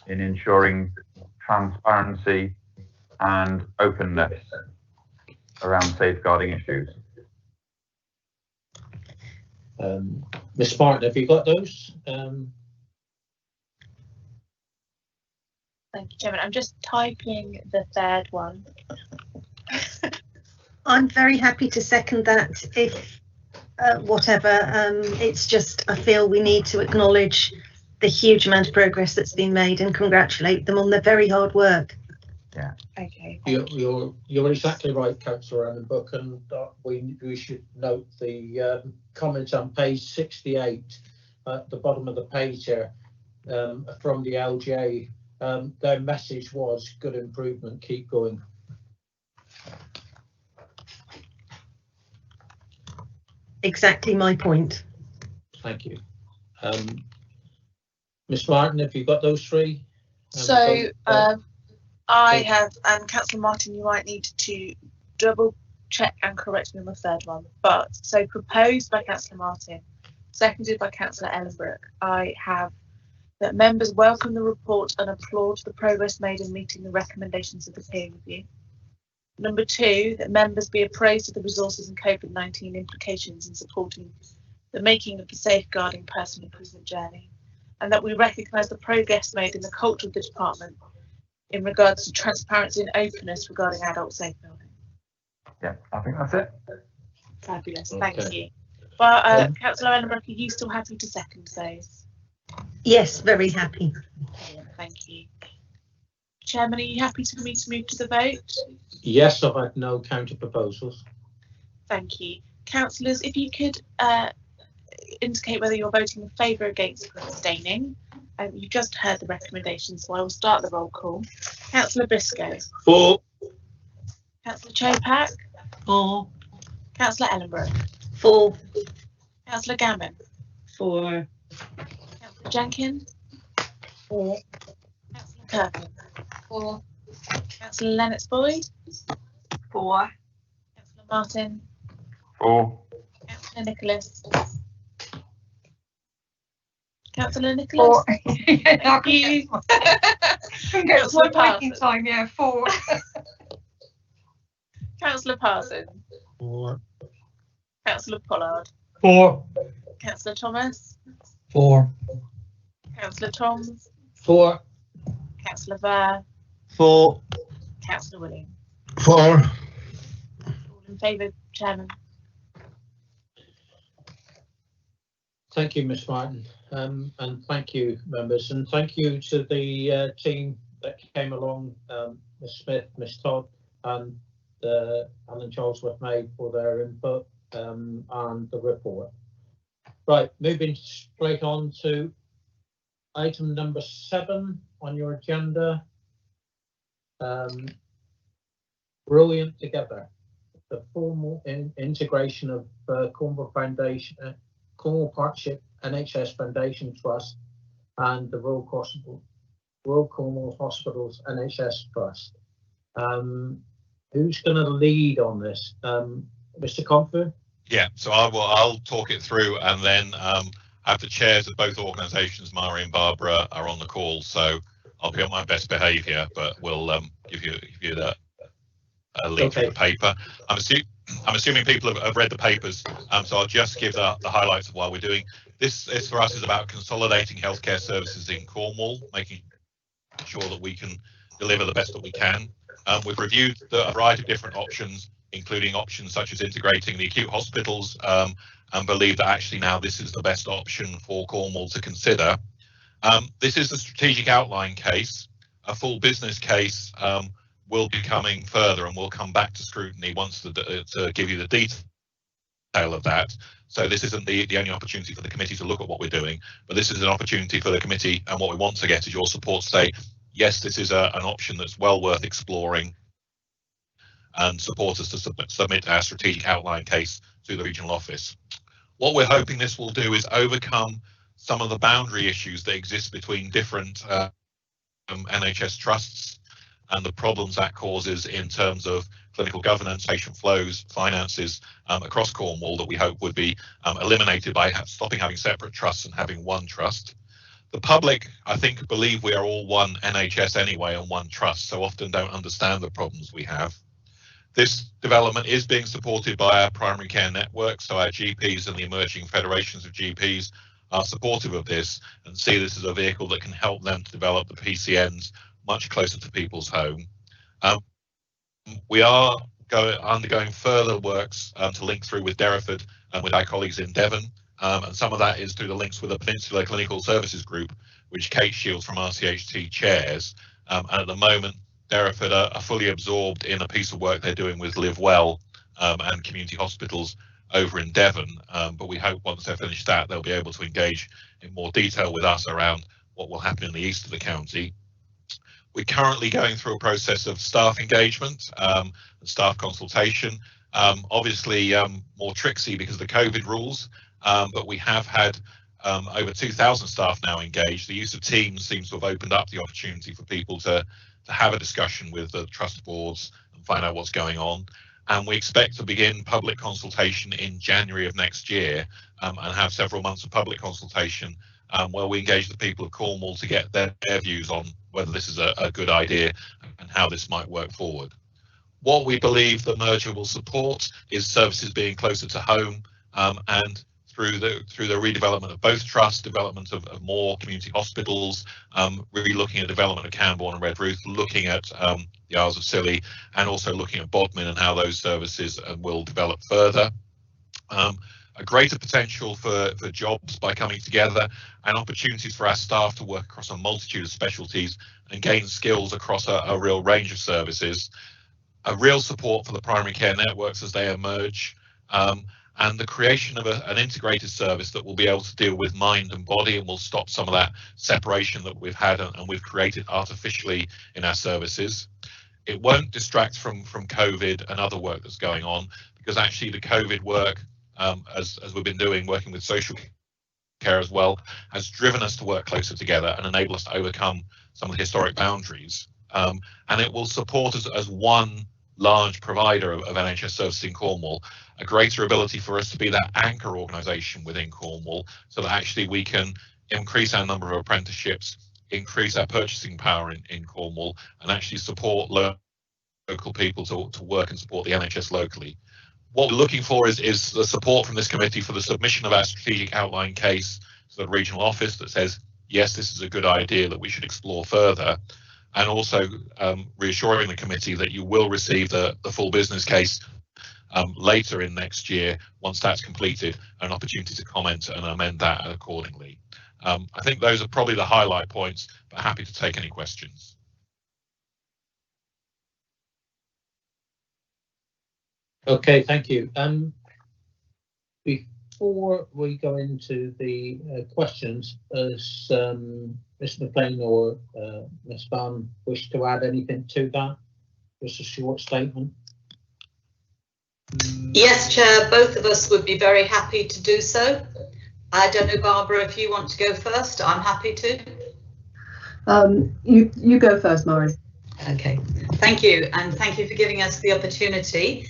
in ensuring transparency and openness around safeguarding issues. Ms. Martin, have you got those? Thank you, Chairman. I'm just typing the third one. I'm very happy to second that if whatever. It's just, I feel we need to acknowledge the huge amount of progress that's been made and congratulate them on their very hard work. Yeah. Okay. You're exactly right, Councillor Annenbuck, and we should note the comments on page 68 at the bottom of the page here from the LGA. Their message was good improvement, keep going. Exactly my point. Thank you. Ms. Martin, have you got those three? So I have, and Councillor Martin, you might need to double check and correct me on the third one. But so proposed by Councillor Martin, seconded by Councillor Ellenbrook, I have that members welcome the report and applaud the progress made in meeting the recommendations of the peer review. Number 2, that members be appraised of the resources and COVID-19 implications in supporting the making of the safeguarding personal improvement journey, and that we recognise the progress made in the culture of the department in regards to transparency and openness regarding adult safeguarding. Yeah, I think that's it. Fabulous, Okay. thank you. But Councillor Ellenbrook, are you still happy to second those? Yes, very happy. Thank you. Chairman, are you happy for me to move to the vote? Yes, I've had no counter proposals. Thank you. Councillors, if you could indicate whether you're voting in favour, against, or abstaining. You've just heard the recommendation, so I will start the roll call. Councillor Briscoe. For. Councillor Chopak. For. Councillor Ellenbrook. For. Councillor Gammon. For. Councillor Jenkins. For. Councillor Kirkland. For. Councillor Lennox-Boyd. For. Councillor Martin. For. Councillor Nicholas. Councillor Nicholas. Thank you. Councillor Parsons. Parsons. Time, yeah, 4. Councillor Parsons. For. Councillor Pollard. For. Councillor Thomas. For. Councillor Toms. For. Councillor Ver. For. Councillor Williams. For. All in favour, Chairman. Thank you, Ms. Martin, and thank you, members, and thank you to the team that came along, Ms. Smith, Ms. Todd, and Alan Charlesworth May for their input and the report. Right, moving straight on to item number 7 on your agenda. Brilliant Together, the formal integration of Cornwall Foundation, Cornwall Partnership NHS Foundation Trust and the Royal Cornwall Hospitals NHS Trust. Who's going to lead on this? Mr. Comfort? Yeah, so I'll talk it through, and then have the chairs of both organisations, Mari and Barbara, are on the call. So I'll be on my best behaviour, but we'll give you the link to the paper. I'm assuming people have read the papers, so I'll just give the highlights of what we're doing. This for us is about consolidating healthcare services in Cornwall, making sure that we can deliver the best that we can. We've reviewed a variety of different options, including options such as integrating the acute hospitals, and believe that actually now this is the best option for Cornwall to consider. This is the strategic outline case. A full business case will be coming further, and we'll come back to scrutiny once to give you the detail of that. So this isn't the only opportunity for the committee to look at what we're doing, but this is an opportunity for the committee, and what we want to get is your support to say, yes, this is an option that's well worth exploring, and support us to submit our strategic outline case to the regional office. What we're hoping this will do is overcome some of the boundary issues that exist between different NHS trusts and the problems that causes in terms of clinical governance, patient flows, finances across Cornwall, that we hope would be eliminated by stopping having separate trusts and having one trust. The public, I think, believe we are all one NHS anyway and one trust, so often don't understand the problems we have. This development is being supported by our primary care network, so our GPs and the emerging federations of GPs are supportive of this and see this as a vehicle that can help them to develop the PCNs much closer to people's home. We are undergoing further works to link through with Derriford and with our colleagues in Devon. And some of that is through the links with the Peninsula Clinical Services Group, which Kate Shields from RCHT chairs. And at the moment, Derriford are fully absorbed in a piece of work they're doing with Live Well and community hospitals over in Devon. But we hope once they're finished that, they'll be able to engage in more detail with us around what will happen in the east of the county. We're currently going through a process of staff engagement and staff consultation. Obviously, more tricksy because of the COVID rules. But we have had over 2,000 staff now engaged. The use of Teams seems to have opened up the opportunity for people to have a discussion with the trust boards and find out what's going on. And we expect to begin public consultation in January of next year and have several months of public consultation where we engage the people of Cornwall to get their views on whether this is a good idea and how this might work forward. What we believe the merger will support is services being closer to home and through the redevelopment of both trusts, development of more community hospitals, really looking at development of Camborne and Redruth, looking at the Isles of Scilly, and also looking at Bodmin and how those services will develop further. A greater potential for jobs by coming together and opportunities for our staff to work across a multitude of specialties and gain skills across a real range of services. A real support for the primary care networks as they emerge. And the creation of an integrated service that will be able to deal with mind and body and will stop some of that separation that we've had and we've created artificially in our services. It won't distract from COVID and other work that's going on, because actually the COVID work, as we've been doing, working with social care as well, has driven us to work closer together and enable us to overcome some of the historic boundaries. And it will support us as one large provider of NHS services in Cornwall, a greater ability for us to be that anchor organisation within Cornwall, so that actually we can increase our number of apprenticeships, increase our purchasing power in Cornwall, and actually support local people to work and support the NHS locally. What we're looking for is the support from this committee for the submission of our strategic outline case to the regional office that says, yes, this is a good idea that we should explore further. And also reassuring the committee that you will receive the full business case later in next year, once that's completed, an opportunity to comment and amend that accordingly. I think those are probably the highlight points, but happy to take any questions. Okay, thank you. Before we go into the questions, as Mr. McLean or Ms. Bunn wish to add anything to that? Just a short statement. Yes, Chair, both of us would be very happy to do so. I don't know, Barbara, if you want to go first. I'm happy to. You go first, Maureen. Okay, thank you, and thank you for giving us the opportunity.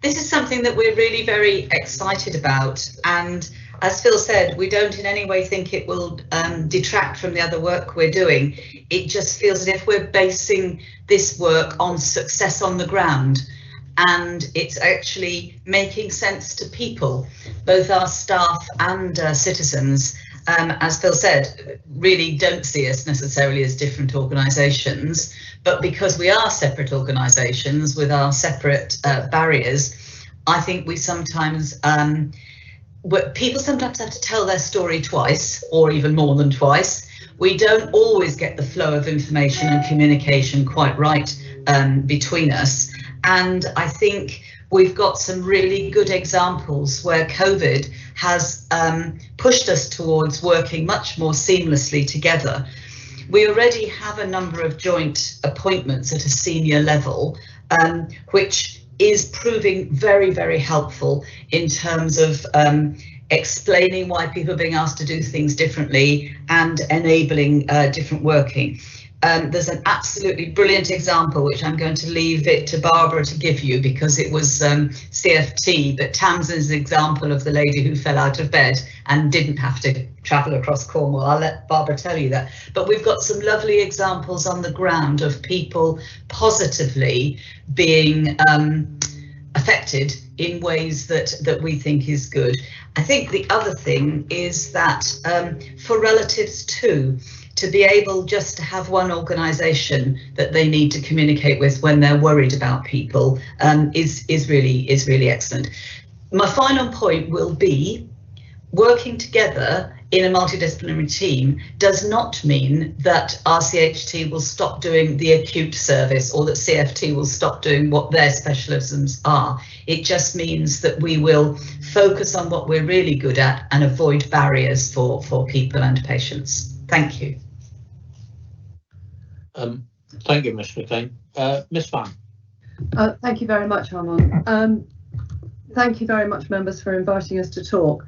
This is something that we're really very excited about, and as Phil said, we don't in any way think it will detract from the other work we're doing. It just feels as if we're basing this work on success on the ground, and it's actually making sense to people, both our staff and citizens. As Phil said, really don't see us necessarily as different organisations, but because we are separate organisations with our separate barriers, I think we sometimes, people sometimes have to tell their story twice, or even more than twice. We don't always get the flow of information and communication quite right between us. And I think we've got some really good examples where COVID has pushed us towards working much more seamlessly together. We already have a number of joint appointments at a senior level, which is proving very, very helpful in terms of explaining why people are being asked to do things differently, and enabling different working. There's an absolutely brilliant example, which I'm going to leave it to Barbara to give you because it was CFT, but Tamsin's example of the lady who fell out of bed and didn't have to travel across Cornwall. I'll let Barbara tell you that. But we've got some lovely examples on the ground of people positively being affected in ways that we think is good. I think the other thing is that for relatives too, to be able just to have one organisation that they need to communicate with when they're worried about people is really excellent. My final point will be working together in a multidisciplinary team does not mean that RCHT will stop doing the acute service or that CFT will stop doing what their specialisms are. It just means that we will focus on what we're really good at and avoid barriers for people and patients. Thank you. Thank you, Ms. McLean. Ms. Fan. Thank you very much, Armand. Thank you very much, members, for inviting us to talk.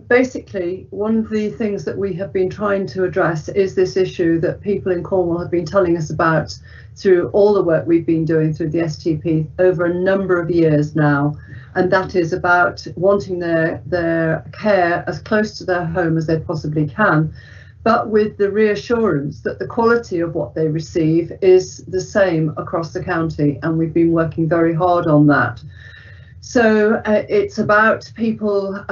Basically, one of the things that we have been trying to address is this issue that people in Cornwall have been telling us about through all the work we've been doing through the STP over a number of years now, and that is about wanting their care as close to their home as they possibly can, but with the reassurance that the quality of what they receive is the same across the county, and we've been working very hard on that. So it's about people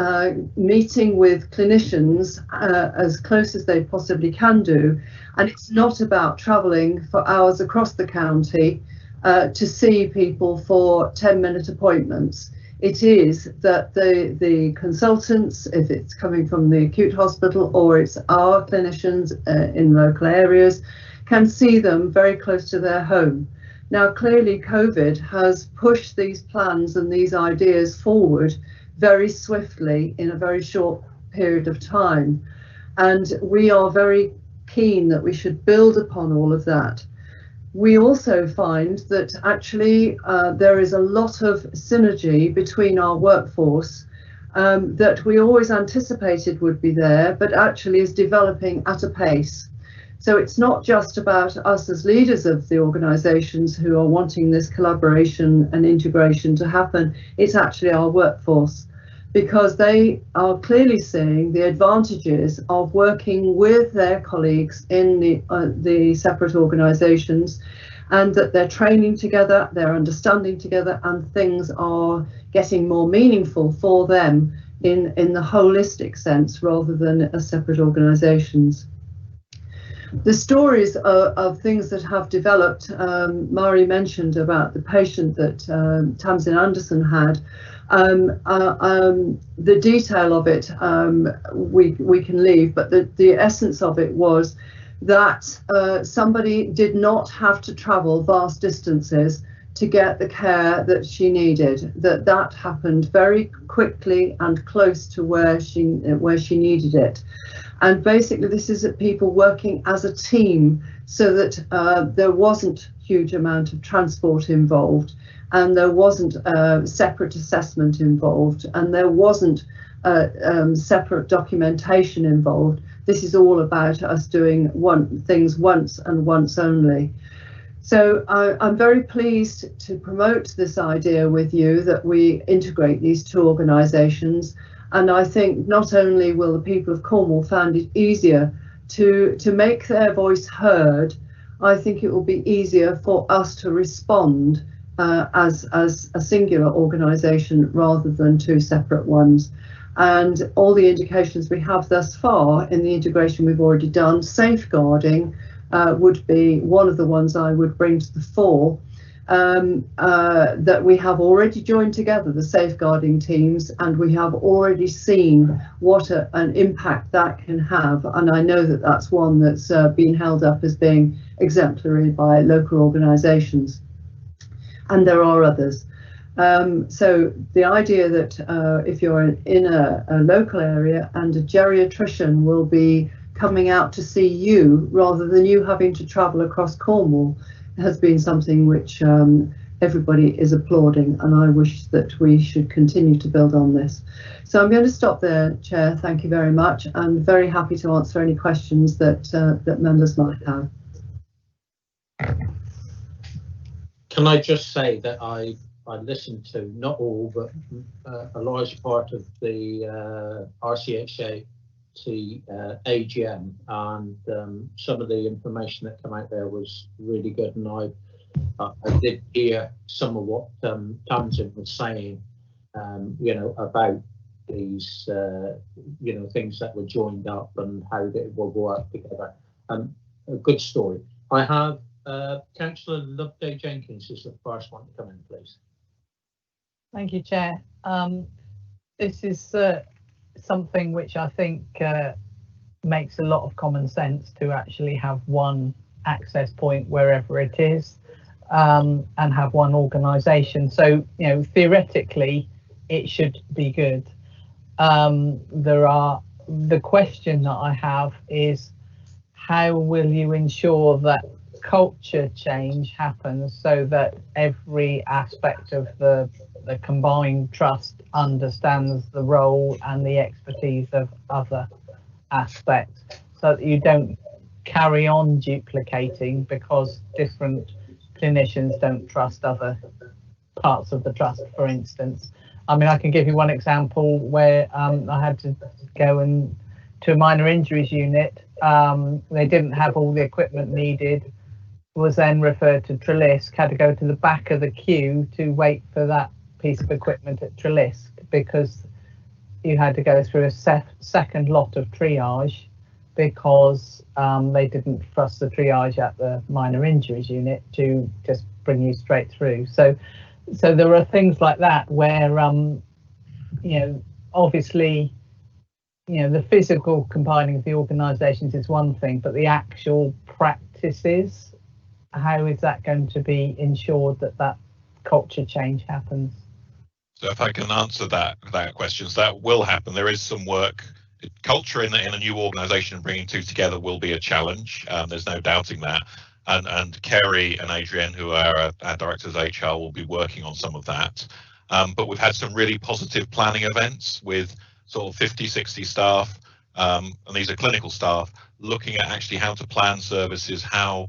meeting with clinicians as close as they possibly can do, and it's not about travelling for hours across the county to see people for 10-minute appointments. It is that the consultants, if it's coming from the acute hospital or it's our clinicians in local areas, can see them very close to their home. Now, clearly COVID has pushed these plans and these ideas forward very swiftly in a very short period of time. And we are very keen that we should build upon all of that. We also find that actually there is a lot of synergy between our workforce that we always anticipated would be there, but actually is developing at a pace. So it's not just about us as leaders of the organisations who are wanting this collaboration and integration to happen, it's actually our workforce, because they are clearly seeing the advantages of working with their colleagues in the separate organisations, and that they're training together, they're understanding together, and things are getting more meaningful for them in the holistic sense rather than as separate organisations. The stories of things that have developed, Mari mentioned about the patient that Tamsin Anderson had. The detail of it we can leave, but the essence of it was that somebody did not have to travel vast distances to get the care that she needed. That happened very quickly and close to where she needed it. And basically this is people working as a team, so that there wasn't huge amount of transport involved, and there wasn't separate assessment involved, and there wasn't separate documentation involved. This is all about us doing things once and once only. So I'm very pleased to promote this idea with you that we integrate these two organisations. And I think not only will the people of Cornwall find it easier to make their voice heard, I think it will be easier for us to respond as a singular organisation rather than two separate ones. And all the indications we have thus far in the integration we've already done, safeguarding would be one of the ones I would bring to the fore. That we have already joined together the safeguarding teams, and we have already seen what an impact that can have, and I know that that's one that's been held up as being exemplary by local organisations, and there are others. So the idea that if you're in a local area and a geriatrician will be coming out to see you rather than you having to travel across Cornwall has been something which everybody is applauding, and I wish that we should continue to build on this. So I'm going to stop there, Chair. Thank you very much. I'm very happy to answer any questions that that members might have. Can I just say that I listened to, not all, but a large part of the RCHA AGM, and some of the information that came out there was really good, and I did hear some of what Tamsin was saying, you know, about these, you know, things that were joined up and how they will work together. A good story. I have Councillor Loveday Jenkins is the first one to come in, please. Thank you, Chair. This is something which I think makes a lot of common sense, to actually have one access point wherever it is, and have one organisation. So, you know, theoretically, it should be good. The question that I have is, how will you ensure that culture change happens so that every aspect of the combined trust understands the role and the expertise of other aspects, so that you don't carry on duplicating because different clinicians don't trust other parts of the trust, for instance? I mean, I can give you one example where I had to go to a minor injuries unit. They didn't have all the equipment needed, was then referred to Trelisk, had to go to the back of the queue to wait for that piece of equipment at Trelisk, because you had to go through a second lot of triage, because they didn't trust the triage at the minor injuries unit to just bring you straight through. So there are things like that where, you know, obviously, you know, the physical combining of the organisations is one thing, but the actual practices, how is that going to be ensured that that culture change happens? So if I can answer that question, so that will happen. There is some work. Culture in a new organisation and bringing two together will be a challenge. There's no doubting that. And Kerry and Adrienne, who are our directors of HR, will be working on some of that. But we've had some really positive planning events with sort of 50, 60 staff, and these are clinical staff, looking at actually how to plan services, how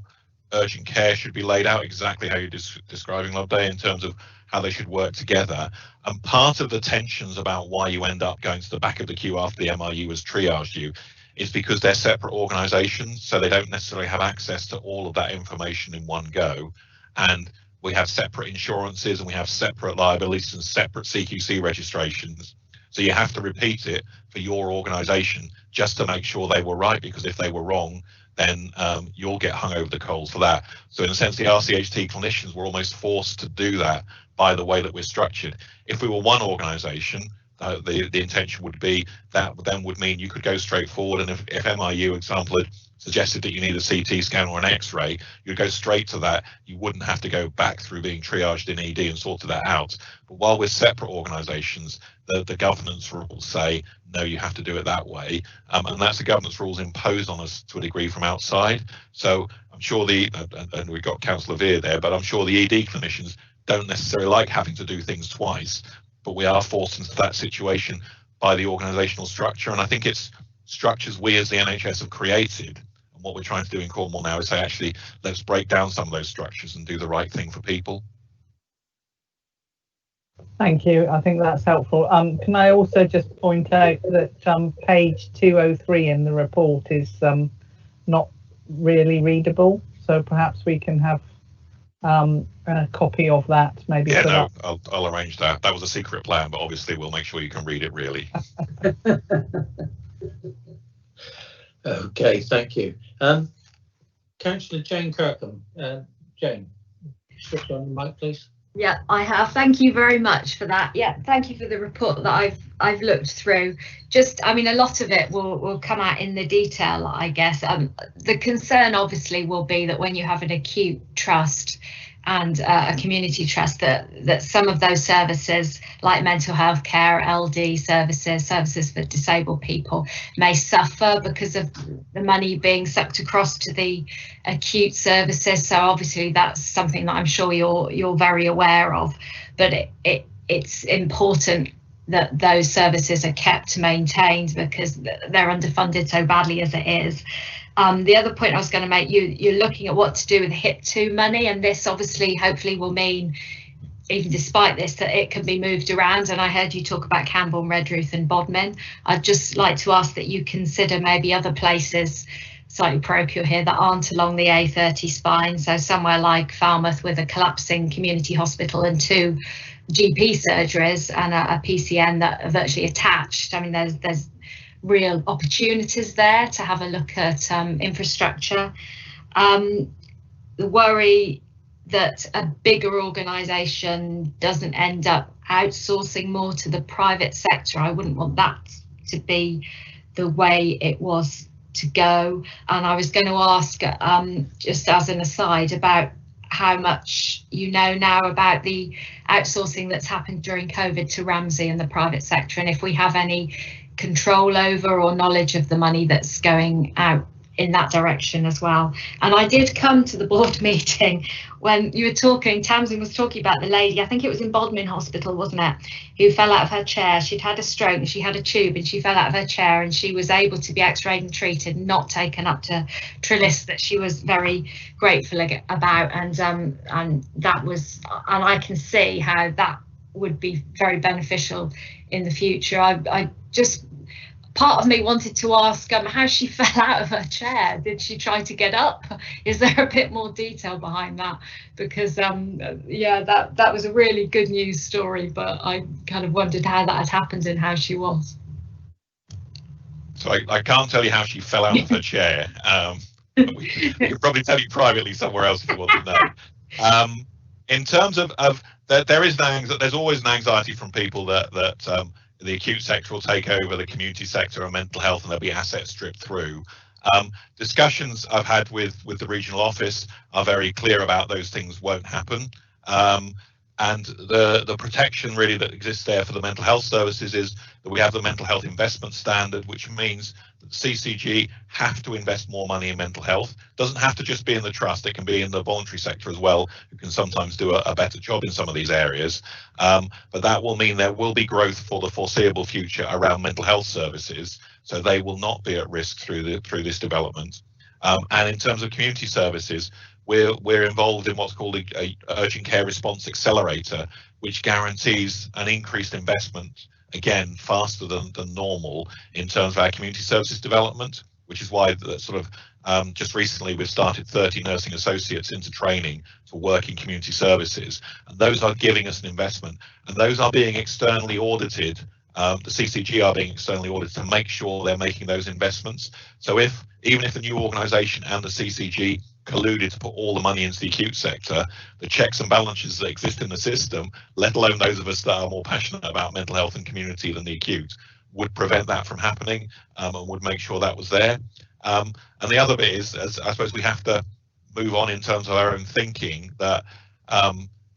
urgent care should be laid out, exactly how you're describing, Loveday, in terms of how they should work together. And part of the tensions about why you end up going to the back of the queue after the MRU has triaged you is because they're separate organisations, so they don't necessarily have access to all of that information in one go. And we have separate insurances and we have separate liabilities and separate CQC registrations. So you have to repeat it for your organisation just to make sure they were right, because if they were wrong, then you'll get hung over the coals for that. So in a sense, the RCHT clinicians were almost forced to do that by the way that we're structured. If we were one organisation, the intention would be that then would mean you could go straight forward, and if MRU example had suggested that you need a CT scan or an X-ray, you'd go straight to that. You wouldn't have to go back through being triaged in ED and sorted that out. But while we're separate organisations, the governance rules say no, you have to do it that way, and that's the governance rules imposed on us to a degree from outside. So I'm sure and we've got Councillor Veer there, but I'm sure the ED clinicians don't necessarily like having to do things twice, but we are forced into that situation by the organisational structure. And I think it's structures we as the NHS have created. And what we're trying to do in Cornwall now is say, actually, let's break down some of those structures and do the right thing for people. Thank you. I think that's helpful. Can I also just point out that page 203 in the report is not really readable, so perhaps we can have a copy of that, maybe. Yeah, no, I'll arrange that. That was a secret plan, but obviously we'll make sure you can read it really. Okay, thank you. Councillor Jane Kirkham. Jane, switch on the mic, please. Yeah, I have. Thank you very much for that. Yeah, thank you for the report that I've looked through. Just, I mean, a lot of it will come out in the detail, I guess. The concern obviously will be that when you have an acute trust and a community trust, that some of those services, like mental health care, LD services for disabled people, may suffer because of the money being sucked across to the acute services. So obviously that's something that I'm sure you're very aware of, but it's important that those services are kept maintained because they're underfunded so badly as it is. The other point I was going to make, you're looking at what to do with HIP 2 money, and this obviously hopefully will mean, even despite this, that it can be moved around. And I heard you talk about Camborne, Redruth and Bodmin. I'd just like to ask that you consider maybe other places, slightly parochial here, that aren't along the A30 spine. So somewhere like Falmouth with a collapsing community hospital and 2 GP surgeries and a PCN that are virtually attached. I mean, there's real opportunities there to have a look at infrastructure. The worry that a bigger organisation doesn't end up outsourcing more to the private sector, I wouldn't want that to be the way it was to go. And I was going to ask, just as an aside, about how much you know now about the outsourcing that's happened during COVID to Ramsay and the private sector, and if we have any control over or knowledge of the money that's going out in that direction as well. And I did come to the board meeting when you were talking, Tamsin was talking about the lady, I think it was in Bodmin Hospital, wasn't it, who fell out of her chair. She'd had a stroke and she had a tube and she fell out of her chair, and she was able to be x-rayed and treated, not taken up to Trillis, that she was very grateful about. And that was, and I can see how that would be very beneficial in the future. I just, part of me wanted to ask how she fell out of her chair. Did she try to get up? Is there a bit more detail behind that? Because yeah, that was a really good news story, but I kind of wondered how that had happened and how she was. So I can't tell you how she fell out of her chair. We could probably tell you privately somewhere else if you want to know. In terms of there's always an anxiety from people that the acute sector will take over the community sector and mental health, and there'll be assets stripped through. Discussions I've had with the regional office are very clear about those things won't happen. And the protection really that exists there for the mental health services is that we have the mental health investment standard, which means that CCG have to invest more money in mental health. Doesn't have to just be in the trust, it can be in the voluntary sector as well, who can sometimes do a better job in some of these areas. But that will mean there will be growth for the foreseeable future around mental health services, so they will not be at risk through this development. And in terms of community services, we're involved in what's called a urgent care response accelerator, which guarantees an increased investment, again, faster than normal in terms of our community services development, which is why just recently we've started 30 nursing associates into training to work in community services, and those are giving us an investment, and those are being externally audited. The CCG are being externally audited to make sure they're making those investments. So even if the new organisation and the CCG colluded to put all the money into the acute sector, the checks and balances that exist in the system, let alone those of us that are more passionate about mental health and community than the acute, would prevent that from happening, and would make sure that was there. And the other bit is, as I suppose we have to move on in terms of our own thinking, that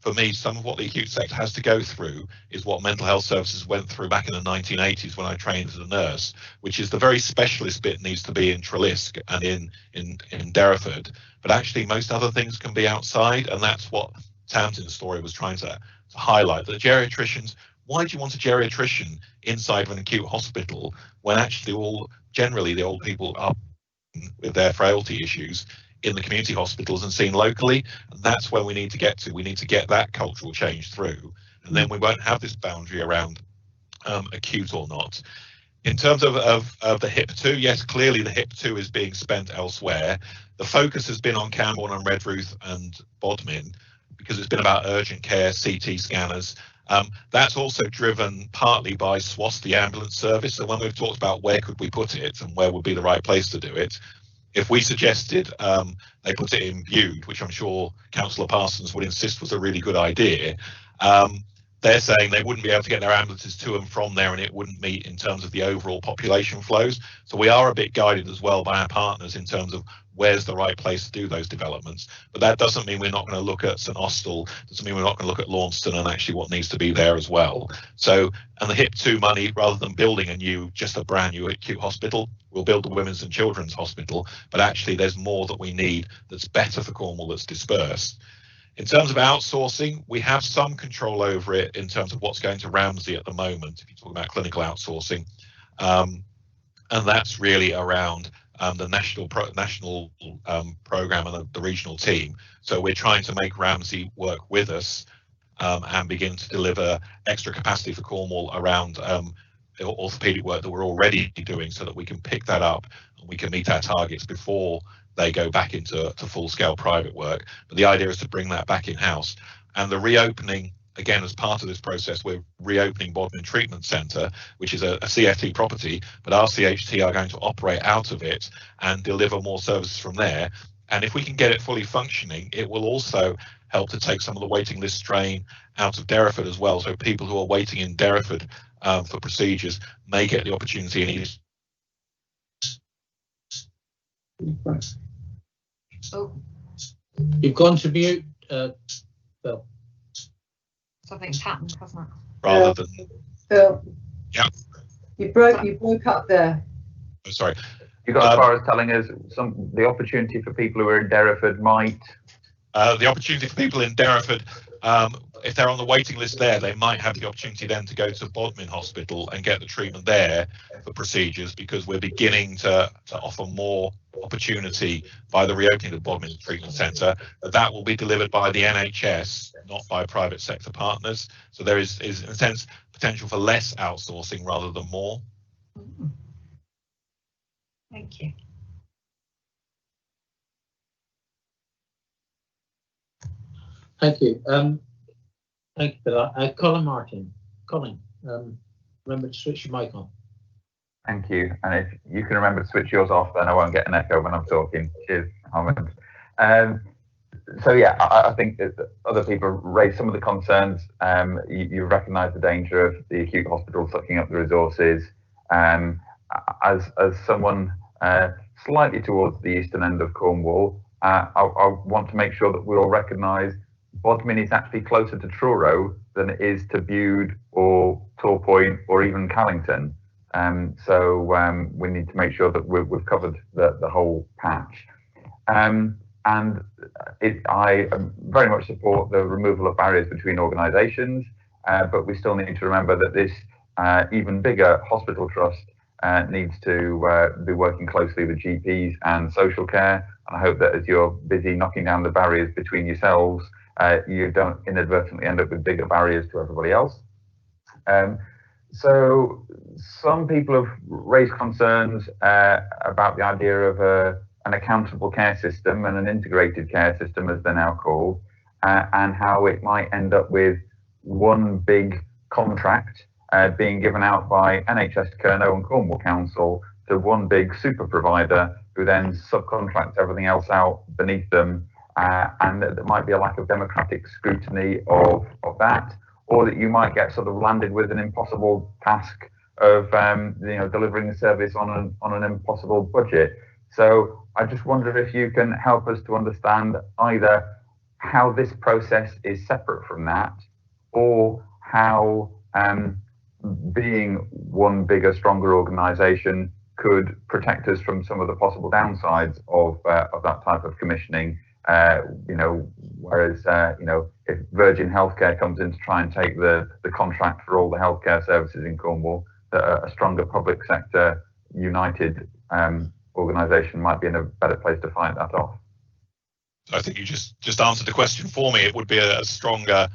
for me, some of what the acute sector has to go through is what mental health services went through back in the 1980s when I trained as a nurse, which is the very specialist bit needs to be in Trelisk and in Derriford. But actually, most other things can be outside, and that's what Tamsin's story was trying to highlight. That geriatricians, why do you want a geriatrician inside of an acute hospital when actually generally the old people are with their frailty issues in the community hospitals and seen locally? And that's where we need to get to. We need to get that cultural change through, and then we won't have this boundary around acute or not. In terms of the HIP 2, yes, clearly the HIP 2 is being spent elsewhere. The focus has been on Camborne and Redruth and Bodmin because it's been about urgent care, CT scanners. That's also driven partly by SWAS, the ambulance service. So when we've talked about where could we put it and where would be the right place to do it, if we suggested they put it in Bude, which I'm sure Councillor Parsons would insist was a really good idea, they're saying they wouldn't be able to get their ambulances to and from there, and it wouldn't meet in terms of the overall population flows. So we are a bit guided as well by our partners in terms of where's the right place to do those developments. But that doesn't mean we're not going to look at St Austell, doesn't mean we're not going to look at Launceston and actually what needs to be there as well. So, and the HIP2 money, rather than building just a brand new acute hospital, we'll build the Women's and Children's Hospital, but actually there's more that we need that's better for Cornwall, that's dispersed. In terms of outsourcing, we have some control over it in terms of what's going to Ramsey at the moment, if you talk about clinical outsourcing. And that's really around the national program and the regional team. So we're trying to make Ramsey work with us and begin to deliver extra capacity for Cornwall around orthopaedic work that we're already doing, so that we can pick that up and we can meet our targets before they go back into full-scale private work. But the idea is to bring that back in-house. And the reopening, again, as part of this process, we're reopening Bodmin Treatment Centre, which is a CFT property, but our CHT are going to operate out of it and deliver more services from there. And if we can get it fully functioning, it will also help to take some of the waiting list strain out of Derriford as well. So people who are waiting in Derriford for procedures may get the opportunity in each. Oh. You've gone to mute, Phil. Something's happened, hasn't it? Rather than Phil. Yeah. You broke up there. I'm sorry. You got as far as telling us the opportunity for people who are in Derriford might. The opportunity for people in Derriford, if they're on the waiting list there, they might have the opportunity then to go to Bodmin Hospital and get the treatment there for procedures, because we're beginning to offer more opportunity by the reopening of the Bodmin Treatment Centre. That will be delivered by the NHS, not by private sector partners. So there is in a sense potential for less outsourcing rather than more. Thank you. Thank you. Thank you for that. Colin Martin. Colin, remember to switch your mic on. Thank you. And if you can remember to switch yours off, then I won't get an echo when I'm talking. Cheers, Armand. So yeah, I think that other people raised some of the concerns. You recognise the danger of the acute hospital sucking up the resources. As someone slightly towards the eastern end of Cornwall, I want to make sure that we all recognise Bodmin is actually closer to Truro than it is to Bude or Torpoint or even Callington. So we need to make sure that we've covered the whole patch. And I very much support the removal of barriers between organisations, but we still need to remember that this even bigger hospital trust needs to be working closely with GPs and social care. And I hope that as you're busy knocking down the barriers between yourselves, you don't inadvertently end up with bigger barriers to everybody else. So some people have raised concerns about the idea of an accountable care system and an integrated care system, as they're now called, and how it might end up with one big contract being given out by NHS Kernow and Cornwall Council to one big super provider who then subcontracts everything else out beneath them, and that there might be a lack of democratic scrutiny of that, or that you might get sort of landed with an impossible task of delivering the service on an impossible budget. So I just wonder if you can help us to understand either how this process is separate from that, or how being one bigger, stronger organisation could protect us from some of the possible downsides of that type of commissioning. Whereas if Virgin Healthcare comes in to try and take the contract for all the healthcare services in Cornwall, that a stronger public sector united organisation might be in a better place to fight that off. I think you just answered the question for me. It would be a stronger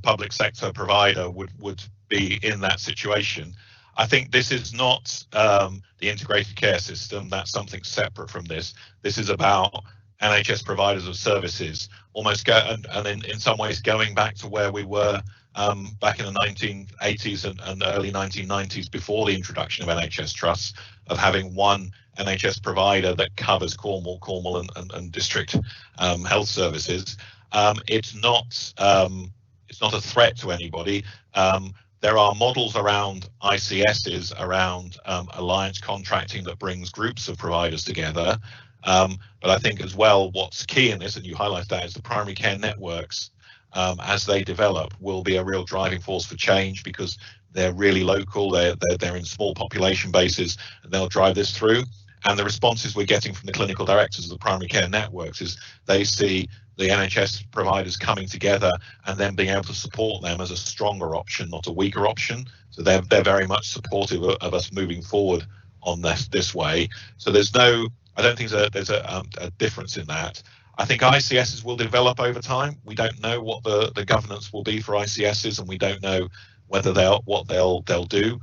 public sector provider would be in that situation. I think this is not the integrated care system. That's something separate from this. This is about NHS providers of services, almost and in some ways going back to where we were back in the 1980s and early 1990s, before the introduction of NHS trusts, of having one NHS provider that covers Cornwall and district health services. It's it's not a threat to anybody. There are models around ICSs, around alliance contracting that brings groups of providers together. But I think as well, what's key in this, and you highlight that, is the primary care networks, as they develop, will be a real driving force for change, because they're really local, they're in small population bases, and they'll drive this through. And the responses we're getting from the clinical directors of the primary care networks is they see the NHS providers coming together and then being able to support them as a stronger option, not a weaker option. So they're very much supportive of us moving forward on this way. So I don't think there's a difference in that. I think ICSs will develop over time. We don't know what the governance will be for ICSs, and we don't know whether what they'll do.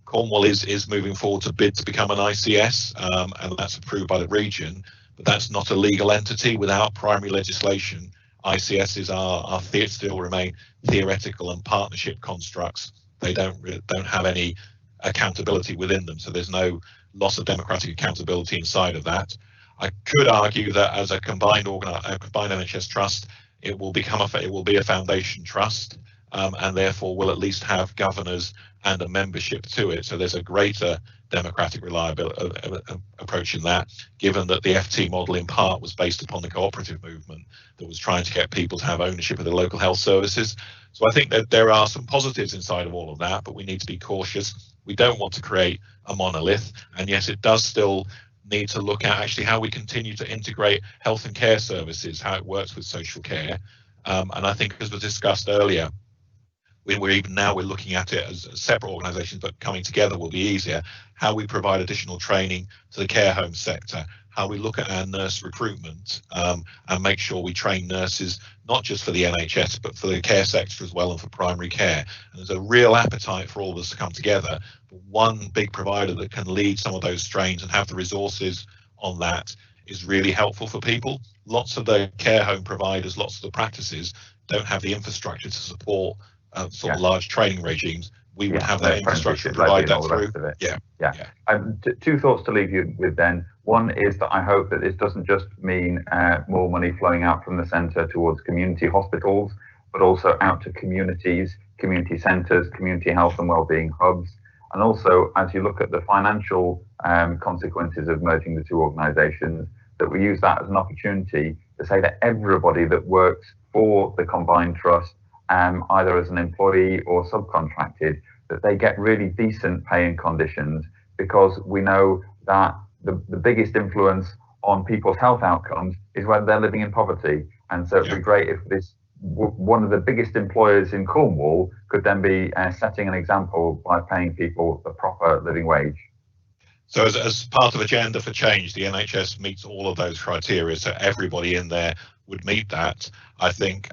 Cornwall is moving forward to bid to become an ICS, and that's approved by the region, but that's not a legal entity without primary legislation. ICSs still remain theoretical and partnership constructs. They don't have any accountability within them, so there's no loss of democratic accountability inside of that. I could argue that as a combined NHS trust, it will be a foundation trust, and therefore will at least have governors and a membership to it. So there's a greater democratic reliability approach in that, given that the FT model in part was based upon the cooperative movement that was trying to get people to have ownership of their local health services. So I think that there are some positives inside of all of that, but we need to be cautious. We don't want to create a monolith, and yes, it does still need to look at actually how we continue to integrate health and care services, how it works with social care. And I think, as was discussed earlier, we're looking at it as separate organisations, but coming together will be easier. How we provide additional training to the care home sector, how we look at our nurse recruitment, and make sure we train nurses not just for the NHS but for the care sector as well, and for primary care. And there's a real appetite for all of us to come together. But one big provider that can lead some of those strains and have the resources on that is really helpful for people. Lots of the care home providers, lots of the practices don't have the infrastructure to support sort of large training regimes. We would have that infrastructure to provide that through. Two thoughts to leave you with then. One is that I hope that this doesn't just mean more money flowing out from the centre towards community hospitals, but also out to communities, community centres, community health and wellbeing hubs. And also, as you look at the financial consequences of merging the two organisations, that we use that as an opportunity to say that everybody that works for the combined trust, either as an employee or subcontracted, that they get really decent pay and conditions, because we know that the biggest influence on people's health outcomes is when they're living in poverty. And so it'd be great if this one of the biggest employers in Cornwall could then be setting an example by paying people a proper living wage. So as part of Agenda for Change, the NHS meets all of those criteria, so everybody in there would meet that. I think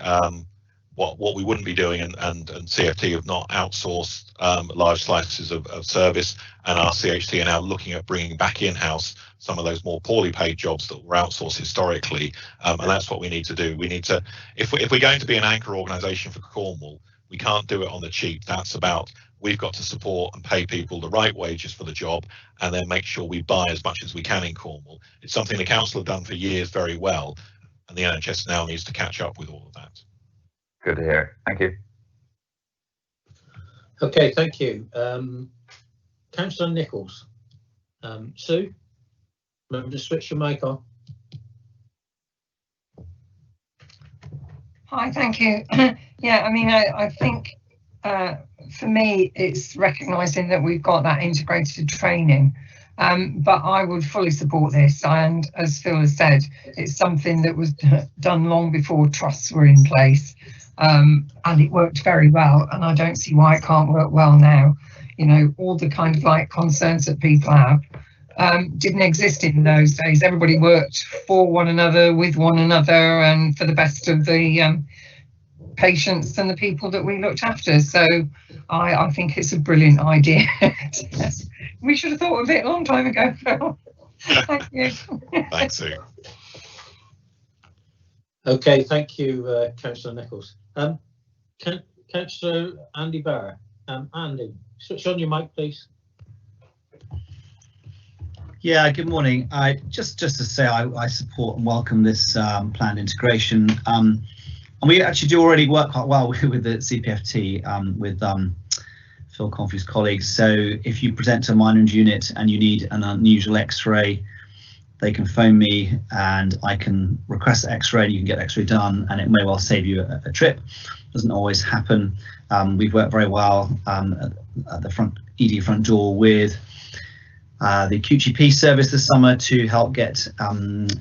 what we wouldn't be doing, and CFT have not outsourced large slices of service, and our CHT are now looking at bringing back in-house some of those more poorly paid jobs that were outsourced historically, and that's what we need to do. We need to, if we're going to be an anchor organisation for Cornwall, we can't do it on the cheap. That's about, we've got to support and pay people the right wages for the job, and then make sure we buy as much as we can in Cornwall. It's something the council have done for years very well, and the NHS now needs to catch up with all of that. Good to hear. Thank you. Okay, thank you. Councillor Nichols. Sue, remember to switch your mic on. Hi, thank you. Yeah, I mean, I think for me, it's recognising that we've got that integrated training. But I would fully support this, and as Phil has said, it's something that was done long before trusts were in place, and it worked very well, and I don't see why it can't work well now. You know, all the kind of like concerns that people have didn't exist in those days. Everybody worked for one another, with one another, and for the best of the patients and the people that we looked after. So I think it's a brilliant idea. We should have thought of it a long time ago, Phil. Thank you. Thanks, Sue. Okay, thank you, Councillor Nichols. Councillor Andy Barr. Andy, switch on your mic, please. Yeah, good morning. Just to say I support and welcome this planned integration. And we actually do already work quite well with the CPFT, with Phil Confi's colleagues. So if you present to a minor injury unit and you need an unusual X-ray, they can phone me and I can request the X-ray and you can get X-ray done, and it may well save you a trip. Doesn't always happen. We've worked very well at the front ED front door with the acute GP service this summer to help get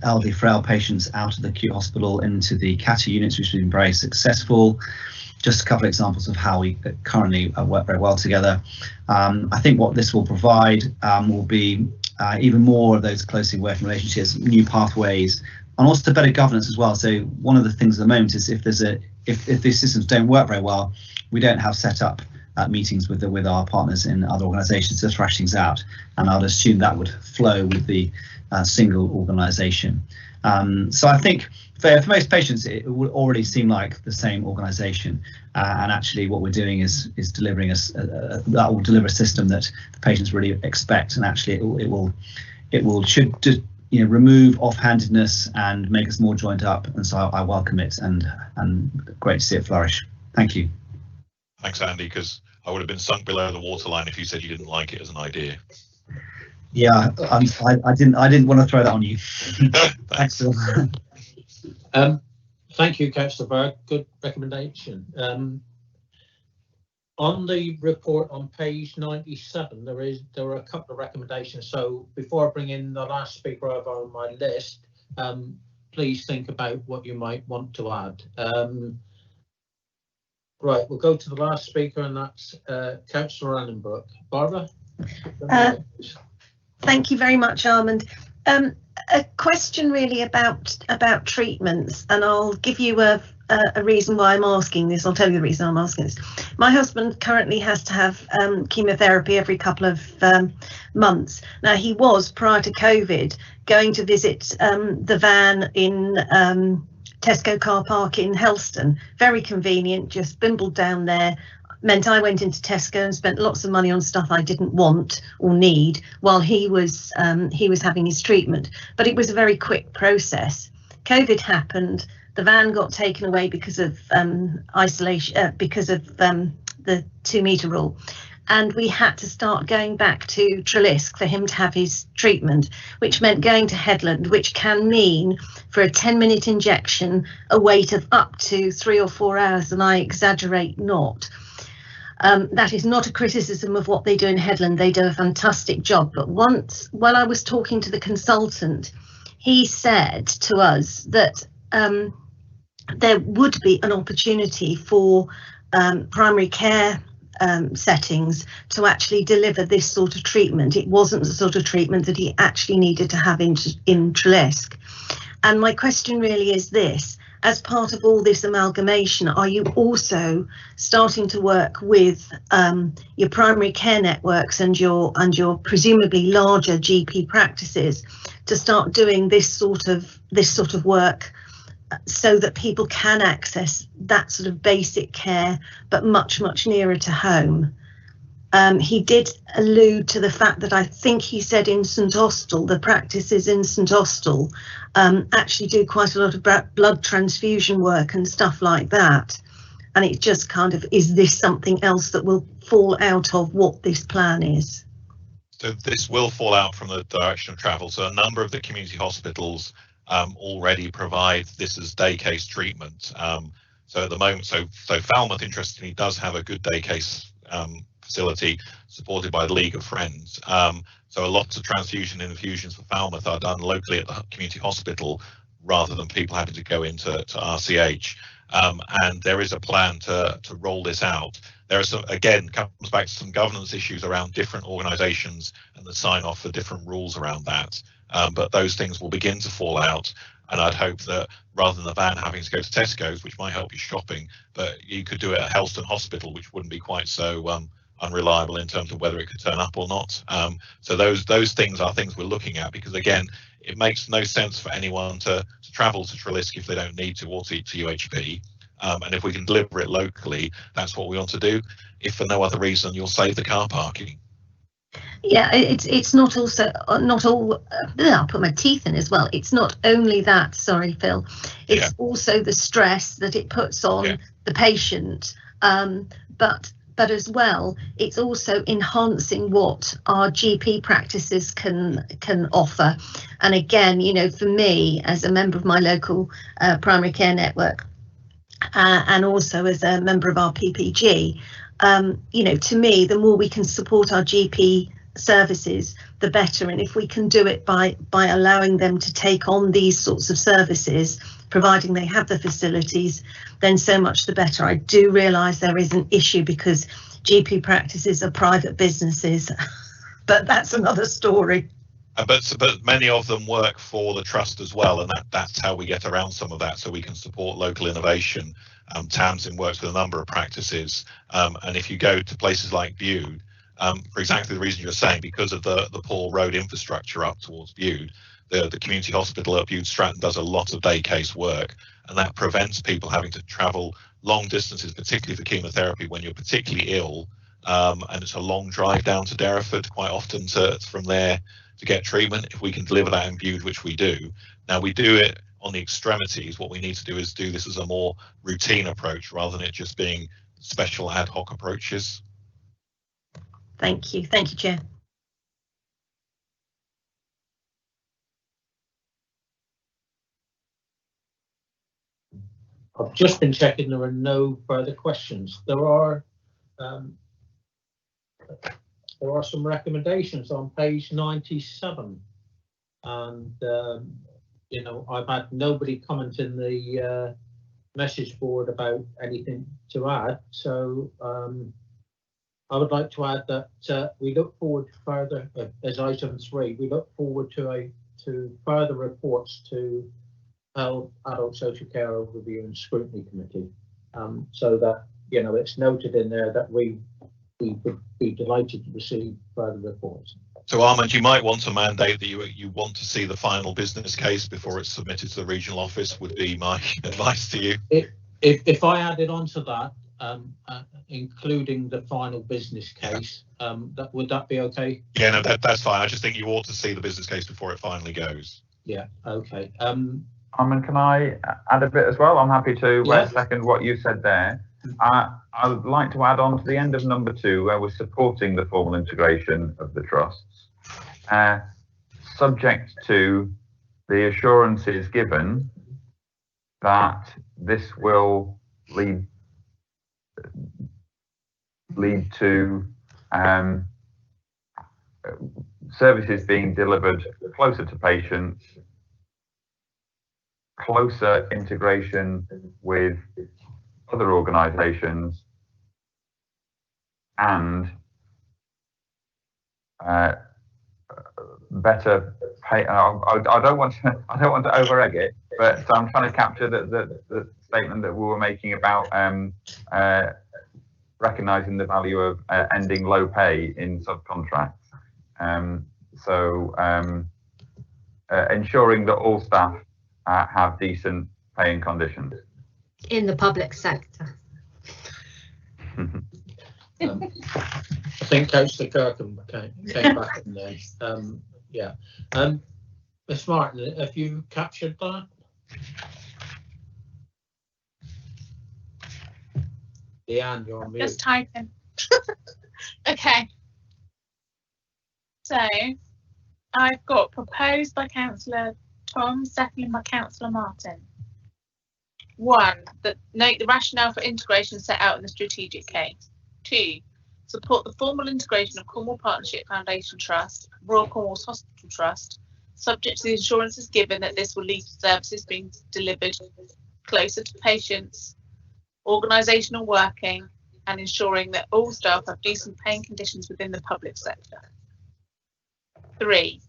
elderly frail patients out of the acute hospital into the CATA units, which has been very successful. Just a couple of examples of how we currently work very well together. I think what this will provide will be even more of those closely working relationships, new pathways, and also better governance as well. So one of the things at the moment is if these systems don't work very well, we don't have set up meetings with our partners in other organisations to thrash things out, and I'd assume that would flow with the single organisation. So I think for most patients it would already seem like the same organisation, and actually what we're doing is delivering that will deliver a system that the patients really expect, and actually it should remove offhandedness and make us more joined up, and so I welcome it, and great to see it flourish. Thank you. Thanks, Andy, because I would have been sunk below the waterline if you said you didn't like it as an idea. Yeah, I didn't want to throw that on you. Thanks, Phil. Thank you, Councillor Berg. Good recommendation. On the report on page 97, there are a couple of recommendations. So before I bring in the last speaker over on my list, please think about what you might want to add. Right, we'll go to the last speaker, and that's Councillor Annenbrook. Barbara? Thank you very much, Armand. A question really about treatments, and I'll give you a reason why I'm asking this. I'll tell you the reason I'm asking this. My husband currently has to have chemotherapy every couple of months. Now, he was, prior to COVID, going to visit the van in Tesco car park in Helston. Very convenient, just bimbled down there. Meant I went into Tesco and spent lots of money on stuff I didn't want or need while he was having his treatment. But it was a very quick process. COVID happened. The van got taken away because of isolation, because of the 2 metre rule. And we had to start going back to Trelisk for him to have his treatment, which meant going to Headland, which can mean for a 10-minute injection, a wait of up to 3 or 4 hours, and I exaggerate not. That is not a criticism of what they do in Headland. They do a fantastic job. But once, while I was talking to the consultant, he said to us that there would be an opportunity for primary care settings to actually deliver this sort of treatment. It wasn't the sort of treatment that he actually needed to have in Trelisk. And my question really is this: as part of all this amalgamation, are you also starting to work with your primary care networks and your presumably larger GP practices to start doing this sort of work, so that people can access that sort of basic care, but much nearer to home? He did allude to the fact that I think he said in St Austell, the practices in St Austell actually do quite a lot of blood transfusion work and stuff like that. And it just kind of, is this something else that will fall out of what this plan is? So this will fall out from the direction of travel. So a number of the community hospitals already provide this as day case treatment. So at the moment, so Falmouth, interestingly, does have a good day case facility supported by the League of Friends. So a lot of transfusion and infusions for Falmouth are done locally at the community hospital rather than people having to go into RCH. And there is a plan to roll this out. There are some, again, comes back to some governance issues around different organisations and the sign off for different rules around that. But those things will begin to fall out. And I'd hope that rather than the van having to go to Tesco's, which might help you shopping, but you could do it at Helston Hospital, which wouldn't be quite so unreliable in terms of whether it could turn up or not. So those things are things we're looking at, because again, it makes no sense for anyone to travel to Trelisk if they don't need to, or to UHB. And if we can deliver it locally, that's what we want to do. If for no other reason, you'll save the car parking. Yeah, it's not also not all. I'll put my teeth in as well. It's not only that. Sorry, Phil. It's also the stress that it puts on the patient. But as well, it's also enhancing what our GP practices can offer. And again, you know, for me as a member of my local primary care network, and also as a member of our PPG, you know, to me, the more we can support our GP services, the better. And if we can do it by allowing them to take on these sorts of services, providing they have the facilities, then so much the better. I do realise there is an issue because GP practices are private businesses, but that's another story. But many of them work for the trust as well, and that's how we get around some of that, so we can support local innovation. Tamsin works with a number of practices, and if you go to places like Bude, for exactly the reason you're saying, because of the poor road infrastructure up towards Bude, the community hospital at Bude Stratton does a lot of day case work, and that prevents people having to travel long distances, particularly for chemotherapy when you're particularly ill, and it's a long drive down to Derriford quite often from there to get treatment. If we can deliver that in Bude, which we do, now we do it on the extremities. What we need to do is do this as a more routine approach rather than it just being special ad hoc approaches. Thank you, Chair. I've just been checking, there are no further questions. There are some recommendations on page 97, and you know, I've had nobody comment in the message board about anything to add, so I would like to add that we look forward to further, as item 3, we look forward to further reports to Health, Adult Social Care Overview and Scrutiny Committee, so that, you know, it's noted in there that we would be delighted to receive further reports. So Armand, you might want to mandate that you want to see the final business case before it's submitted to the regional office, would be my advice to you. If I added on to that, including the final business case, would that be okay? Yeah, no, that's fine. I just think you ought to see the business case before it finally goes. Yeah, okay. Armand, can I add a bit as well? I'm happy to second what you said there. I would like to add on to the end of number 2, where we're supporting the formal integration of the trusts, subject to the assurances given that this will lead to services being delivered closer to patients, closer integration with other organisations, and better pay. I don't want to over egg it, but I'm trying to capture the statement that we were making about recognising the value of ending low pay in subcontracts. Ensuring that all staff have decent paying conditions in the public sector. I think Councillor Kirkham came back in there. Yeah. Ms. Martin, have you captured that? Leanne, you're on mute. Just typing. Okay. So I've got proposed by Councillor Tom, seconded by Councillor Martin. 1, that note the rationale for integration set out in the strategic case. 2, support the formal integration of Cornwall Partnership Foundation Trust, Royal Cornwall's Hospital Trust, subject to the assurances given that this will lead to services being delivered closer to patients, organisational working, and ensuring that all staff have decent paying conditions within the public sector. 3,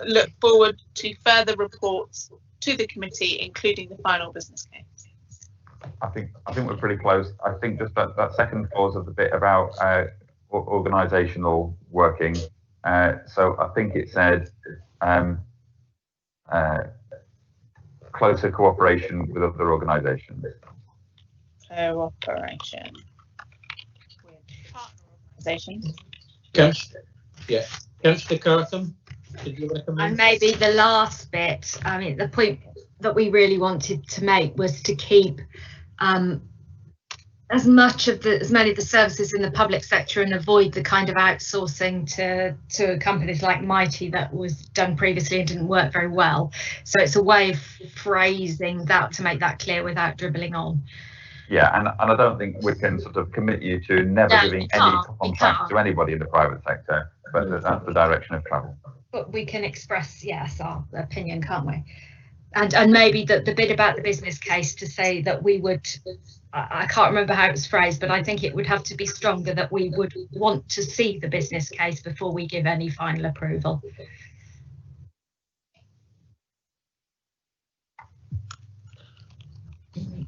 look forward to further reports to the committee, including the final business case. I think we're pretty close. I think just that second clause of the bit about organisational working. So I think it said closer cooperation with other organisations. Cooperation with partner organisations. Councillor Cartham, did you recommend? And maybe the last bit, I mean, the point that we really wanted to make was to keep as many of the services in the public sector and avoid the kind of outsourcing to companies like Mighty that was done previously and didn't work very well. So it's a way of phrasing that to make that clear without dribbling on. Yeah, and I don't think we can sort of commit you to never giving any contracts to anybody in the private sector, but that's the direction of travel. But we can express, yes, our opinion, can't we? And maybe the bit about the business case to say that we would, I can't remember how it was phrased, but I think it would have to be stronger that we would want to see the business case before we give any final approval.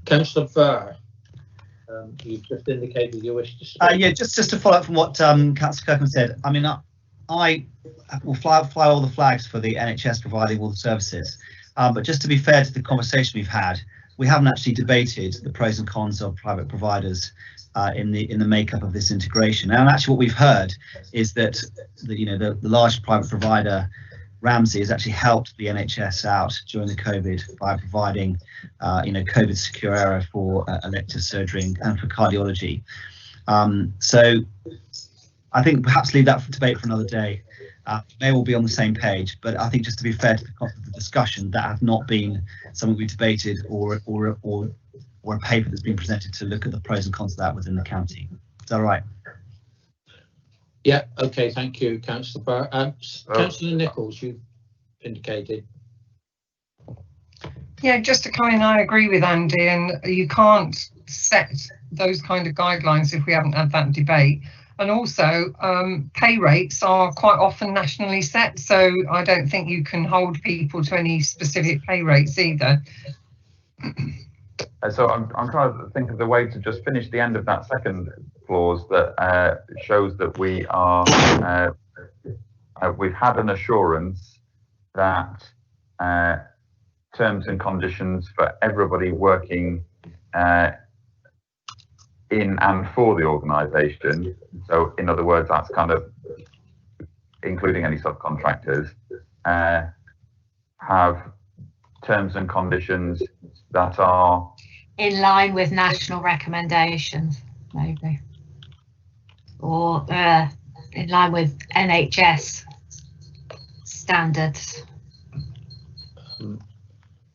Councillor Farr, you've just indicated you wish to speak. Yeah, just to follow up from what Councillor Kirkham said. I mean, I will fly all the flags for the NHS providing all the services. But just to be fair to the conversation we've had, we haven't actually debated the pros and cons of private providers in the makeup of this integration. And actually, what we've heard is that the large private provider Ramsay has actually helped the NHS out during the COVID by providing COVID secure area for elective surgery and for cardiology. So I think perhaps leave that for debate for another day. May all be on the same page, but I think just to be fair to the discussion, that has not been something we debated or a paper that's been presented to look at the pros and cons of that within the county. Is that right? Yeah, okay, thank you, Councillor Barr. Councillor Nichols, you've indicated. Yeah, just to come in, I agree with Andy, and you can't set those kind of guidelines if we haven't had that debate. And also, pay rates are quite often nationally set, so I don't think you can hold people to any specific pay rates either. So I'm trying to think of the way to just finish the end of that second clause that shows that we are we've had an assurance that terms and conditions for everybody working in and for the organisation. So in other words, that's kind of including any subcontractors, have terms and conditions that are in line with national recommendations, maybe, or in line with NHS standards.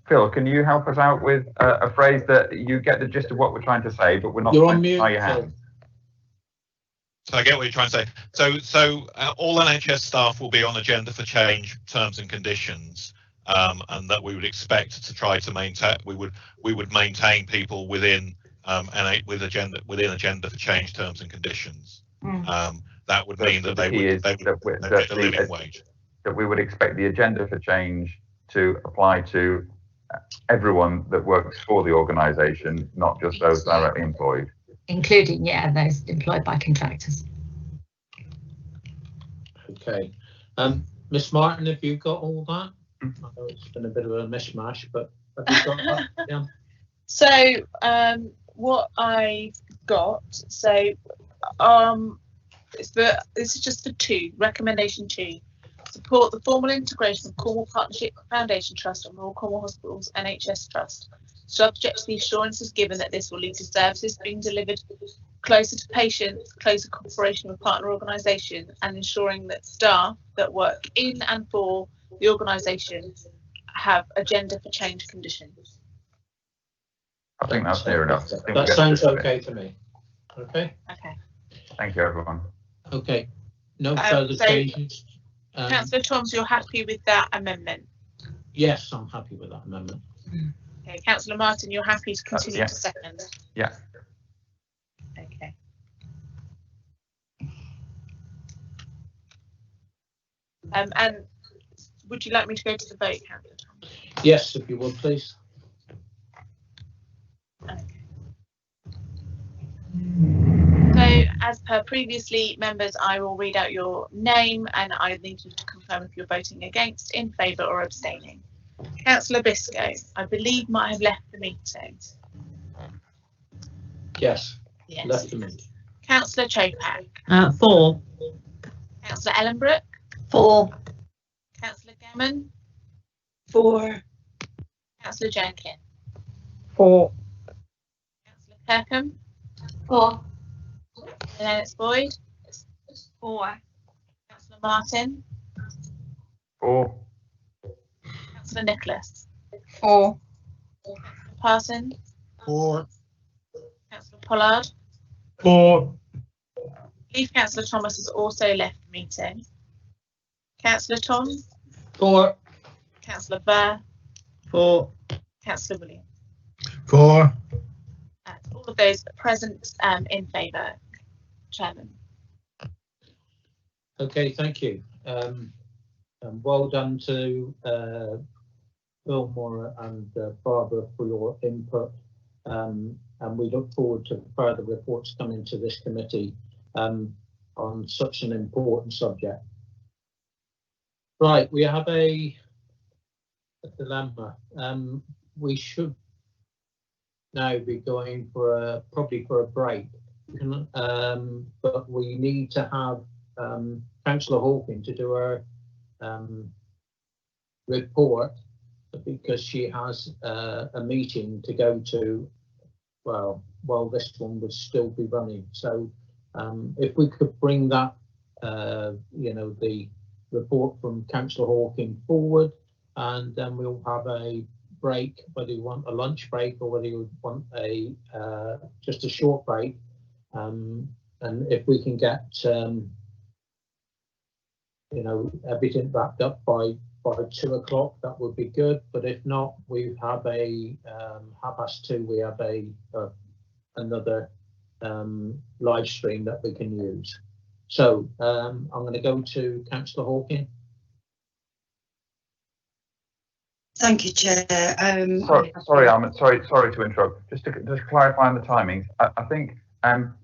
Phil, can you help us out with a phrase that you get the gist of what we're trying to say, but we're not You're trying on to mute, tie your hands? So I get what you're trying to say. So all NHS staff will be on agenda for change terms and conditions, and that we would expect to try to maintain. We would maintain people within within agenda for change terms and conditions. That would mean that they would get a living wage. That we would expect the agenda for change to apply to everyone that works for the organisation, not just those directly employed. Including, yeah, those employed by contractors. Okay. Miss Martin, have you got all that? I know it's been a bit of a mishmash, but have you got that? Yeah. So what I got, so this is just for 2, recommendation 2. Support the formal integration of Cornwall Partnership Foundation Trust and Royal Cornwall Hospitals NHS Trust, subject to the assurances given that this will lead to services being delivered closer to patients, closer cooperation with partner organisation, and ensuring that staff that work in and for the organisation have agenda for change conditions. I think that's near enough. That sounds okay to me. Okay. Okay. Thank you, everyone. Okay. No further changes. Councillor Toms, you're happy with that amendment? Yes, I'm happy with that amendment. Okay. Councillor Martin, you're happy to continue to second? Yeah. Okay. And would you like me to go to the vote, Councillor Toms? Yes, if you would, please. Okay. So, as per previously, members, I will read out your name and I need you to confirm if you're voting against, in favour or abstaining. Councillor Biscoe, I believe might have left the meeting. Yes. Yes. Left the meeting. Councillor Chopak. 4. Councillor Ellenbrook? 4. Councillor Gammon? 4. Councillor Jenkin? 4. Councillor Kirkham? 4. Lennox Boyd? 4. Councillor Martin? 4. Councillor Nicholas? 4. Councillor Parsons? 4. Councillor Pollard? 4. I believe Councillor Thomas has also left the meeting. Councillor Tom? 4. Councillor Burr? 4. Councillor Williams? 4. All of those present in favour, Chairman. Okay, thank you. Well done to Fillmore and Barbara for your input, and we look forward to further reports coming to this committee on such an important subject. Right, we have a dilemma. We should now be going for probably for a break, but we need to have Councillor Hawking to do her report, because she has a meeting to go to while this one would still be running. So if we could bring that, the report from Councillor Hawking forward, and then we'll have a break, whether you want a lunch break or whether you want a just a short break, and if we can get everything wrapped up by 2 o'clock, that would be good. But if not, we have a 2:30. We have another live stream that we can use. So I'm going to go to Councillor Hawking. Thank you, Chair. Sorry, Armin. Sorry to interrupt. Just clarify on the timings. I think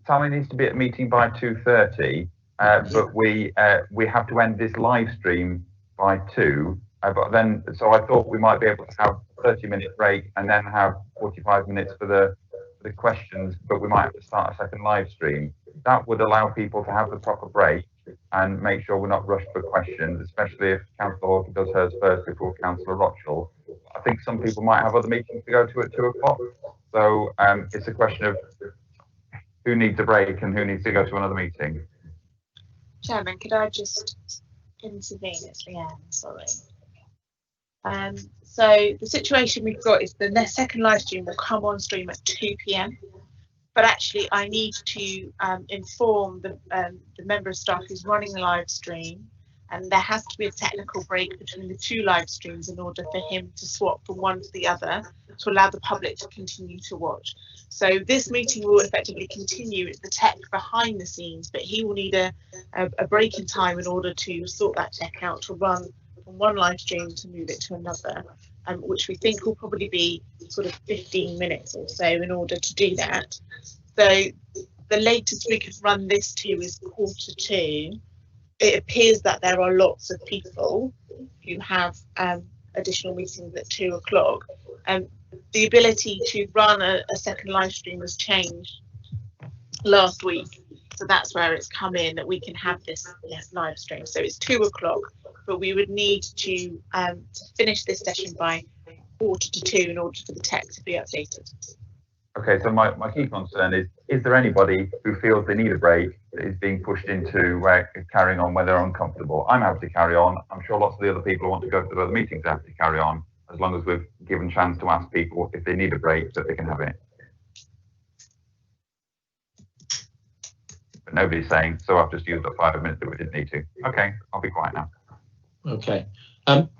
Sally needs to be at a meeting by 2:30, but we have to end this live stream by 2. But then, so I thought we might be able to have a 30-minute break and then have 45 minutes for the questions. But we might have to start a second live stream. That would allow people to have the proper break and make sure we're not rushed for questions, especially if Councillor Hawking does hers first before Councillor Rochell. I think some people might have other meetings to go to at 2 o'clock. So it's a question of who needs a break and who needs to go to another meeting. Chairman, could I just intervene? It's Leanne, sorry. So the situation we've got is the second live stream will come on stream at 2 p.m. But actually, I need to inform the member of staff who's running the live stream, and there has to be a technical break between the 2 live streams in order for him to swap from one to the other to allow the public to continue to watch. So this meeting will effectively continue. It's the tech behind the scenes, but he will need a break in time in order to sort that tech out, to run from one live stream to move it to another, which we think will probably be sort of 15 minutes or so in order to do that. So the latest we could run this to is 1:45. It appears that there are lots of people who have additional meetings at 2 o'clock. The ability to run a second live stream was changed last week, so that's where it's come in that we can have this live stream. So it's 2 o'clock, but we would need to finish this session by 1:45 in order for the tech to be updated. Okay, so my key concern is there anybody who feels they need a break that is being pushed into carrying on when they're uncomfortable? I'm happy to carry on. I'm sure lots of the other people who want to go to the other meetings are happy to carry on, as long as we've given chance to ask people if they need a break that they can have it. But nobody's saying, so I've just used up 5 minutes that we didn't need to. Okay, I'll be quiet now. Okay.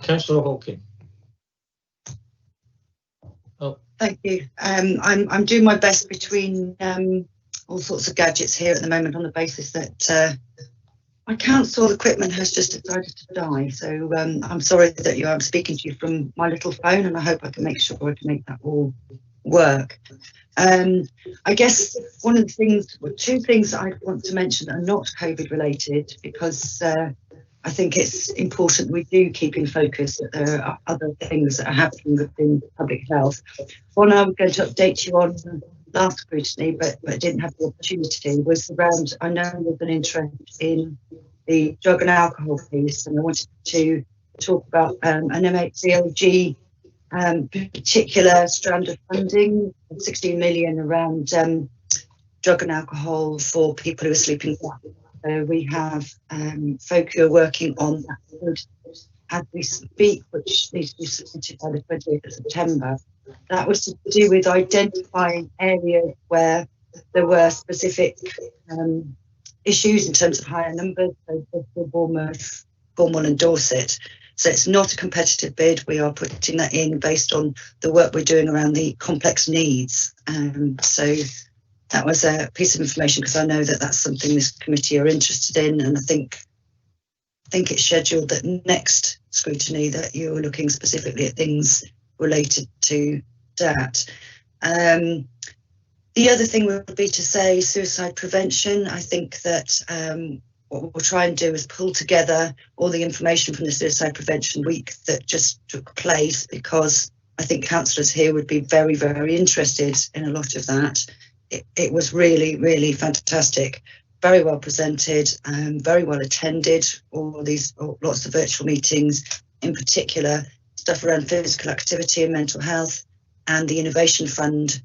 Councillor Hawking. Thank you. I'm doing my best between all sorts of gadgets here at the moment on the basis that my council equipment has just decided to die. So I'm sorry that I'm speaking to you from my little phone, and I hope I can make sure I can make that all work. I guess one of the things, well, 2 things that I want to mention that are not COVID related, because I think it's important we do keep in focus that there are other things that are happening within public health. One I was going to update you on last scrutiny, but I didn't have the opportunity, was around, I know there's an interest in the drug and alcohol piece, and I wanted to talk about an MHCLG particular strand of funding, 16 million around drug and alcohol for people who are sleeping well. So we have folk who are working on that as we speak, which needs to be submitted by the 28th of September. That was to do with identifying areas where there were specific issues in terms of higher numbers, so for Bournemouth, Cornwall and Dorset. So it's not a competitive bid. We are putting that in based on the work we're doing around the complex needs. So that was a piece of information, because I know that that's something this committee are interested in, and I think it's scheduled that next scrutiny that you're looking specifically at things related to that. The other thing would be to say suicide prevention. I think that what we'll try and do is pull together all the information from the Suicide Prevention Week that just took place, because I think councillors here would be very, very interested in a lot of that. It was really, really fantastic, very well presented, very well attended, lots of virtual meetings, in particular stuff around physical activity and mental health, and the Innovation Fund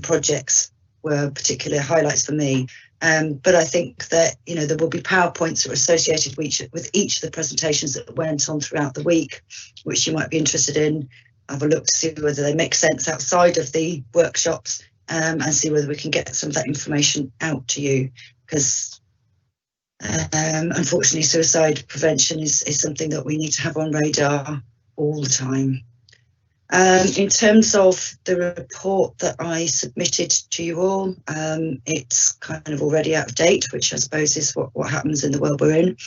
projects were particular highlights for me. But I think that, you know, there will be PowerPoints that are associated with each of the presentations that went on throughout the week, which you might be interested in. Have a look to see whether they make sense outside of the workshops, and see whether we can get some of that information out to you, because unfortunately suicide prevention is something that we need to have on radar all the time. In terms of the report that I submitted to you all, it's kind of already out of date, which I suppose is what happens in the world we're in.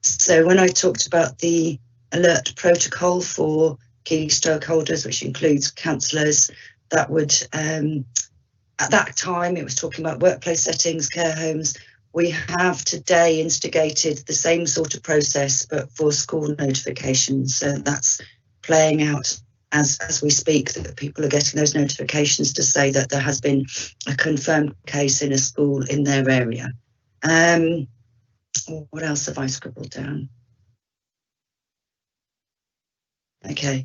So when I talked about the alert protocol for key stakeholders, which includes councillors, that would, at that time, it was talking about workplace settings, care homes. We have today instigated the same sort of process, but for school notifications. So that's playing out as we speak, that people are getting those notifications to say that there has been a confirmed case in a school in their area. What else have I scribbled down? Okay,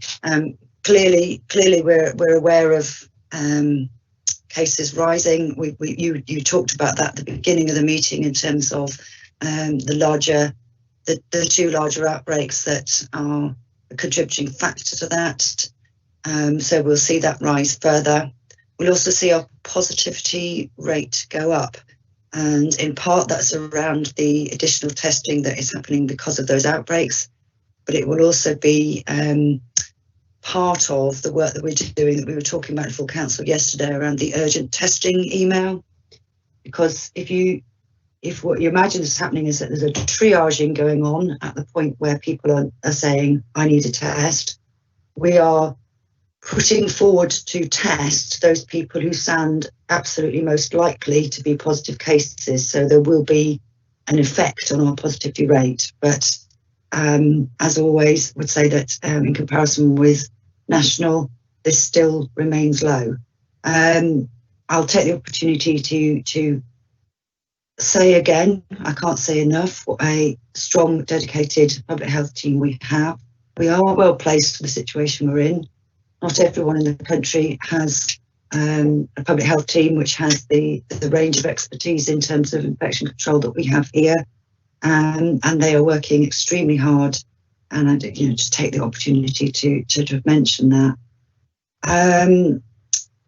clearly we're aware of cases rising. You talked about that at the beginning of the meeting in terms of the two larger outbreaks that are a contributing factor to that. So we'll see that rise further. We'll also see our positivity rate go up, and in part that's around the additional testing that is happening because of those outbreaks, but it will also be part of the work that we're doing, that we were talking about in full council yesterday, around the urgent testing email. Because if what you imagine is happening is that there's a triaging going on at the point where people are saying, I need a test, we are putting forward to test those people who sound absolutely most likely to be positive cases. So there will be an effect on our positivity rate. But as always, would say that in comparison with national, this still remains low. I'll take the opportunity to say again, I can't say enough, what a strong, dedicated public health team we have. We are well placed for the situation we're in. Not everyone in the country has a public health team which has the range of expertise in terms of infection control that we have here, and they are working extremely hard. And I, just take the opportunity to mention that.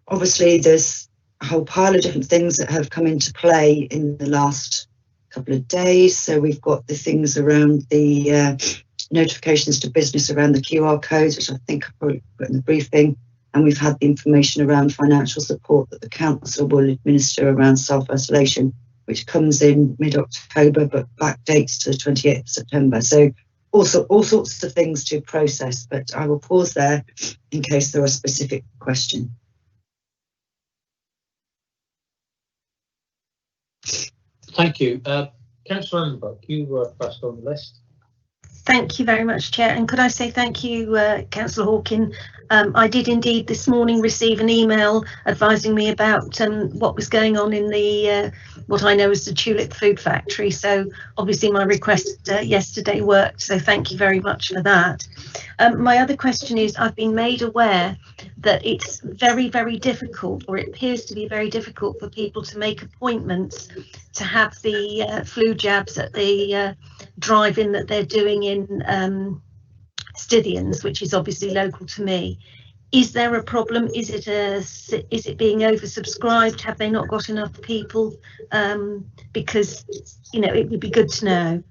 Obviously, there's a whole pile of different things that have come into play in the last couple of days. So we've got the things around the notifications to business around the QR codes, which I think I probably put in the briefing, and we've had the information around financial support that the council will administer around self-isolation, which comes in mid-October but backdates to the 28th of September. So also all sorts of things to process, but I will pause there in case there are specific questions. Thank you. Councillor Annenbach, you were first on the list. Thank you very much, Chair. And could I say thank you, Councillor Hawkin. I did indeed this morning receive an email advising me about what was going on in the what I know as the Tulip Food Factory. So obviously my request yesterday worked, so thank you very much for that. My other question is, I've been made aware that it's very, very difficult, or it appears to be very difficult for people to make appointments to have the flu jabs at the drive-in that they're doing in Stithians, which is obviously local to me. Is there a problem? Is it being oversubscribed? Have they not got enough people? Because, you know, it would be good to know.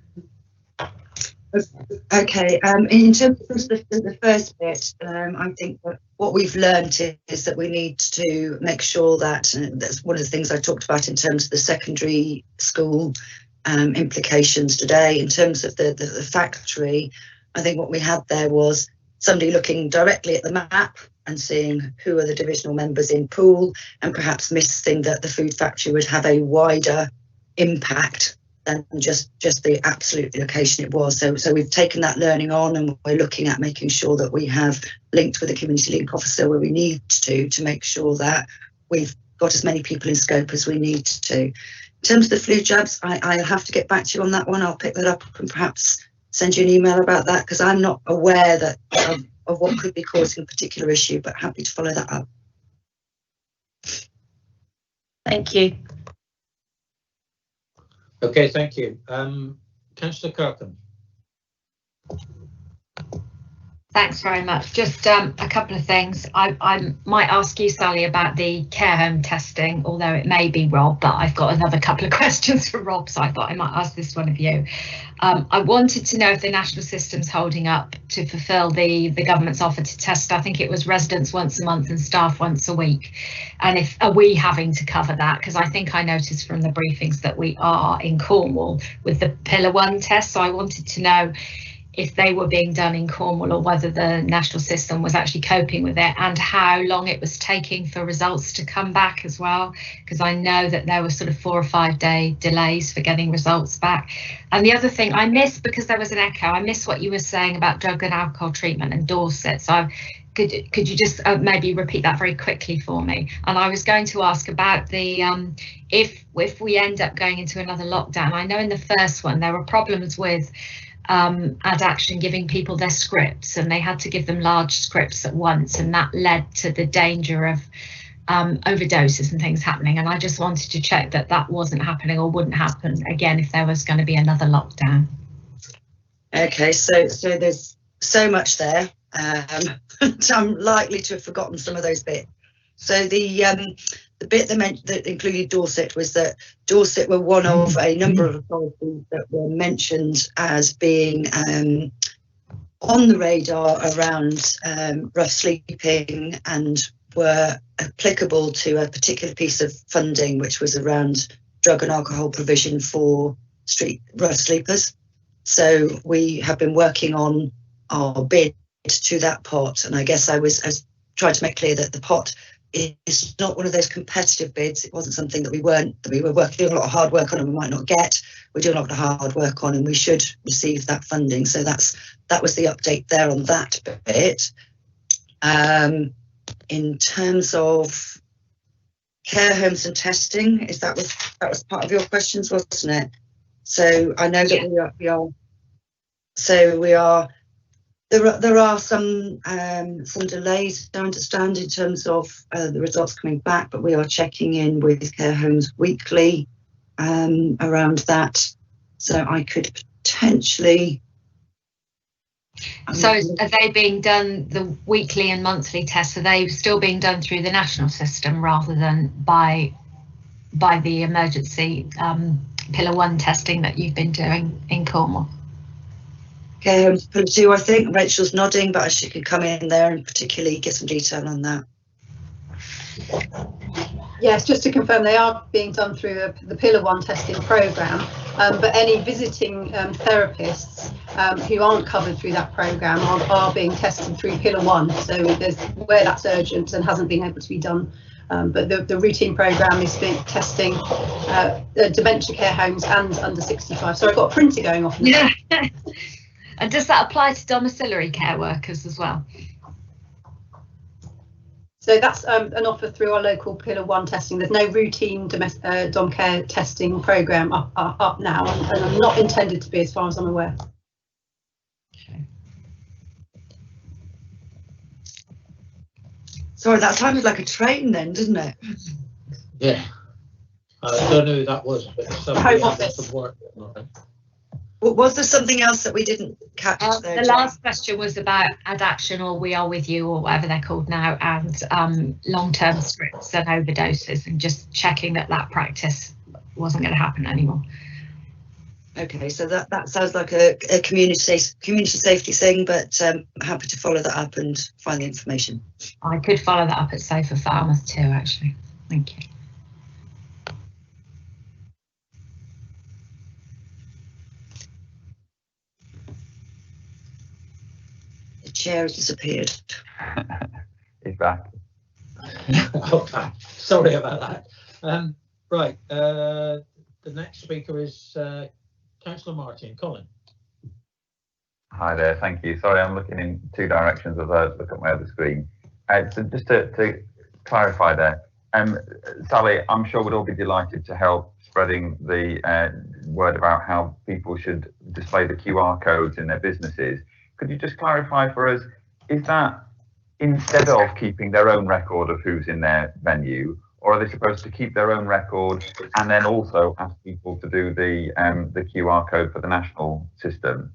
Okay, in terms of the first bit, I think that what we've learned is that we need to make sure that, and that's one of the things I talked about in terms of the secondary school implications today. In terms of the factory, I think what we had there was somebody looking directly at the map and seeing who are the divisional members in pool, and perhaps missing that the food factory would have a wider impact than just the absolute location it was. So we've taken that learning on, and we're looking at making sure that we have linked with a community link officer where we need to make sure that we've got as many people in scope as we need to. In terms of the flu jabs, I'll have to get back to you on that one. I'll pick that up and perhaps send you an email about that, because I'm not aware that of what could be causing a particular issue, but happy to follow that up. Thank you. Okay, thank you. Councillor Kirkham. Thanks very much. Just a couple of things. I might ask you, Sally, about the care home testing, although it may be Rob, but I've got another couple of questions for Rob, so I thought I might ask this one of you. I wanted to know if the national system's holding up to fulfil the government's offer to test, I think it was residents once a month and staff once a week. And if are we having to cover that? Because I think I noticed from the briefings that we are in Cornwall with the Pillar 1 test. So I wanted to know if they were being done in Cornwall, or whether the national system was actually coping with it, and how long it was taking for results to come back as well, because I know that there were sort of 4 or 5 day delays for getting results back. And the other thing I missed, because there was an echo, I missed what you were saying about drug and alcohol treatment in Dorset. So could you just maybe repeat that very quickly for me? And I was going to ask about the if we end up going into another lockdown. I know in the first one there were problems with Ad Action giving people their scripts, and they had to give them large scripts at once, and that led to the danger of overdoses and things happening. And I just wanted to check that that wasn't happening, or wouldn't happen again if there was going to be another lockdown. Okay, so there's so much there. I'm likely to have forgotten some of those bits. So the bit that included Dorset was that Dorset were one of a number of authorities that were mentioned as being on the radar around rough sleeping, and were applicable to a particular piece of funding which was around drug and alcohol provision for street rough sleepers. So we have been working on our bid to that pot, and I guess I was trying to make clear that the pot is not one of those competitive bids. It wasn't something that we were doing a lot of hard work on and we might not get. We're doing a lot of hard work on, and we should receive that funding. So that was the update there on that bit. In terms of care homes and testing, that was part of your questions, wasn't it? So I know that we are. There are some delays, I understand, in terms of the results coming back, but we are checking in with care homes weekly around that. So I could potentially. So are they being done, the weekly and monthly tests, are they still being done through the national system rather than by the emergency Pillar 1 testing that you've been doing in Cornwall? Care homes Pillar 2, I think. Rachel's nodding, but she could come in there and particularly get some detail on that. Yes, just to confirm, they are being done through the Pillar 1 testing programme, but any visiting therapists who aren't covered through that programme are being tested through Pillar 1. So there's where that's urgent and hasn't been able to be done. But the routine programme is testing dementia care homes and under 65. So I've got a printer going off. Yeah. And does that apply to domiciliary care workers as well? So that's an offer through our local Pillar 1 testing. There's no routine dom care testing programme up now, and I'm not intended to be, as far as I'm aware. Sorry, that sounded like a train then, didn't it? Yeah. I don't know who that was, but somebody had some work. Was there something else that we didn't catch there? The last question was about Adaction or We Are With You or whatever they're called now, and long-term scripts and overdoses, and just checking that that practice wasn't going to happen anymore. Okay, so that sounds like a community safety thing, but happy to follow that up and find the information. I could follow that up at Safer Falmouth too, actually. Thank you. The chair has disappeared. He's back. Okay, sorry about that. Right, the next speaker is Councillor Martin. Colin. Hi there, thank you. Sorry, I'm looking in two directions as I look at my other screen. So just to clarify there, Sally, I'm sure we'd all be delighted to help spreading the word about how people should display the QR codes in their businesses. Could you just clarify for us, is that instead of keeping their own record of who's in their venue, or are they supposed to keep their own record and then also ask people to do the QR code for the national system?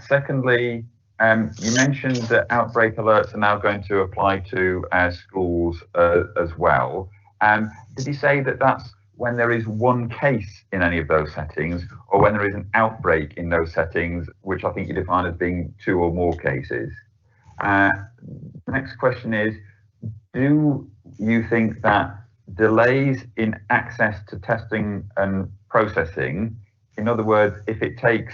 Secondly, you mentioned that outbreak alerts are now going to apply to schools as well. Did you say that that's when there is one case in any of those settings, or when there is an outbreak in those settings, which I think you define as being 2 or more cases? The next question is, do you think that delays in access to testing and processing, in other words, if it takes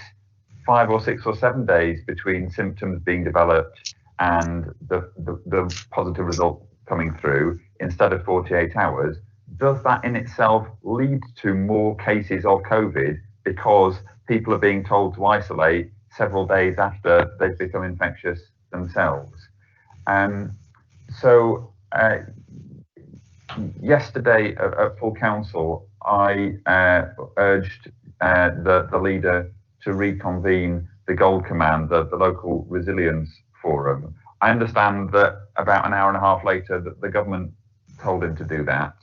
5 or 6 or 7 days between symptoms being developed and the positive result coming through instead of 48 hours, does that in itself lead to more cases of COVID because people are being told to isolate several days after they've become infectious themselves? Yesterday at full council, I urged the leader to reconvene the Gold Command, the local resilience forum. I understand that about an hour and a half later that the government told him to do that.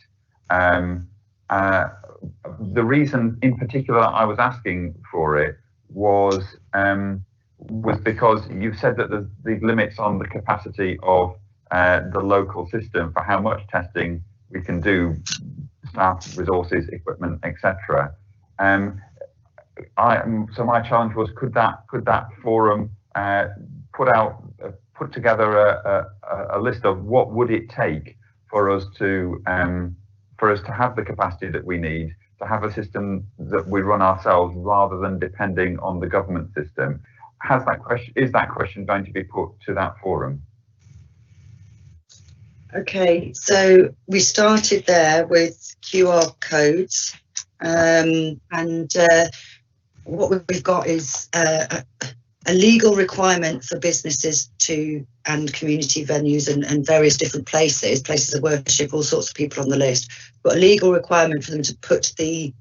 The reason in particular I was asking for it was because you've said that there's these limits on the capacity of the local system for how much testing we can do, staff, resources, equipment, etc. So my challenge was, could that forum put together a list of what would it take for us to have the capacity that we need to have a system that we run ourselves rather than depending on the government system? Is that question going to be put to that forum? Okay, so we started there with QR codes, and what we've got is a legal requirement for businesses and community venues and various different places of worship, all sorts of people on the list, but a legal requirement for them to put the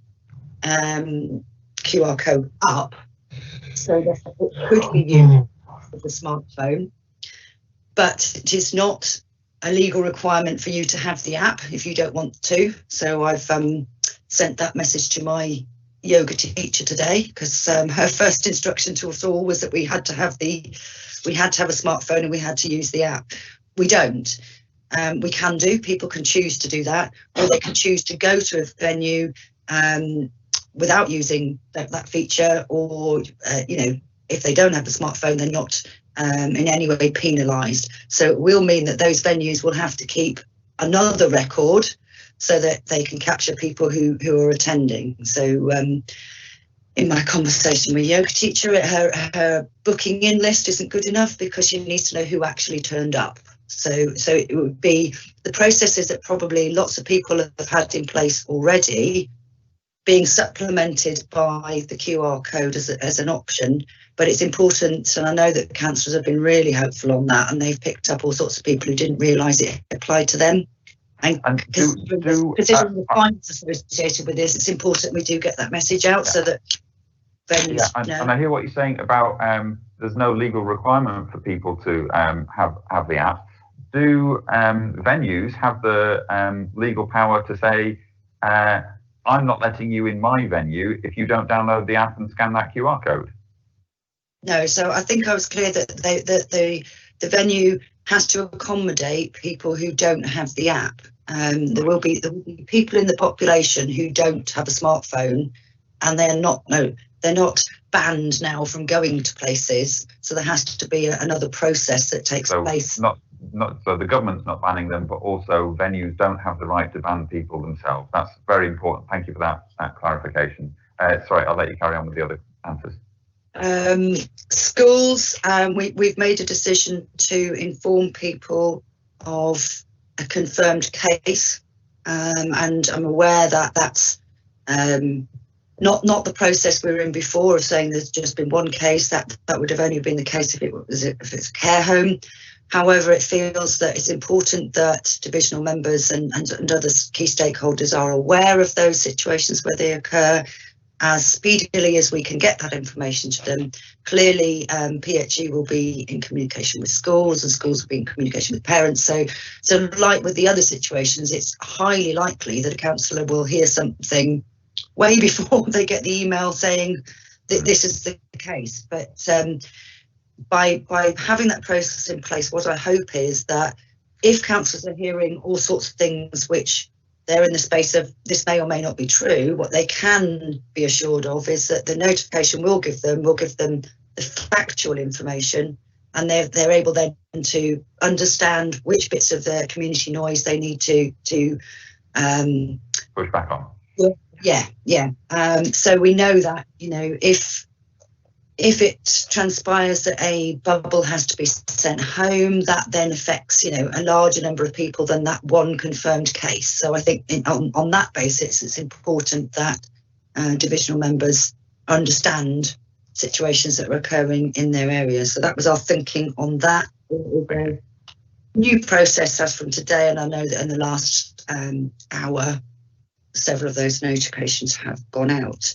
QR code up so that it could be used with a smartphone, but it is not a legal requirement for you to have the app if you don't want to. So I've sent that message to my yoga teacher today, because her first instruction to us all was that we had to have a smartphone and we had to use the app. We don't. We can do. People can choose to do that, or they can choose to go to a venue without using that feature, or if they don't have a smartphone, they're not in any way penalised. So it will mean that those venues will have to keep another record so that they can capture people who are attending. So in my conversation with yoga teacher, her booking in list isn't good enough because she needs to know who actually turned up. So it would be the processes that probably lots of people have had in place already being supplemented by the QR code as an option, but it's important, and I know that councillors have been really helpful on that, and they've picked up all sorts of people who didn't realise it applied to them. And considering the fines associated with this, it's important we do get that message out so that venues know. And I hear what you're saying about there's no legal requirement for people to have the app. Do venues have the legal power to say, I'm not letting you in my venue if you don't download the app and scan that QR code? No, so I think I was clear that the venue has to accommodate people who don't have the app. There will be people in the population who don't have a smartphone, and they're not banned now from going to places. So there has to be another process that takes place. Not so the government's not banning them, but also venues don't have the right to ban people themselves. That's very important. Thank you for that clarification. Sorry, I'll let you carry on with the other answers. Schools, we've made a decision to inform people of a confirmed case, and I'm aware that that's not the process we were in before of saying there's just been one case. That would have only been the case if it's a care home. However, it feels that it's important that divisional members and other key stakeholders are aware of those situations where they occur as speedily as we can get that information to them. Clearly, PHE will be in communication with schools, and schools will be in communication with parents. So like with the other situations, it's highly likely that a councillor will hear something way before they get the email saying that this is the case. But by having that process in place, what I hope is that if councillors are hearing all sorts of things which they're in the space of this may or may not be true, what they can be assured of is that the notification will give them the factual information, and they're able then to understand which bits of the community noise they need to push back on. Yeah. So we know that, if it transpires that a bubble has to be sent home, that then affects, a larger number of people than that one confirmed case. So I think on that basis, it's important that divisional members understand situations that are occurring in their areas. So that was our thinking on that. New process as from today, and I know that in the last hour, several of those notifications have gone out.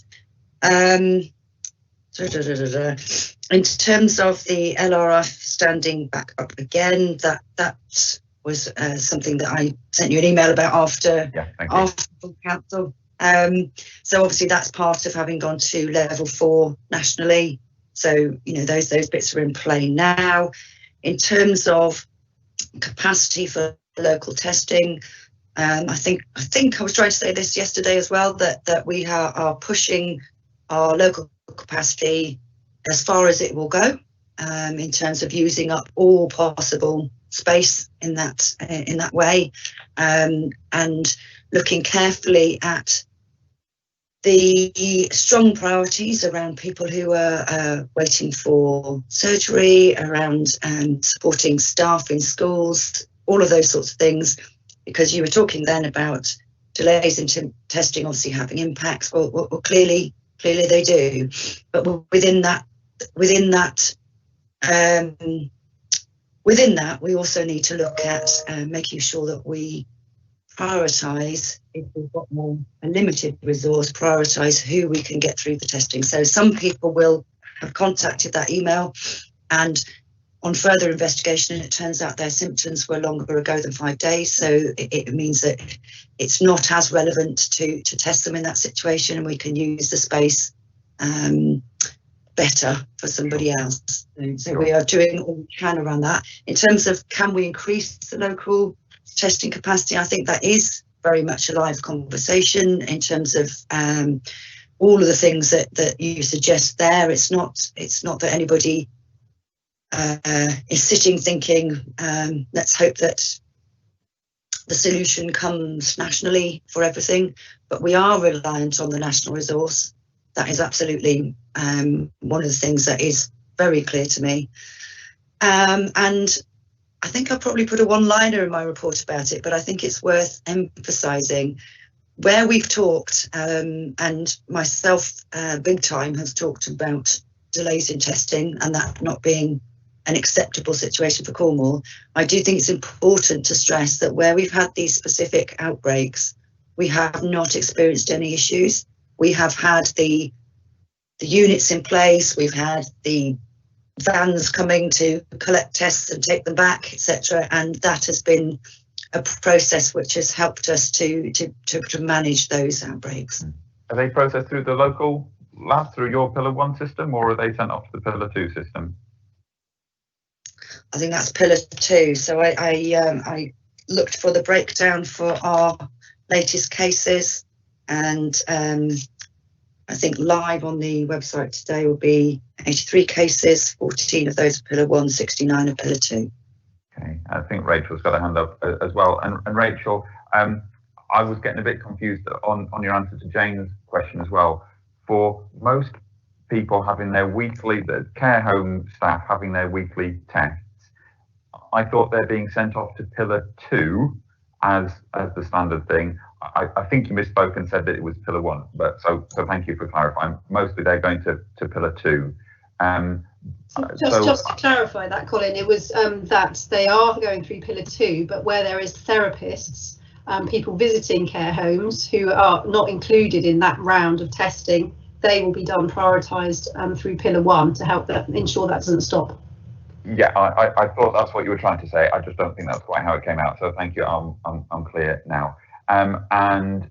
In terms of the LRF standing back up again, that was something that I sent you an email about after council. So obviously that's part of having gone to level 4 nationally. So those bits are in play now. In terms of capacity for local testing, I think I was trying to say this yesterday as well, that we are pushing our local capacity as far as it will go, in terms of using up all possible space in that way, and looking carefully at the strong priorities around people who are waiting for surgery, around supporting staff in schools, all of those sorts of things, because you were talking then about delays in testing obviously having impacts. Well, clearly they do, but within that, we also need to look at making sure that we prioritise, if we've got a limited resource, prioritise who we can get through the testing. So some people will have contacted that email, and on further investigation, it turns out their symptoms were longer ago than 5 days. So it means that it's not as relevant to test them in that situation, and we can use the space better for somebody else. So we are doing all we can around that. In terms of can we increase the local testing capacity, I think that is very much a live conversation in terms of all of the things that you suggest there. It's not that anybody is sitting thinking, let's hope that the solution comes nationally for everything, but we are reliant on the national resource. That is absolutely one of the things that is very clear to me. And I think I probably put a one-liner in my report about it, but I think it's worth emphasising where we've talked, and myself big time has talked about delays in testing and that not being an acceptable situation for Cornwall, I do think it's important to stress that where we've had these specific outbreaks, we have not experienced any issues. We have had the units in place, we've had the vans coming to collect tests and take them back, etc. And that has been a process which has helped us to manage those outbreaks. Are they processed through the local lab, through your Pillar 1 system, or are they sent off to the Pillar 2 system? I think that's Pillar 2. So I looked for the breakdown for our latest cases, and I think live on the website today will be 83 cases, 14 of those are Pillar 1, 69 are Pillar 2. Okay, I think Rachel's got a hand up as well. And Rachel, I was getting a bit confused on your answer to Jane's question as well. For most people having their weekly, the care home staff having their weekly tests, I thought they're being sent off to Pillar 2 as the standard thing. I think you misspoke and said that it was Pillar 1, but so thank you for clarifying. Mostly they're going to Pillar 2. Just to clarify that, Colin, it was that they are going through Pillar 2, but where there is therapists, people visiting care homes who are not included in that round of testing, they will be done prioritised through Pillar 1 to help ensure that doesn't stop. Yeah, I thought that's what you were trying to say. I just don't think that's quite how it came out. So thank you. I'm clear now. And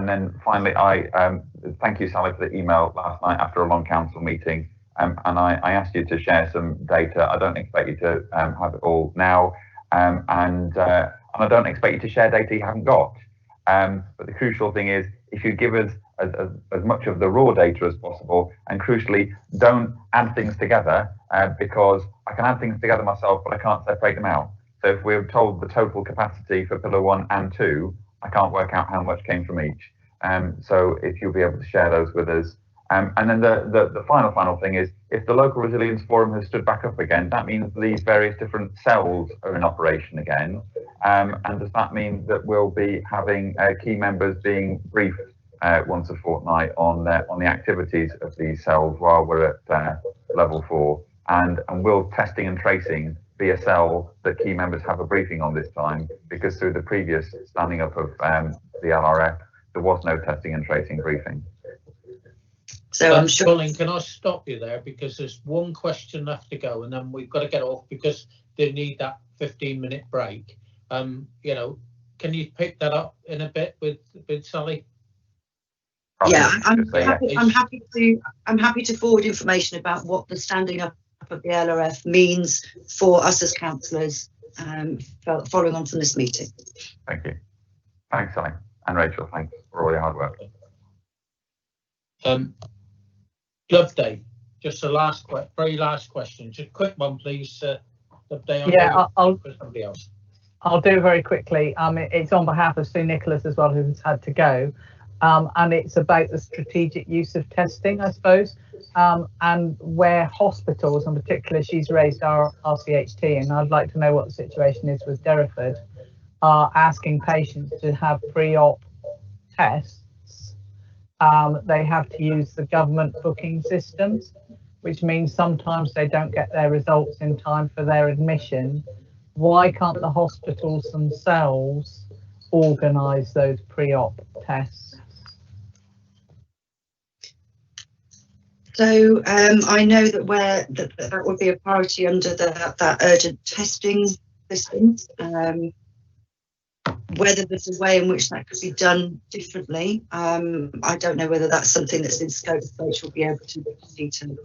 then finally, I thank you, Sally, for the email last night after a long council meeting. And I asked you to share some data. I don't expect you to have it all now, and I don't expect you to share data you haven't got. But the crucial thing is, if you give us as much of the raw data as possible, and crucially, don't add things together, because I can add things together myself, but I can't separate them out. So if we're told the total capacity for Pillar 1 and 2, I can't work out how much came from each. So if you'll be able to share those with us. And then the final thing is, if the local resilience forum has stood back up again, that means these various different cells are in operation again. And does that mean that we'll be having key members being briefed once a fortnight on the activities of these cells while we're at level 4? And will testing and tracing be a cell that key members have a briefing on this time? Because through the previous standing up of the LRF, there was no testing and tracing briefing. So I'm sure. Colin, can I stop you there, because there's one question left to go, and then we've got to get off because they need that 15-minute break. You know, can you pick that up in a bit with Sally? Yeah, I'm happy to forward information about what the standing up of the LRF means for us as councillors, following on from this meeting. Thank you. Thanks, Sally. And Rachel, thanks for all your hard work. Loveday, just the very last question. Just a quick one, please. Loveday, yeah, somebody else. I'll do it very quickly. It's on behalf of Sue Nicholas as well, who's had to go. And it's about the strategic use of testing, I suppose, and where hospitals, in particular, she's raised our RCHT, and I'd like to know what the situation is with Derriford, are asking patients to have pre-op tests. They have to use the government booking systems, which means sometimes they don't get their results in time for their admission. Why can't the hospitals themselves organise those pre-op tests? So I know that that would be a priority under that urgent testing system. Whether there's a way in which that could be done differently, I don't know whether that's something that's in scope, so we'll be able to detail.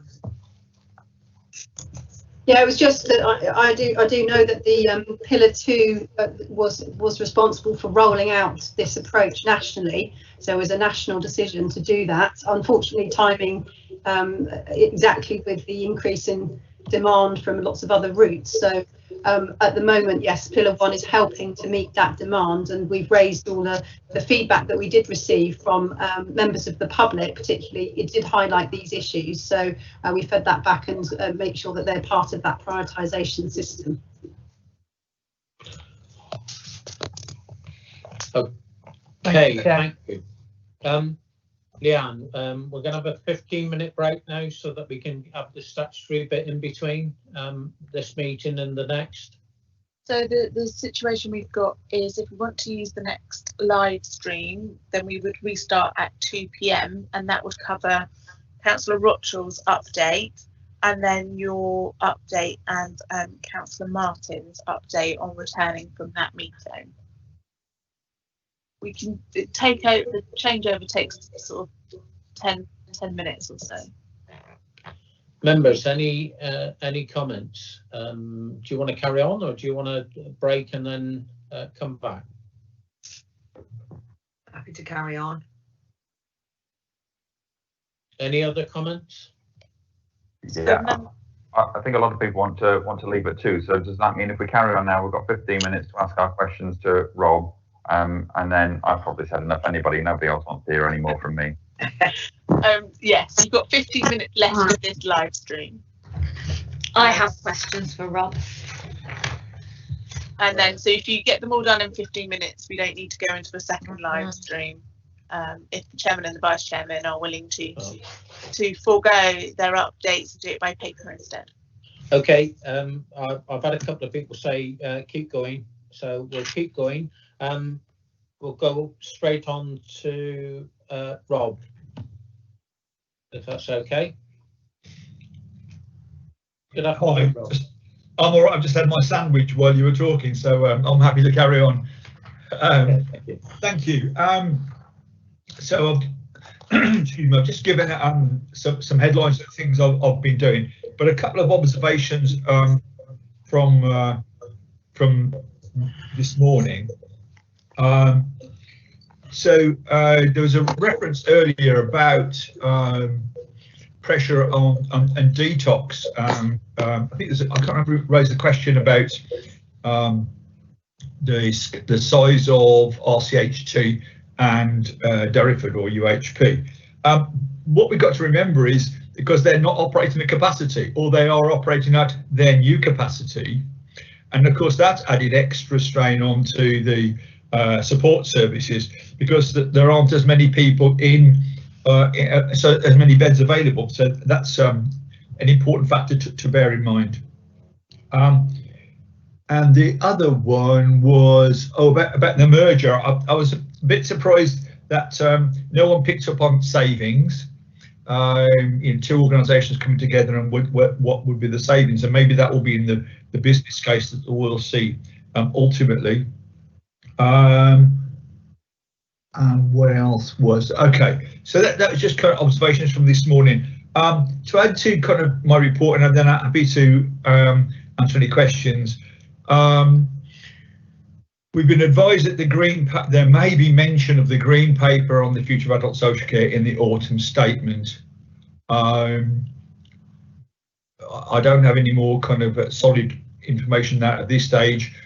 Yeah, it was just that I do know that the Pillar 2 was responsible for rolling out this approach nationally. So it was a national decision to do that. Unfortunately, timing exactly with the increase in demand from lots of other routes. So at the moment, yes, Pillar 1 is helping to meet that demand, and we've raised all the feedback that we did receive from members of the public, particularly. It did highlight these issues, so we fed that back and make sure that they're part of that prioritisation system. Okay, thank you. Leanne, we're going to have a 15-minute break now so that we can have the statutory bit in between this meeting and the next. So the situation we've got is if we want to use the next live stream, then we would restart at 2 p.m. and that would cover Councillor Rochell's update and then your update and Councillor Martin's update on returning from that meeting. We can take out the changeover takes sort of 10 minutes or so. Members, any comments? Do you want to carry on or do you want to break and then come back? Happy to carry on. Any other comments? Yeah, I think a lot of people want to leave it too. So does that mean if we carry on now, we've got 15 minutes to ask our questions to Rob, and then I've probably said enough. Nobody else wants to hear any more from me. Yes, you've got 15 minutes left of this live stream. I have questions for Rob. And then, so if you get them all done in 15 minutes, we don't need to go into a second live stream. If the chairman and the vice chairman are willing to forego their updates and do it by paper instead. Okay, I've had a couple of people say keep going, so we'll keep going. We'll go straight on to Rob, if that's okay. Good afternoon, Rob. I'm all right. I've just had my sandwich while you were talking, so I'm happy to carry on. Thank you. So, excuse me, I've just given some headlines of things I've been doing, but a couple of observations from this morning. So there was a reference earlier about pressure on and detox. I think I can't remember who raised a question about the size of RCHT and Derriford or UHP. What we've got to remember is because they're not operating at capacity, or they are operating at their new capacity, and of course that's added extra strain onto the support services because there aren't as many people so as many beds available. So that's an important factor to bear in mind. And the other one was about the merger. I was a bit surprised that no one picked up on savings. Two organisations coming together and what would be the savings, and maybe that will be in the business case that we'll see ultimately. And what else was okay? So that was just kind of observations from this morning. To add to kind of my report, and then I'm happy to answer any questions. We've been advised that there may be mention of the green paper on the future of adult social care in the autumn statement. I don't have any more kind of solid information that at this stage.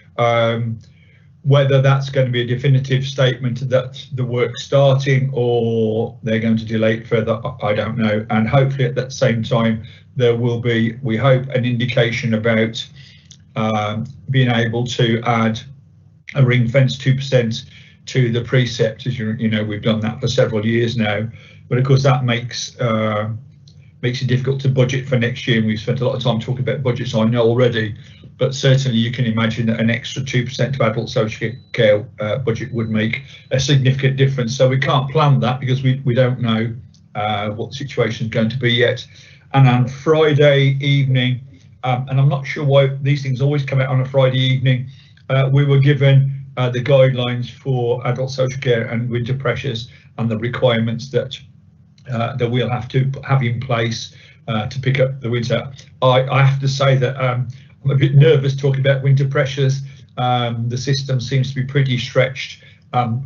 Whether that's going to be a definitive statement that the work's starting or they're going to delay it further, I don't know. And hopefully at that same time, there will be, we hope, an indication about being able to add a ring fence 2% to the precept. As you know, we've done that for several years now. But of course, that makes it difficult to budget for next year. And we've spent a lot of time talking about budgets, I know already. But certainly you can imagine that an extra 2% to adult social care budget would make a significant difference. So we can't plan that because we don't know what the situation is going to be yet. And on Friday evening, and I'm not sure why these things always come out on a Friday evening, we were given the guidelines for adult social care and winter pressures and the requirements that we'll have to have in place to pick up the winter. I have to say that I'm a bit nervous talking about winter pressures. The system seems to be pretty stretched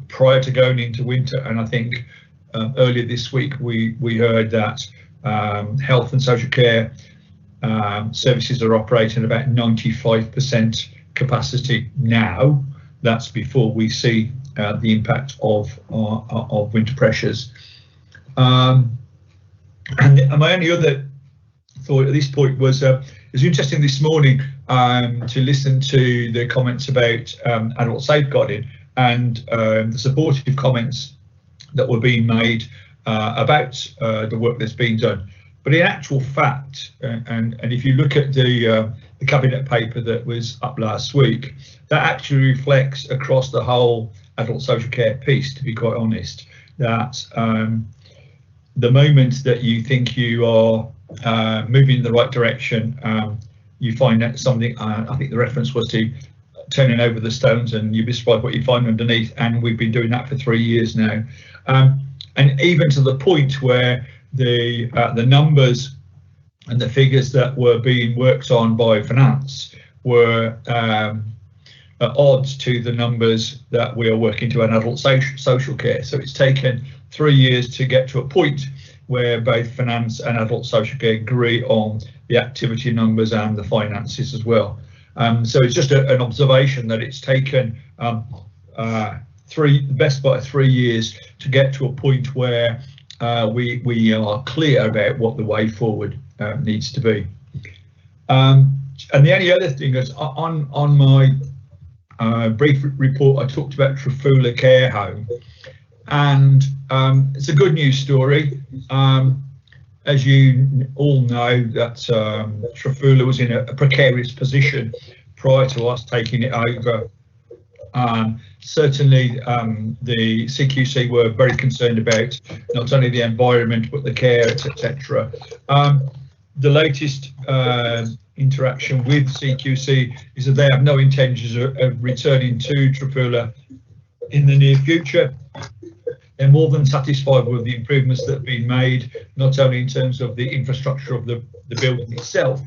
prior to going into winter, and I think earlier this week we heard that health and social care services are operating about 95% capacity now. That's before we see the impact of winter pressures. And my only other thought at this point was it was interesting this morning to listen to the comments about adult safeguarding and the supportive comments that were being made about the work that's been done. But in actual fact, and if you look at the cabinet paper that was up last week, that actually reflects across the whole adult social care piece, to be quite honest, that the moment that you think you are moving in the right direction, you find that something, I think the reference was to turning over the stones, and you'd be surprised what you find underneath, and we've been doing that for 3 years now. And even to the point where the numbers and the figures that were being worked on by finance were at odds to the numbers that we are working to in adult social care. So it's taken 3 years to get to a point where both finance and adult social care agree on the activity numbers and the finances as well. So it's just an observation that it's taken the best part of 3 years to get to a point where we are clear about what the way forward needs to be. And the only other thing is on my brief report, I talked about Trafula Care Home, and it's a good news story. As you all know, that Trafula was in a precarious position prior to us taking it over. Certainly the CQC were very concerned about not only the environment but the care, etc. The latest interaction with CQC is that they have no intentions of returning to Trafula in the near future. They're more than satisfied with the improvements that have been made, not only in terms of the infrastructure of the building itself,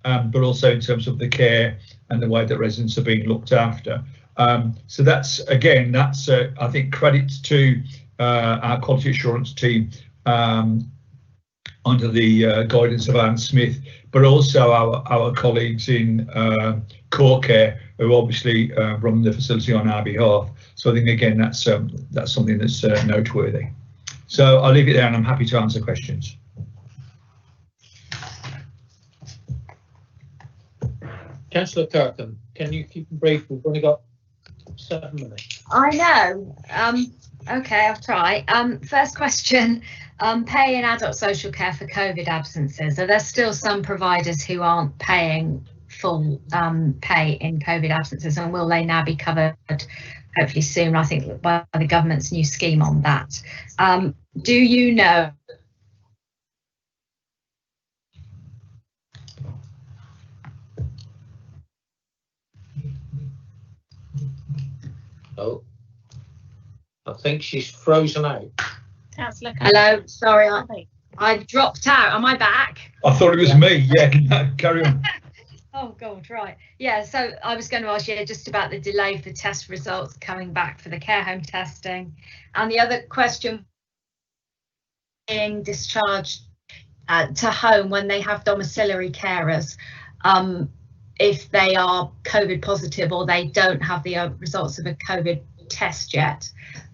but also in terms of the care and the way that residents are being looked after. So that's, again, that's I think credit to our quality assurance team under the guidance of Anne Smith, but also our colleagues in core care, who obviously run the facility on our behalf. So I think, again, that's something that's noteworthy. So I'll leave it there, and I'm happy to answer questions. Councillor Kirkham, can you keep them brief? We've only got 7 minutes. I know. Okay, I'll try. First question, pay in adult social care for COVID absences. Are there still some providers who aren't paying full pay in COVID absences, and will they now be covered hopefully soon, I think, by the government's new scheme on that? Do you know? Oh, I think she's frozen out. Hello, sorry, I dropped out. Am I back? I thought it was me. Yeah, no, carry on. Oh God, right. Yeah, so I was going to ask you just about the delay for test results coming back for the care home testing. And the other question, being discharged to home when they have domiciliary carers, if they are COVID positive or they don't have the results of a COVID test yet.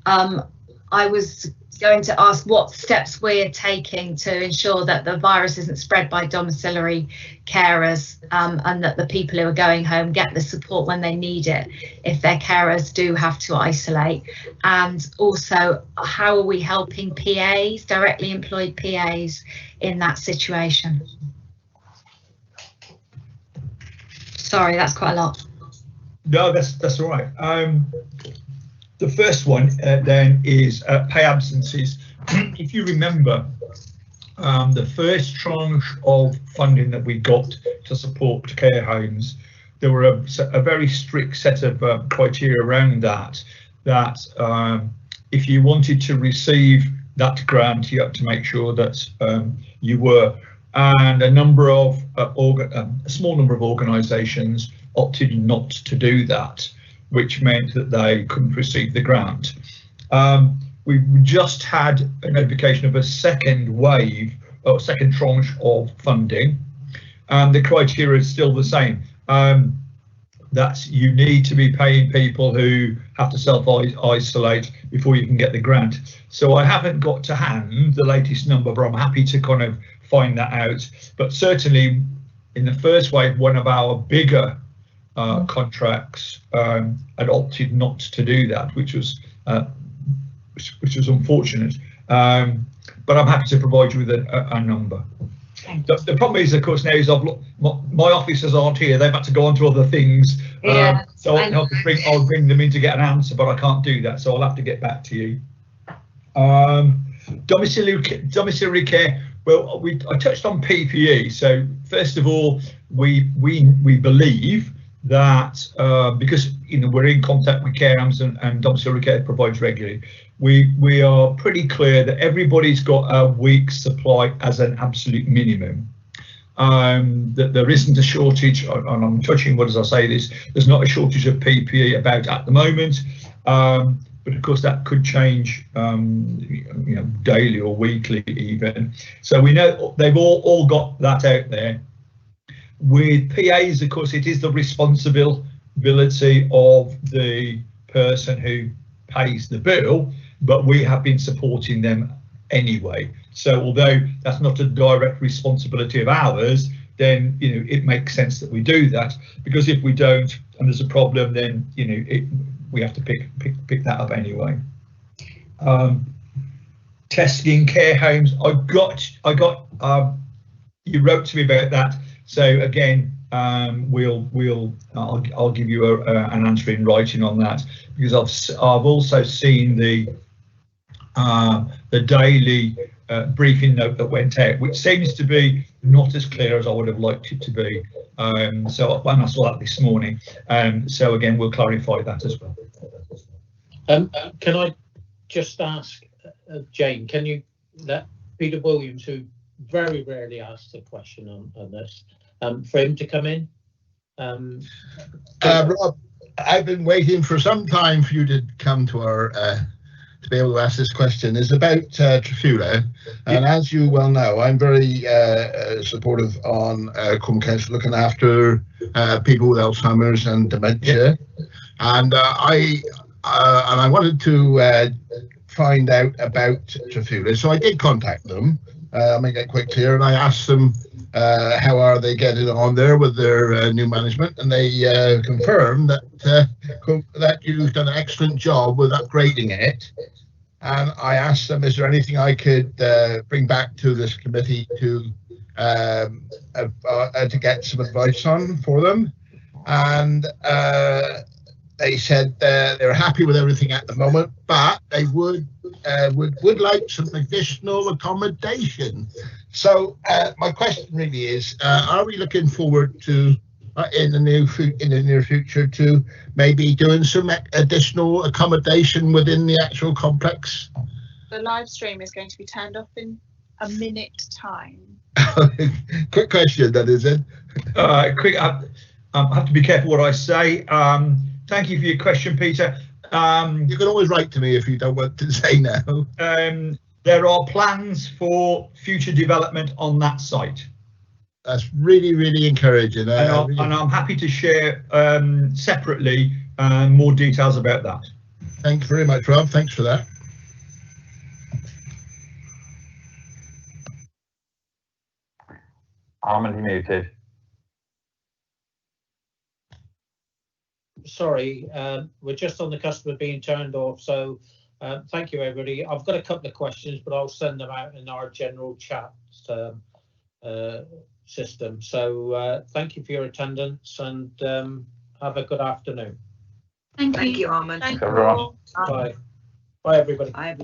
I was going to ask what steps we're taking to ensure that the virus isn't spread by domiciliary carers, and that the people who are going home get the support when they need it if their carers do have to isolate. And also, how are we helping PAs, directly employed PAs, in that situation? Sorry, that's quite a lot. No, that's all right. The first one then is pay absences. If you remember, the first tranche of funding that we got to support care homes, there were a very strict set of criteria around that, if you wanted to receive that grant, you had to make sure that you were. And a number of a small number of organisations opted not to do that, which meant that they couldn't receive the grant. We just had a notification of a second wave, or second tranche of funding, and the criteria is still the same. That you need to be paying people who have to self-isolate before you can get the grant. So I haven't got to hand the latest number, but I'm happy to kind of find that out. But certainly in the first wave, one of our bigger contracts had opted not to do that, which was unfortunate. but I'm happy to provide you with a number. The problem is, of course, now is my officers aren't here. They've had to go on to other things. Yeah, so I'll bring them in to get an answer, but I can't do that. So I'll have to get back to you. Domiciliary care. Well, I touched on PPE. So first of all, we believe that because we're in contact with care homes and domiciliary care providers regularly, we are pretty clear that everybody's got a week's supply as an absolute minimum. That there isn't a shortage, and I'm touching what as I say this, there's not a shortage of PPE about at the moment, but of course that could change daily or weekly even. So we know they've all got that out there. With PAs, of course, it is the responsibility of the person who pays the bill, but we have been supporting them anyway. So although that's not a direct responsibility of ours, then it makes sense that we do that, because if we don't and there's a problem, then we have to pick that up anyway. Testing care homes, I got you wrote to me about that. So again, I'll give you an answer in writing on that, because I've also seen the daily briefing note that went out, which seems to be not as clear as I would have liked it to be. So when I saw that this morning, so again, we'll clarify that as well. Can I just ask Jane, can you let Peter Williams, who very rarely asks a question on this, for him to come in? Rob, I've been waiting for some time for you to come to our to be able to ask this question. Is about Trafula, and as you well know, I'm very supportive on Cornwall Council looking after people with Alzheimer's and dementia, and I wanted to find out about Trafula, so I did contact them. I'll make that quite clear, and I asked them how are they getting on there with their new management, and they confirmed that you've done an excellent job with upgrading it. And I asked them, is there anything I could bring back to this committee to get some advice on for them? And they said they're happy with everything at the moment, but they would like some additional accommodation. So my question really is, are we looking forward to in the near future to maybe doing some additional accommodation within the actual complex? The live stream is going to be turned off in a minute time. Quick question, that is it. Quick. I have to be careful what I say. Thank you for your question, Peter. You can always write to me if you don't want to say now. There are plans for future development on that site. That's really, really encouraging. And I'm happy to share separately more details about that. Thanks very much, Rob. Thanks for that. Armand, you're muted. Sorry, we're just on the cusp of being turned off, so thank you, everybody. I've got a couple of questions, but I'll send them out in our general chat system. So thank you for your attendance, and have a good afternoon. Thank you, Armand. Thanks, everyone. Bye. Bye, everybody. Bye.